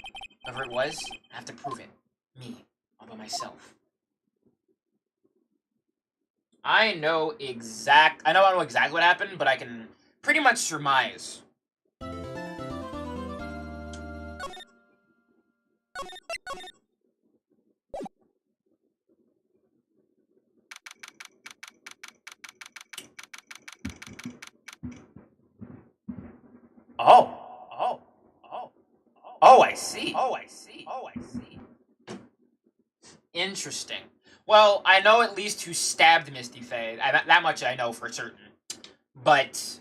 Whoever it was, I have to prove it. Me. All by myself. I know exactly what happened, but I can pretty much surmise. Oh, I see. Interesting. Well, I know at least who stabbed Misty Faye. That much I know for certain. But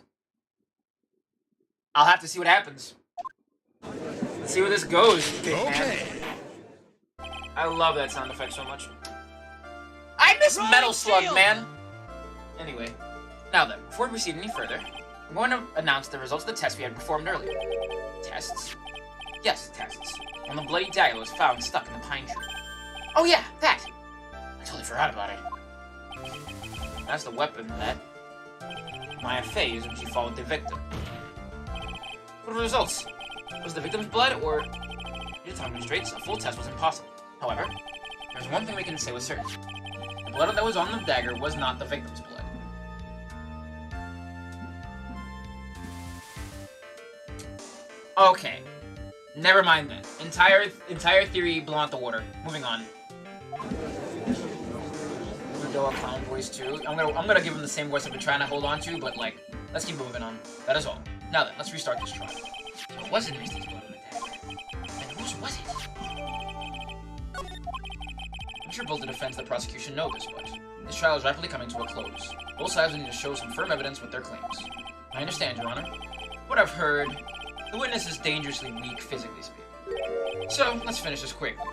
I'll have to see what happens. Let's see where this goes. Okay. I love that sound effect so much. I miss Metal Slug, man. Anyway, now then, before we proceed any further, I'm going to announce the results of the test we had performed earlier. Tests? Yes, tests. When the bloody dagger was found stuck in the pine tree. Oh yeah, that! I totally forgot about it. That's the weapon that Maya Faye used when she followed the victim. What are the results? Was it the victim's blood, or... To tell me straight, a full test was impossible. However, there's one thing we can say with certainty. The blood that was on the dagger was not the victim's blood. Okay. Never mind that. Entire theory blown out the water. Moving on. Doa clown voice too. I'm gonna give him the same voice I've been trying to hold on to, but like, let's keep moving on. That is all. Now then, let's restart this trial. So it wasn't Misty's blood on the dagger. And whose was it? I'm sure both the defense and the prosecution know this, but this trial is rapidly coming to a close. Both sides will need to show some firm evidence with their claims. I understand, Your Honor. What I've heard, the witness is dangerously weak, physically speaking. So, let's finish this quickly.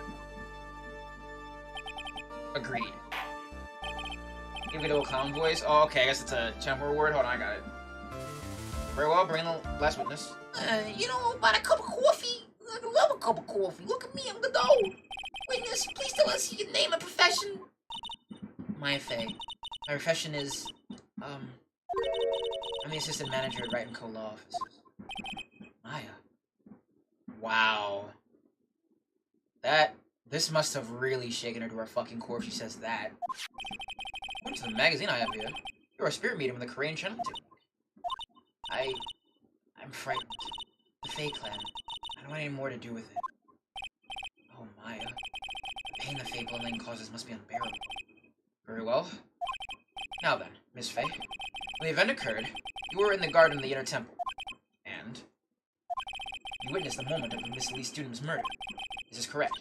Agreed. Give it a clown voice. Oh, okay, I guess it's a temporal word. Hold on, I got it. Very well, bring the last witness. You know, about a cup of coffee? I love a cup of coffee. Look at me, I'm the dough. Witness, please tell us your name and profession. Maya Faye. My profession is, I'm the assistant manager at Wright & Co. Law Offices. Maya. Wow. This must have really shaken her to her fucking core if she says that. According to the magazine I have here, you're a spirit medium in the Korean channel too. I'm frightened. The Faye clan. I don't want any more to do with it. Oh, Maya. Seeing the fable and causes must be unbearable. Very well. Now then, Miss Fey. When the event occurred, you were in the garden of the inner temple. And you witnessed the moment of the Miss Lee student's murder. Is this correct?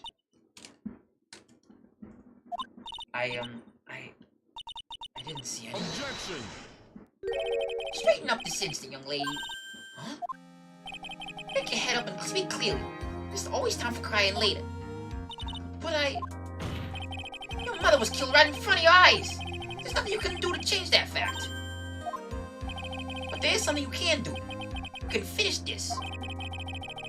I didn't see any. Objection! Straighten up this instant, young lady. Huh? Pick your head up and speak clearly. There's always time for crying later. But your mother was killed right in front of your eyes. There's nothing you can do to change that fact. But there is something you can do. You can finish this.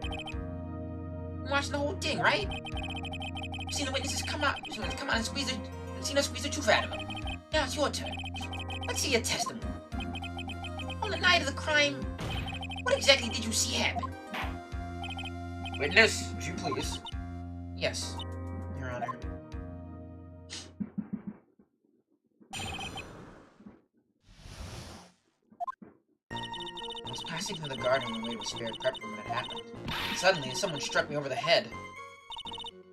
You're watching the whole thing, right? You've seen the witnesses come out and squeeze the truth out of them. Now it's your turn. Let's see your testimony. On the night of the crime, what exactly did you see happen? Witness, would you please? Yes, Your Honor. I was passing through the garden when we were spared prep room when it happened. Suddenly, someone struck me over the head.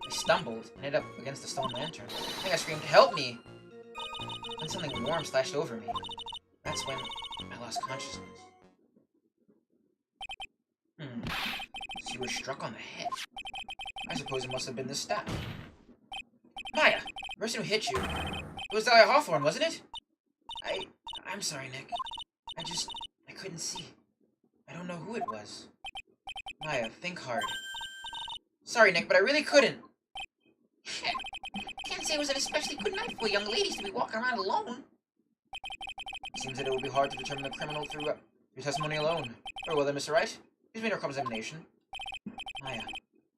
I stumbled and hit up against the stone lantern. I think I screamed, "Help me!" Then something warm splashed over me. That's when I lost consciousness. So you were struck on the head. I suppose it must have been the staff. Maya! The person who hit you. It was Dahlia Hawthorne, wasn't it? I'm sorry, Nick. I couldn't see. I don't know who it was. Maya, think hard. Sorry, Nick, but I really couldn't. Can't say it was an especially good night for young ladies to be walking around alone. Seems that it will be hard to determine the criminal through your testimony alone. Very well then, Mr. Wright. Please make our cross-examination. Maya,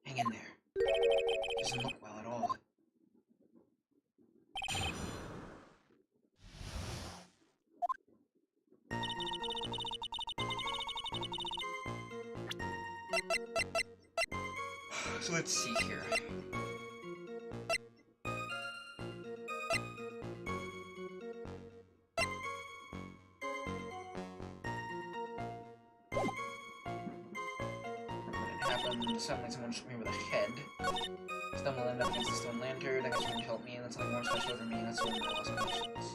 hang in there. Doesn't look well at all. So let's see here. Suddenly someone struck me over the head. Stumbled and up against the stone lantern. I got someone to help me, and then something more splashed over me, and that's when I lost consciousness.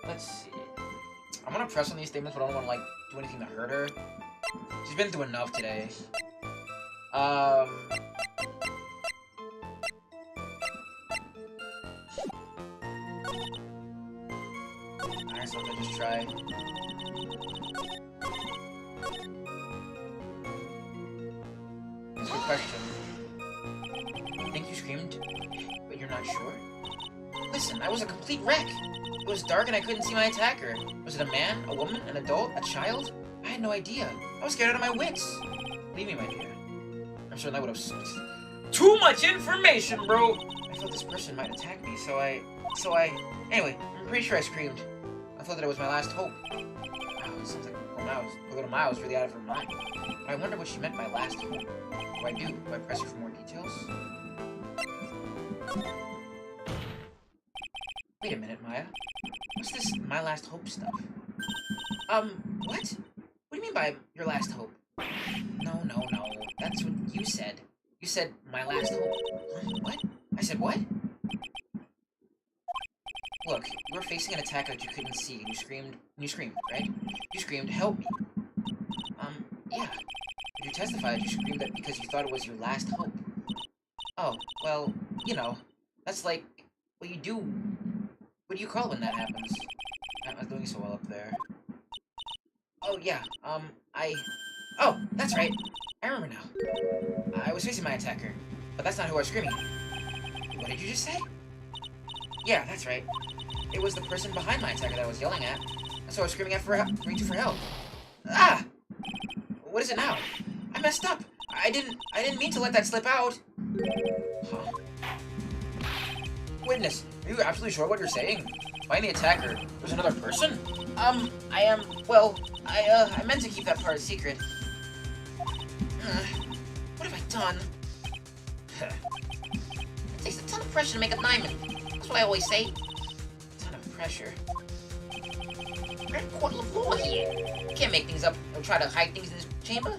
Let's see. I'm gonna press on these statements, but I don't want to, like, do anything to hurt her. She's been through enough today. Alright, so I'll just try. That's a good question. I think you screamed, but you're not sure? Listen, I was a complete wreck. It was dark and I couldn't see my attacker. Was it a man, a woman, an adult, a child? I had no idea. I was scared out of my wits. Leave me, my dear. I'm sure that would have sucked. Too much information, bro! I thought this person might attack me, so I... Anyway, I'm pretty sure I screamed. I thought that it was my last hope. Wow, it sounds like a little Maya was really out of her mind. But I wonder what she meant by last hope. What do I do? Do I press her for more details? Wait a minute, Maya. What's this my last hope stuff? What? What do you mean by your last hope? No. That's what you said. You said my last hope. Huh? What? I said what? Look, you were facing an attack that you couldn't see, and you screamed, right? You screamed, "Help me!" Yeah. But you testified that you screamed that because you thought it was your last hope. Oh, well, you know, that's like what you do. What do you call it when that happens? I'm not doing so well up there. Oh, yeah, Oh, that's right. I remember now. I was facing my attacker, but that's not who I was screaming at. What did you just say? Yeah, that's right. It was the person behind my attacker that I was yelling at. That's why I was screaming at reaching for help. Ah! What is it now? I messed up. I didn't mean to let that slip out. Huh. Witness, are you absolutely sure what you're saying? Find the attacker. There's another person? I meant to keep that part a secret. What have I done? It takes a ton of pressure to make a diamond. That's what I always say. A ton of pressure. We're in court of law here. You can't make things up or try to hide things in this chamber.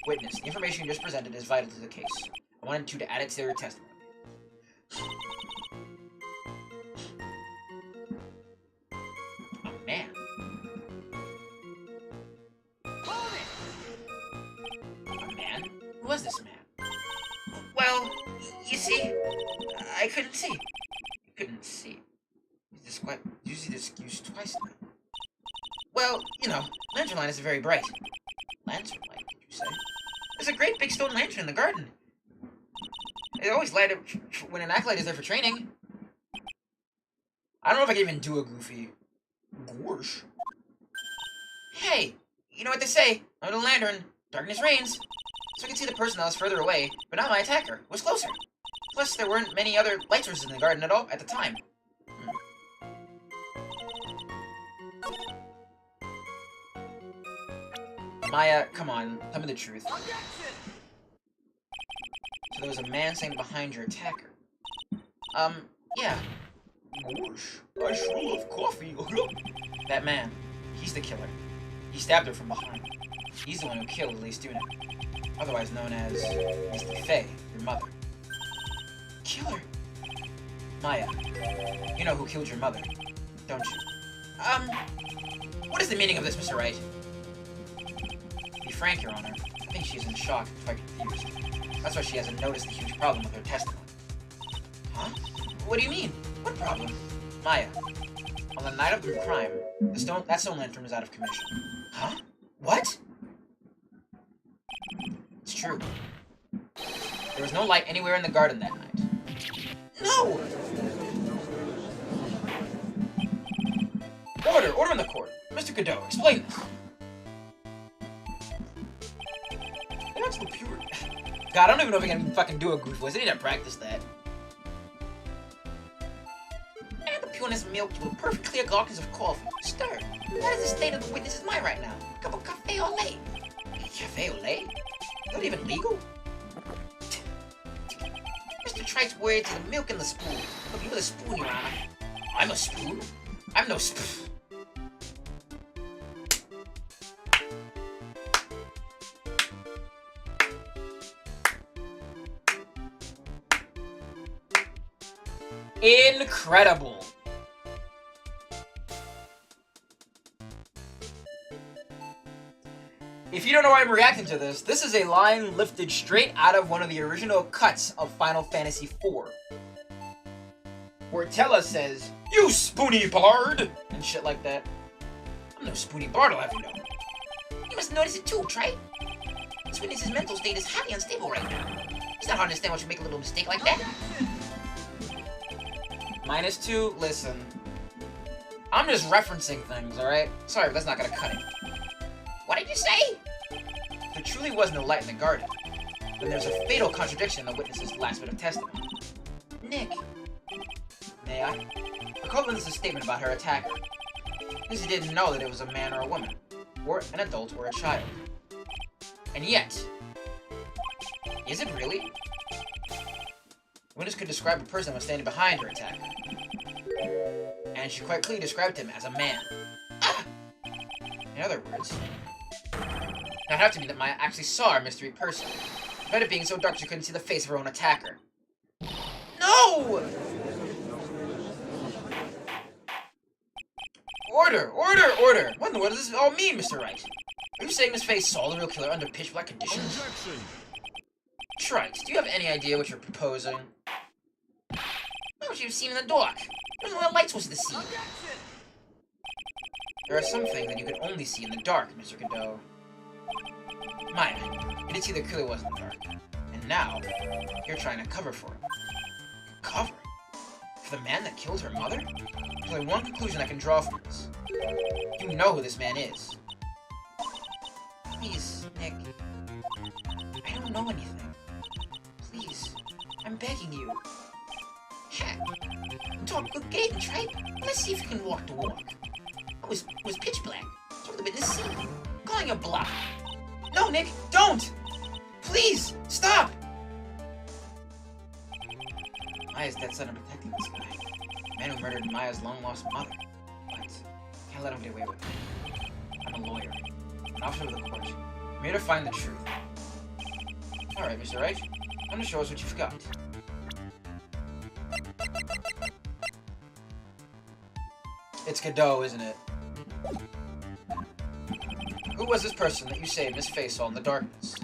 Witness, the information you just presented is vital to the case. I wanted you to add it to your testimony. A man. A man? Who was this man? Well, you see, I couldn't see. You couldn't see. You see this excuse twice now. Well, You know, lantern light is very bright. Lantern light, did you say? There's a great big stone lantern in the garden. They always light it when an acolyte is there for training. I don't know if I can even do a goofy gorsh. Hey, you know what they say? Under the lantern, darkness reigns. So I could see the person that was further away, but not my attacker, was closer. Plus, there weren't many other light sources in the garden at all at the time. Maya, come on, tell me the truth. So there was a man standing behind your attacker. Yeah. Gosh, I sure love coffee. That man, he's the killer. He stabbed her from behind. He's the one who killed Lee Student, otherwise known as Mr. Faye, your mother. Killer? Maya, you know who killed your mother, don't you? What is the meaning of this, Mr. Wright? To be frank, Your Honor, I think she's in shock and quite confused. That's why she hasn't noticed the huge problem with her testimony. Huh? What do you mean? What problem? Maya, on the night of the crime, that stone lantern was out of commission. Huh? What? It's true. There was no light anywhere in the garden that night. No! Order! Order in the court! Mr. Godot, explain this! That's the pure... God, I don't even know if I can fucking do a goof voice. I need to practice that. add the pureness of milk to a perfect clear glasses of coffee. Stir. That is the state of the witness's mind right now. Cup of cafe au lait. Cafe au lait? Not even legal? Mr. Trite's words are the milk and the spoon. Look, you're the spoon, Your Honor. I'm a spoon? I'm no spoon. Incredible! If you don't know why I'm reacting to this, this is a line lifted straight out of one of the original cuts of Final Fantasy IV. Where Tella says, "You spoony bard!" and shit like that. I'm no spoony bard, I'll have you know. You must notice it too, Trite. This witness's mental state is highly unstable right now. It's not hard to understand why you make a little mistake like that. -2, listen. I'm just referencing things, alright? Sorry, but that's not gonna cut it. What did you say? There truly was no light in the garden. Then there's a fatal contradiction in the witness's last bit of testimony. Nick. May I? Recall Linda's statement about her attacker. Lizzie didn't know that it was a man or a woman, or an adult or a child. And yet... Is it really? Witness could describe a person that was standing behind her attacker. And she quite clearly described him as a man. Ah! In other words, it have to mean that Maya actually saw a mystery person, despite it being so dark she couldn't see the face of her own attacker. No! Order! Order! Order! What in the world does this all mean, Mr. Wright? Are you saying Miss Faye saw the real killer under pitch-black conditions? Objection! Trite, do you have any idea what you're proposing? What would you have seen in the dark? There's no light source to see. There are some things that you can only see in the dark, Mr. Godot. Maya, you did see the killer was in the dark. And now, you're trying to cover for him. Cover? For the man that killed her mother? There's only one conclusion I can draw from this. You know who this man is. Please, Nick. I don't know anything. Please, I'm begging you. Heck, talk good game, Trite. Let's see if you can walk the walk. It was pitch black, so the witness see. Calling a bluff. No, Nick, don't! Please, stop! Maya's dead son are protecting this guy. The man who murdered Maya's long-lost mother. But can't let him get away with it. I'm a lawyer. An officer of the court. I'm here to find the truth. Alright, Mr. Wright. I'm gonna show us what you've got. It's Godot, isn't it? Who was this person that you saved Miss Face all in the darkness?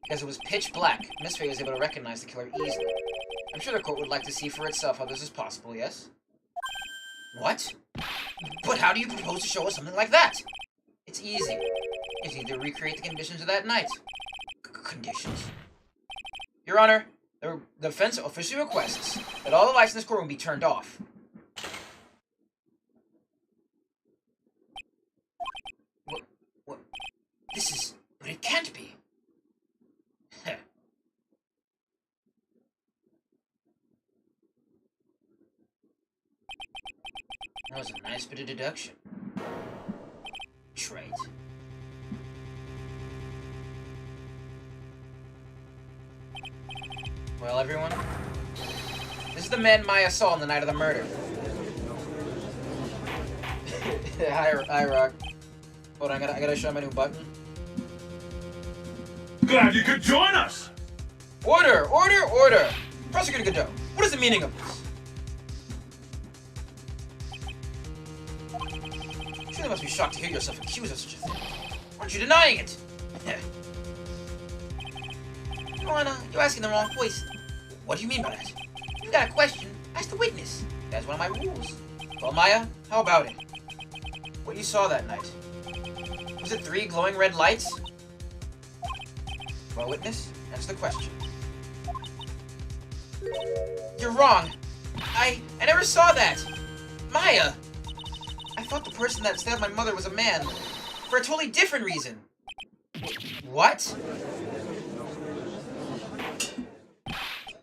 Because it was pitch black, Miss Fay was able to recognize the killer easily. I'm sure the court would like to see for itself how this is possible, yes? What? But how do you propose to show us something like that? It's easy. You need to recreate the conditions of that night. Conditions? Your Honor, the defense officially requests that all the lights in this courtroom be turned off. What? This is... But it can't be. That was a nice bit of deduction. Trait. Well, everyone, this is the man Maya saw on the night of the murder. Hi, Rock. Hold on, I gotta show my new button. Glad you could join us! Order! Order! Order! Prosecutor Godot, what is the meaning of this? You surely must be shocked to hear yourself accused of such a thing. Aren't you denying it? Your Honor, you're asking the wrong question. What do you mean by that? You've got a question, ask the witness. That's one of my rules. Well, Maya, how about it? What you saw that night? Was it 3 glowing red lights? Well, witness, answer the question. You're wrong. I never saw that. Maya! I thought the person that stabbed my mother was a man. For a totally different reason. What?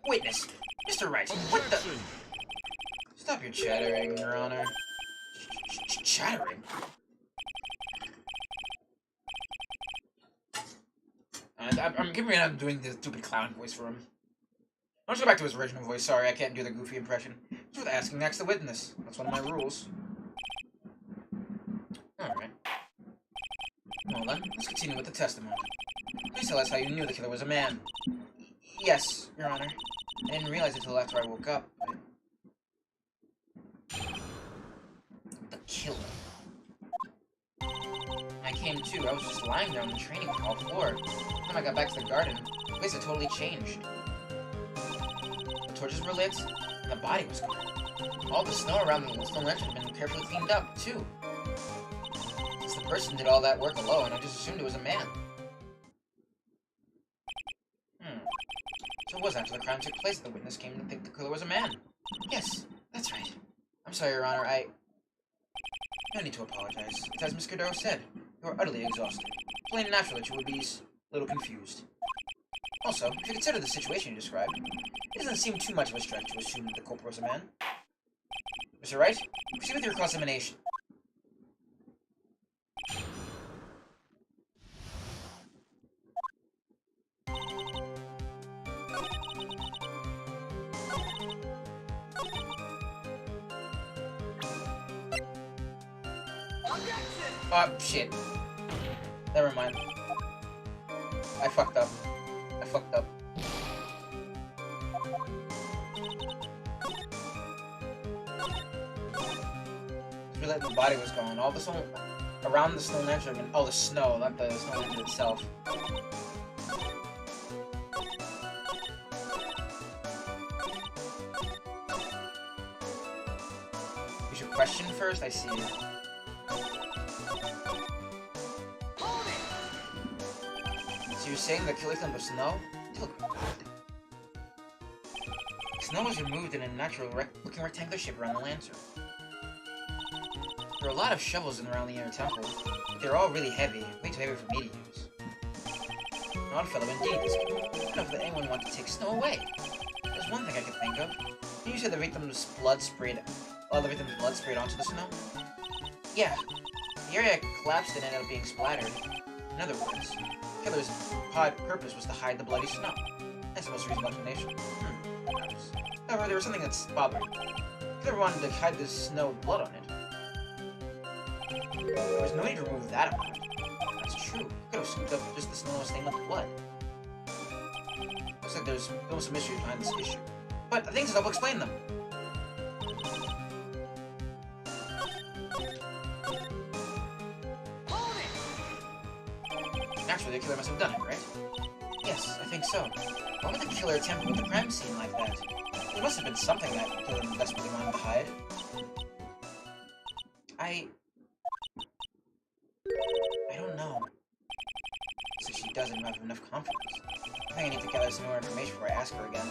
Witness, Mr. Wright, what the... Stop your chattering, Your Honor. Chattering? I'm giving up doing the stupid clown voice for him. Let's go back to his original voice. Sorry, I can't do the goofy impression. It's worth asking next the witness. That's one of my rules. Alright. Well then, let's continue with the testimony. Please tell us how you knew the killer was a man. Yes, Your Honor. I didn't realize it until after I woke up, but... The killer. When I came to, I was just lying there on the training hall floor. When I got back to the garden, the place had totally changed. The torches were lit, and the body was gone. All the snow around the stone ledge had been carefully cleaned up, too. Since the person did all that work alone, I just assumed it was a man. So it was after the crime took place that the witness came to think the killer was a man. Yes, that's right. I'm sorry, Your Honor, No need to apologize. It's as Miss Godot said, you are utterly exhausted. It's plain natural that you would be a little confused. Also, if you consider the situation you described, it doesn't seem too much of a stretch to assume that the culprit was a man. Mr. Wright, proceed with your cross-examination. Oh, shit. Never mind. I fucked up. Just realized the body was gone. All the snow around the snow lantern, and all the snow, not the snow lantern itself. Here's your question first, I see. So you're saying the killer them with snow? Snow was removed in a natural looking rectangular shape around the lantern. There are a lot of shovels in around the inner temple, but they're all really heavy, way too heavy for me to use. An odd fellow indeed, this killer. I don't know if anyone wanted to take snow away. There's one thing I could think of. You said the victim's blood sprayed, all the victim's blood sprayed onto the snow? Yeah. The area collapsed and ended up being splattered. In other words, the killer's purpose was to hide the bloody snow. That's the most reasonable explanation. However, there was something that's bothering me. The killer wanted to hide the snow with blood on it. There was no need to remove that amount. That's true. You could have scooped up just the snow stained with blood. Looks like there's some mystery behind this issue. But the thing is, I'll explain them. Naturally, the killer must have done it, right? Yes, I think so. Why would the killer tamper with the crime scene like that? There must have been something that the killer desperately wanted to hide. I don't know. So she doesn't have enough confidence. I think I need to gather some more information before I ask her again.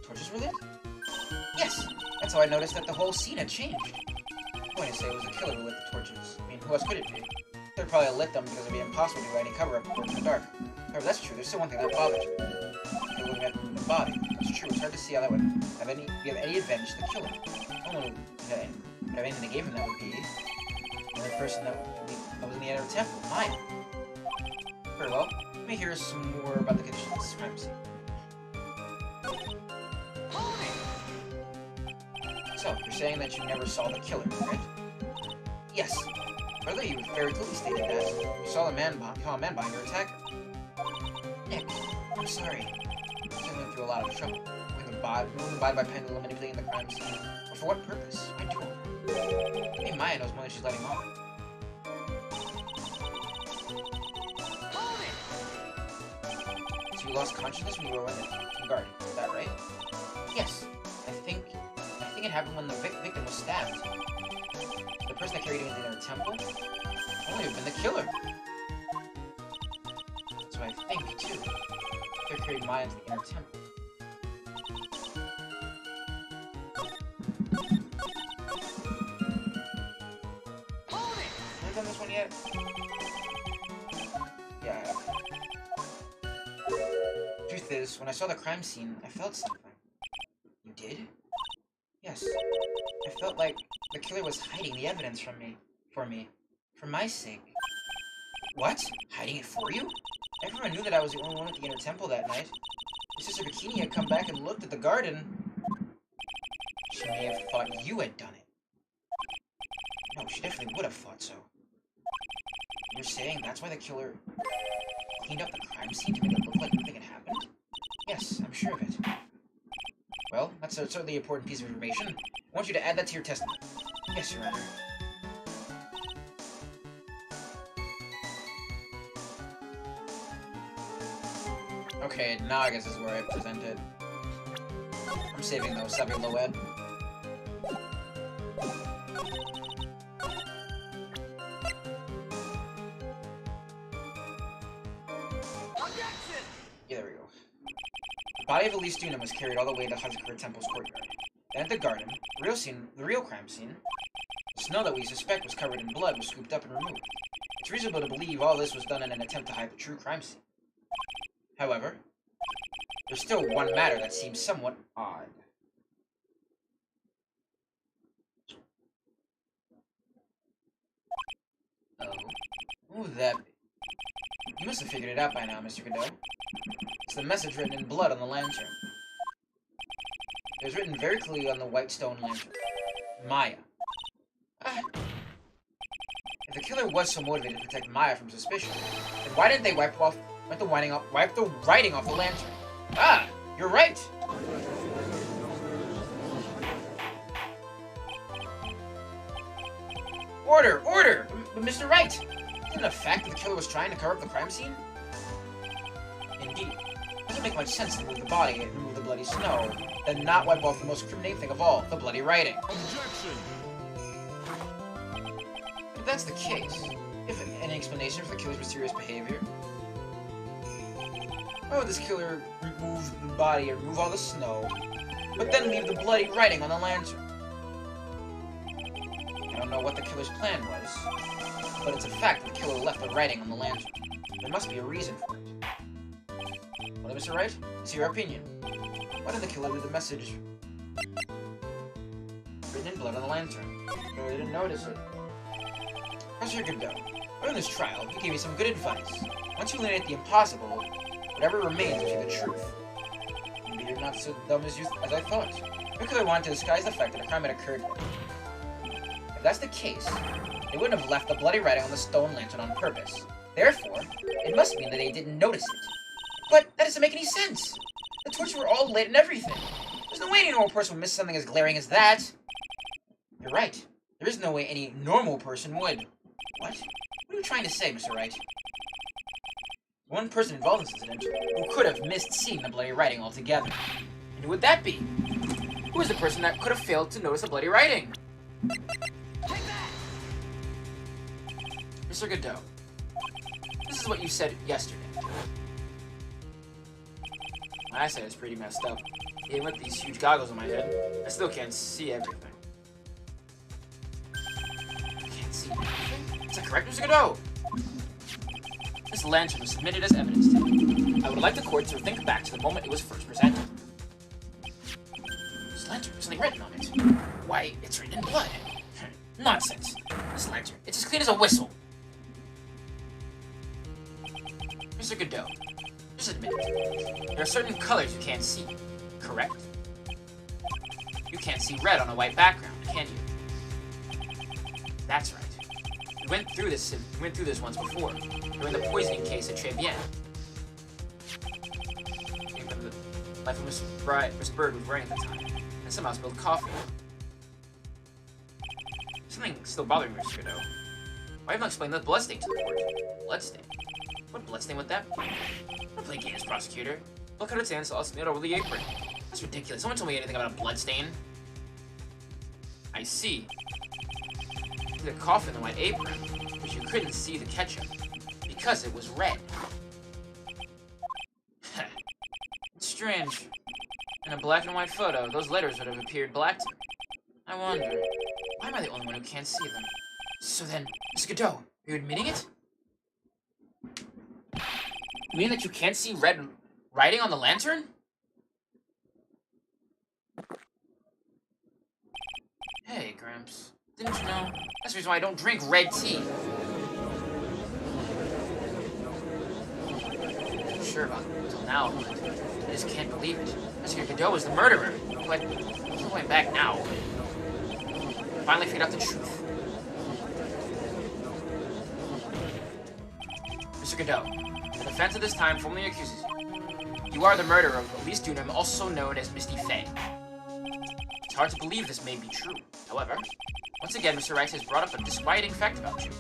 Torches were lit? Yes! That's how I noticed that the whole scene had changed. I'm going to say it was the killer who lit the torches. I mean, who else could it be? They probably lit them because it would be impossible to do any cover-up work in the dark. However, that's true. There's still one thing that bothers me. You're looking at the body. It's true. It's hard to see how that would have any advantage to the killer. I don't know if anything they gave him that would be the only person that was in the inner temple, Maya. Very well. Let me hear some more about the conditions of this crime scene. So, you're saying that you never saw the killer, right? Yes. Earlier, you very clearly stated that. You saw a man behind your attacker. Nick, I'm sorry. I went through a lot of trouble. Moving the body by Pendulum, manipulating the crime scene. But for what purpose? I don't know. Maybe Maya knows more than she's letting on. So you lost consciousness when you were in the garden, is that right? Yes. I think it happened when the victim was stabbed. The person that carried him into the inner temple only have been the killer. That's what I think, too. The killer carried Maya into the inner temple. Have you done this one yet? Yeah, I have. Truth is, when I saw the crime scene, I felt something. You did? Yes. I felt like the killer was hiding the evidence from me. For my sake. What? Hiding it for you? Everyone knew that I was the only one at the inner temple that night. My sister Bikini had come back and looked at the garden. She may have thought you had done it. No, she definitely would have thought so. You're saying that's why the killer cleaned up the crime scene to make it look like nothing had happened? Yes, I'm sure of it. Well, that's a certainly important piece of information. I want you to add that to your testament. Yes, Your Honor. Okay, now I guess this is where I present it. I'm saving those, Sabi Loed. Yeah, there we go. The body of Elise Dunham was carried all the way to Hazakura Temple's courtyard. Then at the garden, the real crime scene, the snow that we suspect was covered in blood was scooped up and removed. It's reasonable to believe all this was done in an attempt to hide the true crime scene. However, there's still one matter that seems somewhat odd. Oh? What would that be? You must have figured it out by now, Mr. Godot. It's the message written in blood on the lantern. It was written very clearly on the white stone lantern. Maya. If the killer was so motivated to protect Maya from suspicion, then why didn't they wipe the writing off the lantern? Ah! You're right! Order! Order! But Mr. Wright! Isn't it a fact that the killer was trying to cover up the crime scene? Indeed. It doesn't make much sense to move the body and remove the bloody snow, then not wipe off the most incriminating thing of all, the bloody writing. Objection! If that's the case, if any explanation for the killer's mysterious behavior? Why would this killer remove the body and remove all the snow, but then leave the bloody writing on the lantern? I don't know what the killer's plan was, but it's a fact that the killer left the writing on the lantern. There must be a reason for it. Well, Mr. Wright, it's your opinion. Why did the killer leave the message written in blood on the lantern? No, I didn't notice it. Professor Godot, during this trial, you gave me some good advice. Once you eliminate the impossible, whatever remains will be the truth. Maybe you're not so dumb as I thought. The killer wanted to disguise the fact that a crime had occurred. If that's the case, they wouldn't have left the bloody writing on the stone lantern on purpose. Therefore, it must mean that they didn't notice it. But that doesn't make any sense. The torches were all lit and everything. There's no way any normal person would miss something as glaring as that. You're right. There is no way any normal person would. What? What are you trying to say, Mr. Wright? One person involved in this incident who could have missed seeing the bloody writing altogether. And who would that be? Who is the person that could have failed to notice the bloody writing? Mr. Godot, this is what you said yesterday. My eyesight is pretty messed up. Even with these huge goggles on my head, I still can't see everything. Can't see everything? Is that correct, Mr. Godot? This lantern was submitted as evidence today. I would like the court to think back to the moment it was first presented. This lantern, there's something written on it. Why, it's written in blood. Nonsense. This lantern, it's as clean as a whistle. Mr. Godot, just admit it. There are certain colors you can't see, correct? You can't see red on a white background, can you? That's right. We went through this once before, during the poisoning case at Trevian. Even the life of Miss Bird was wearing at the time, and somehow spilled coffee. Something still bothering me, Mr. Godot. Why haven't I explained the bloodstain to the court? Bloodstain? What bloodstain would that be? Don't play games, prosecutor. Look at its hand sauce made over the apron. That's ridiculous. No one told me anything about a bloodstain. I see. The coffee in the white apron, but you couldn't see the ketchup because it was red. It's strange. In a black and white photo, those letters would have appeared black to me. I wonder, why am I the only one who can't see them? So then, Mr. Godot, are you admitting it? You mean that you can't see red writing on the lantern? Hey, Gramps. Didn't you know? That's the reason why I don't drink red tea. I'm sure about it until now, but I just can't believe it. Mr. Godot was the murderer. But he's going back now. I finally figured out the truth. Mr. Godot, the defense at this time formally accuses you. You are the murderer of Elise Dunham, also known as Misty Fey. It's hard to believe this may be true. However, once again, Mr. Rice has brought up a disquieting fact about you.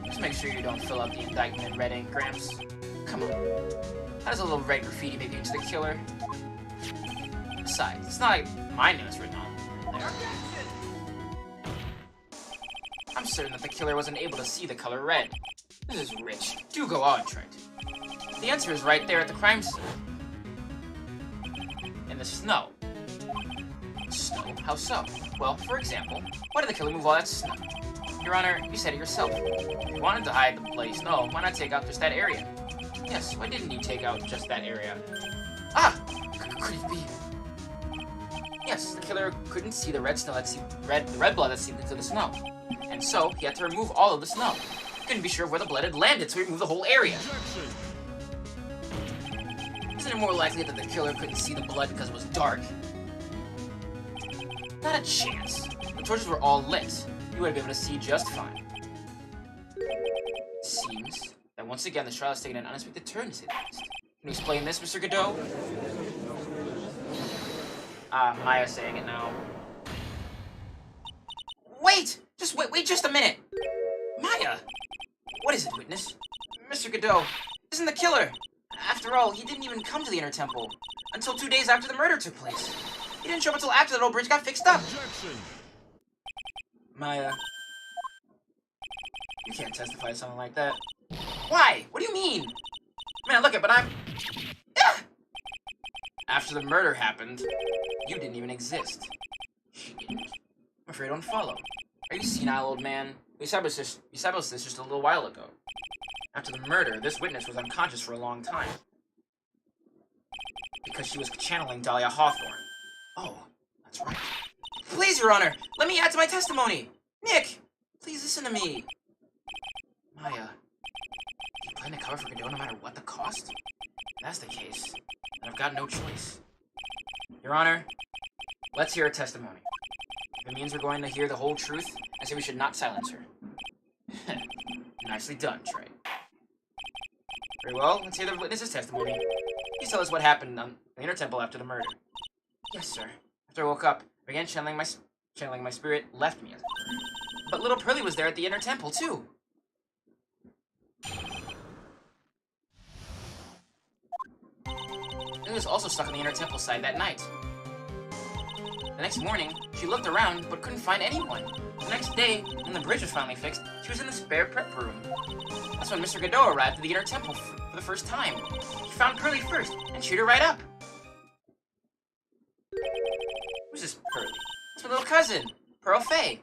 Just make sure you don't fill out the indictment in red ink, Gramps. Come on. How does a little red graffiti make you into the killer? Besides, it's not like my name is written on there. I'm certain that the killer wasn't able to see the color red. This is rich. Do go on, Trent. The answer is right there at the crime scene. In the snow. Snow? How so? Well, for example, why did the killer move all that snow? Your Honor, you said it yourself. If you wanted to hide the bloody snow, why not take out just that area? Yes, why didn't you take out just that area? Ah! Could it be? Yes, the killer couldn't see the red snow the red blood that seeped into the snow. And so, he had to remove all of the snow. He couldn't be sure of where the blood had landed, so he removed the whole area. Isn't it more likely that the killer couldn't see the blood because it was dark? Not a chance. The torches were all lit. You would have been able to see just fine. It seems that once again the trial has taken an unexpected turn, to say the least. Can you explain this, Mr. Godot? Maya's saying it now. Wait! Wait just a minute! Maya! What is it, witness? Mr. Godot, isn't the killer? After all, he didn't even come to the Inner Temple until 2 days after the murder took place. He didn't show up until after the little bridge got fixed up. Objection. Maya, you can't testify to something like that. Why? What do you mean? Man, look it, but I'm... Ah! After the murder happened, you didn't even exist. She didn't? I'm afraid I don't follow. Are you senile, old man? We established this just a little while ago. After the murder, this witness was unconscious for a long time. Because she was channeling Dahlia Hawthorne. Oh, that's right. Please, Your Honor, let me add to my testimony! Nick! Please listen to me! Maya, you plan to cover for Godot no matter what the cost? If that's the case, then I've got no choice. Your Honor, let's hear her testimony. If it means we're going to hear the whole truth, I say we should not silence her. Nicely done, Trey. Very well, let's hear the witness's testimony. Please tell us what happened on the Inner Temple after the murder. Yes, sir. After I woke up, I began channeling my spirit left me. But little Pearly was there at the Inner Temple, too. Pearly was also stuck on the Inner Temple side that night. The next morning, she looked around, but couldn't find anyone. The next day, when the bridge was finally fixed, she was in the spare prep room. That's when Mr. Godot arrived at the Inner Temple for the first time. He found Pearly first, and cheered her right up. Who's this Pearly? It's my little cousin, Pearl Faye.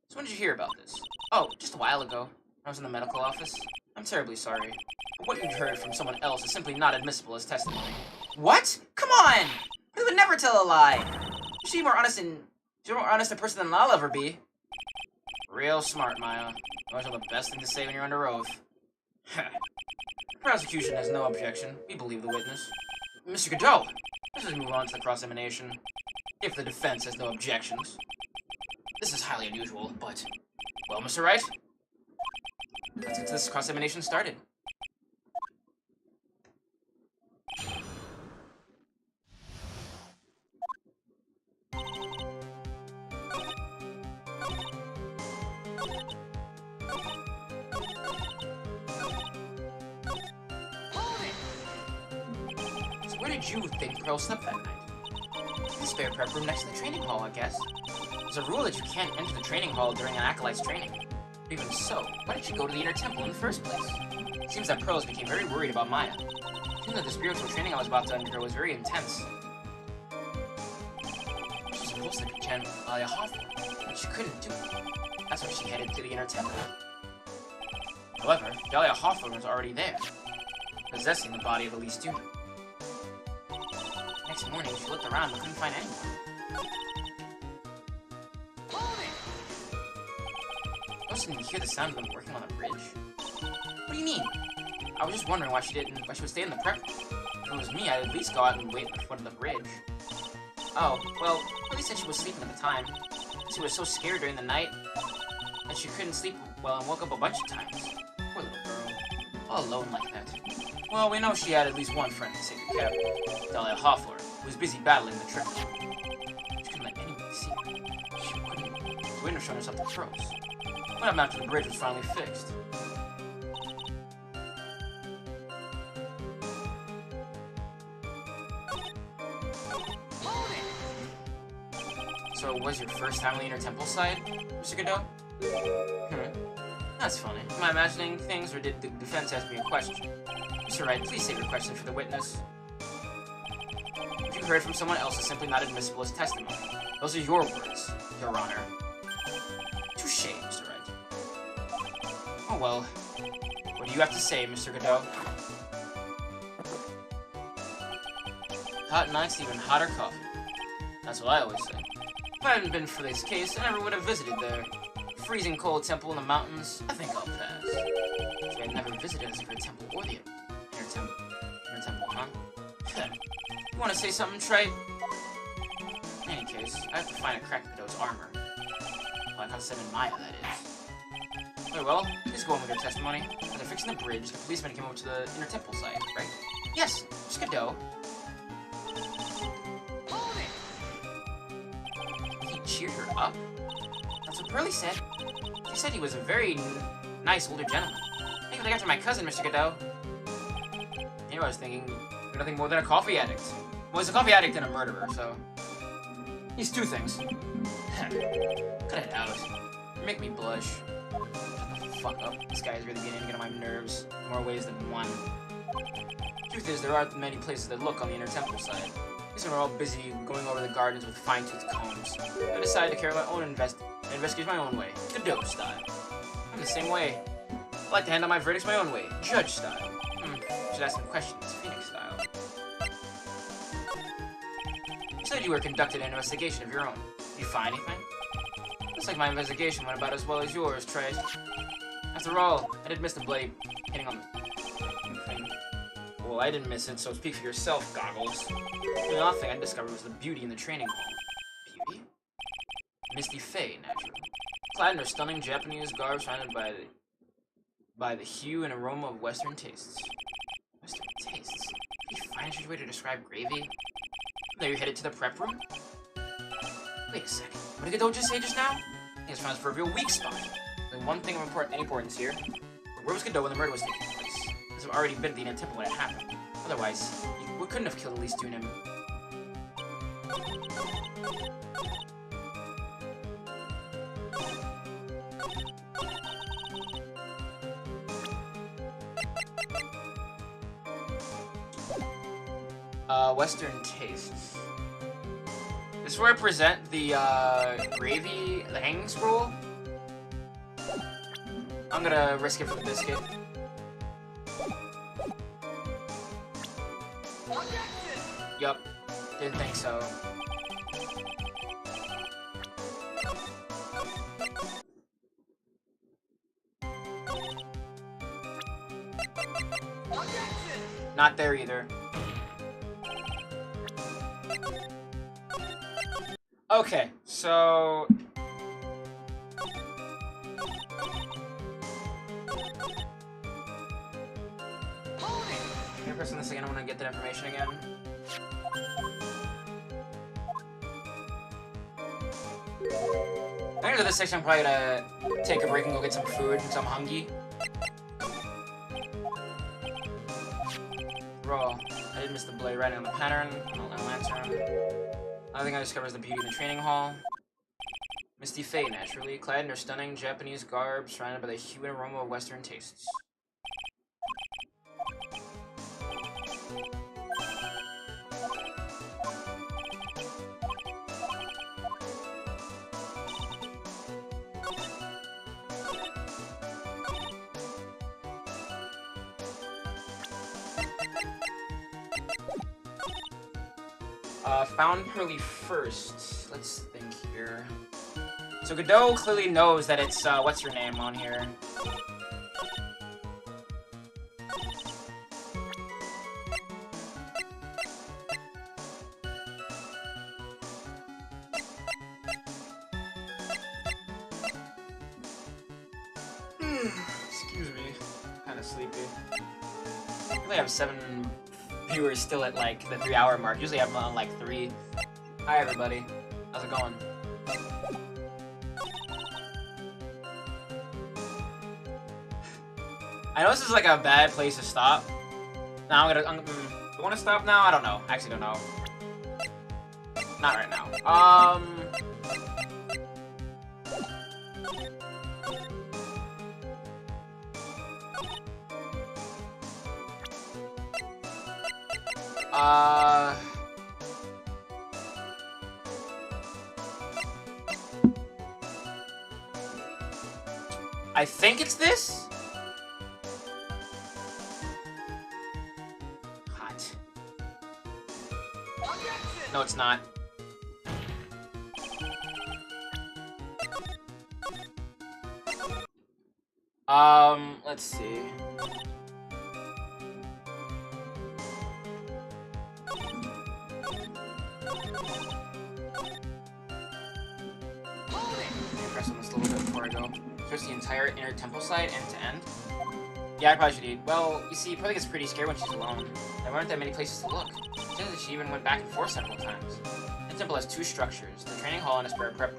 So when did you hear about this? Oh, just a while ago. I was in the medical office. I'm terribly sorry. But what you heard from someone else is simply not admissible as testimony. What? Come on! Pearly would never tell a lie. She's more honest a person than I'll ever be. Real smart, Maya. Always have the best thing to say when you're under oath. The prosecution has no objection. We believe the witness. Mr. Godot, let's just move on to the cross-examination. If the defense has no objections. This is highly unusual, but... Well, Mr. Wright? Let's get this cross-examination started. Where did you think Pearl slept that night? The spare prep room next to the training hall, I guess. There's a rule that you can't enter the training hall during an acolyte's training. But even so, why did you go to the Inner Temple in the first place? It seems that Pearl became very worried about Maya. It seems that the spiritual training I was about to undergo was very intense. She was supposed to be channeling Dahlia Hawthorne, but she couldn't do it. That's why she headed to the Inner Temple. However, Dahlia Hawthorne was already there, possessing the body of the lead student. Next morning, she looked around but couldn't find anyone. Wasn't you hear the sound of them working on the bridge? What do you mean? I was just wondering why she would stay in the prep room. If it was me, I'd at least go out and wait at the foot of the bridge. Oh, well, Lily said she was sleeping at the time. She was so scared during the night that she couldn't sleep well and woke up a bunch of times. Poor little girl. All alone like that. Well, we know she had at least one friend in Sacred Cap, Dahlia Hawthorne, who was busy battling the trick. She couldn't let anyone see her. She couldn't. She wouldn't have shown herself to pros. What happened after the bridge was finally fixed? So it was your first time on the Inner Temple side, Mr. Godot? That's funny. Am I imagining things, or did the defense ask me a question? Mr. Wright, please save your question for the witness. What you heard from someone else is simply not admissible as testimony. Those are your words, Your Honor. Touché, Mr. Wright. Oh well. What do you have to say, Mr. Godot? Hot nights, even hotter coffee. That's what I always say. If I hadn't been for this case, I never would have visited their freezing cold temple in the mountains. I think I'll pass. So I'd never visited a secret temple or the Inner Temple, huh? You want to say something, Trey? In any case, I have to find a crack in Godot's armor. Well, I gotta send in Maya, that is. Very well, please go on with your testimony. After fixing the bridge, the policeman came over to the Inner Temple side, right? Yes, Mr. Godot. He cheered her up? That's what Pearly said. She said he was a very nice older gentleman. I think after my cousin, Mr. Godot. You know, I was thinking, you're nothing more than a coffee addict. Well, he's a coffee addict and a murderer, so... He's two things. Cut it out. You make me blush. Shut the fuck up. This guy is really beginning to get on my nerves. In more ways than one. Truth is, there aren't many places that look on the Inner Temple side. These are all busy going over the gardens with fine-toothed combs. I decided to carry my own investigate my own way. Godot style. I'm the same way. I like to handle my verdicts my own way, judge style. Should ask some questions, Phoenix style. You said you were conducting an investigation of your own. You find anything? Looks like my investigation went about as well as yours, Trey. After all, I did miss the bloody hitting on the thing. Well, I didn't miss it, so speak for yourself, Goggles. The only thing I discovered was the beauty in the training hall. Beauty? Misty Faye, naturally. Clad in her stunning Japanese garb surrounded by the hue and aroma of Western tastes. Western tastes? Can you find a way to describe gravy? Now you're headed to the prep room? Wait a second. What did Godot just say just now? I think it's found his proverbial weak spot. Only one thing of importance here. Where was Godot when the murder was taking place? He must have already been at the Inner Temple when it happened. Otherwise, we couldn't have killed Elise Dunim. Western tastes. This is where I present the, gravy, the hanging scroll. I'm gonna risk it for the biscuit. Yup. Didn't think so. Not there either. Okay, so... Can I press on this again? I want to get that information again. After this section, I'm probably gonna take a break and go get some food because I'm hungry. Bro, I did miss the blade writing on the pattern, on the lantern. Another thing I discovered is the beauty in the training hall. Misty Faye, naturally, clad in her stunning Japanese garb, surrounded by the hue and aroma of Western tastes. Found Pearly first. Let's think here. So Godot clearly knows that it's, what's her name on here? Excuse me. Kinda sleepy. I really have 7 viewers still at like the 3-hour mark. Usually I'm on like 3. Hi everybody. How's it going? I know this is like a bad place to stop. Now do I want to stop now? I don't know. I actually don't know. Not right now. I think it's this? Hot. No, it's not. Let's see. Press on this a little bit before I go. Search the entire inner temple side end to end. Yeah, I probably should eat. Well, you see, Pearly gets pretty scared when she's alone. There weren't that many places to look. It says that she even went back and forth several times. The temple has 2 structures, the training hall and a spare prep.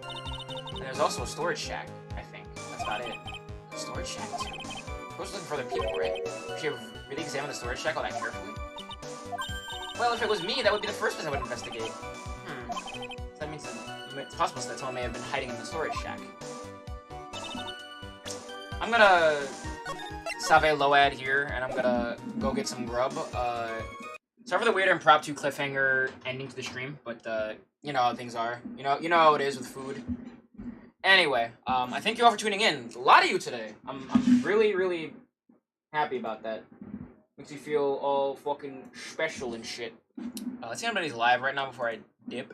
And there's also a storage shack, I think. That's about it. A storage shack, too. I was looking for other people, right? Should you really examine the storage shack all that carefully? Well, if it was me, that would be the first place I would investigate. So that means that it's possible that someone may have been hiding in the storage shack. I'm gonna Save Load here, and I'm gonna go get some grub. Sorry for the weird impromptu cliffhanger ending to the stream, but you know how things are. You know how it is with food. Anyway, I thank you all for tuning in. A lot of you today. I'm really, really happy about that. Makes me feel all fucking special and shit. Let's see if anybody's live right now before I dip.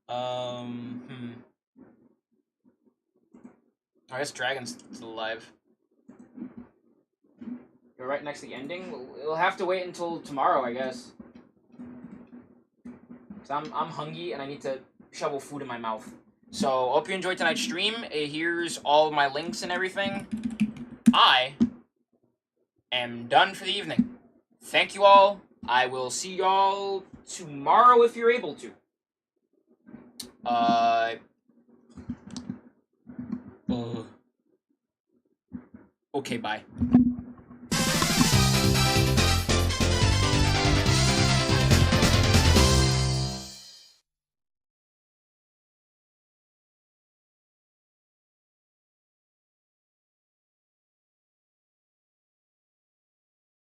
I guess Dragon's still alive. You're right next to the ending? We'll have to wait until tomorrow, I guess. Cause I'm hungry and I need to shovel food in my mouth. So, hope you enjoyed tonight's stream. Here's all of my links and everything. I am done for the evening. Thank you all. I will see y'all tomorrow if you're able to. Okay, bye.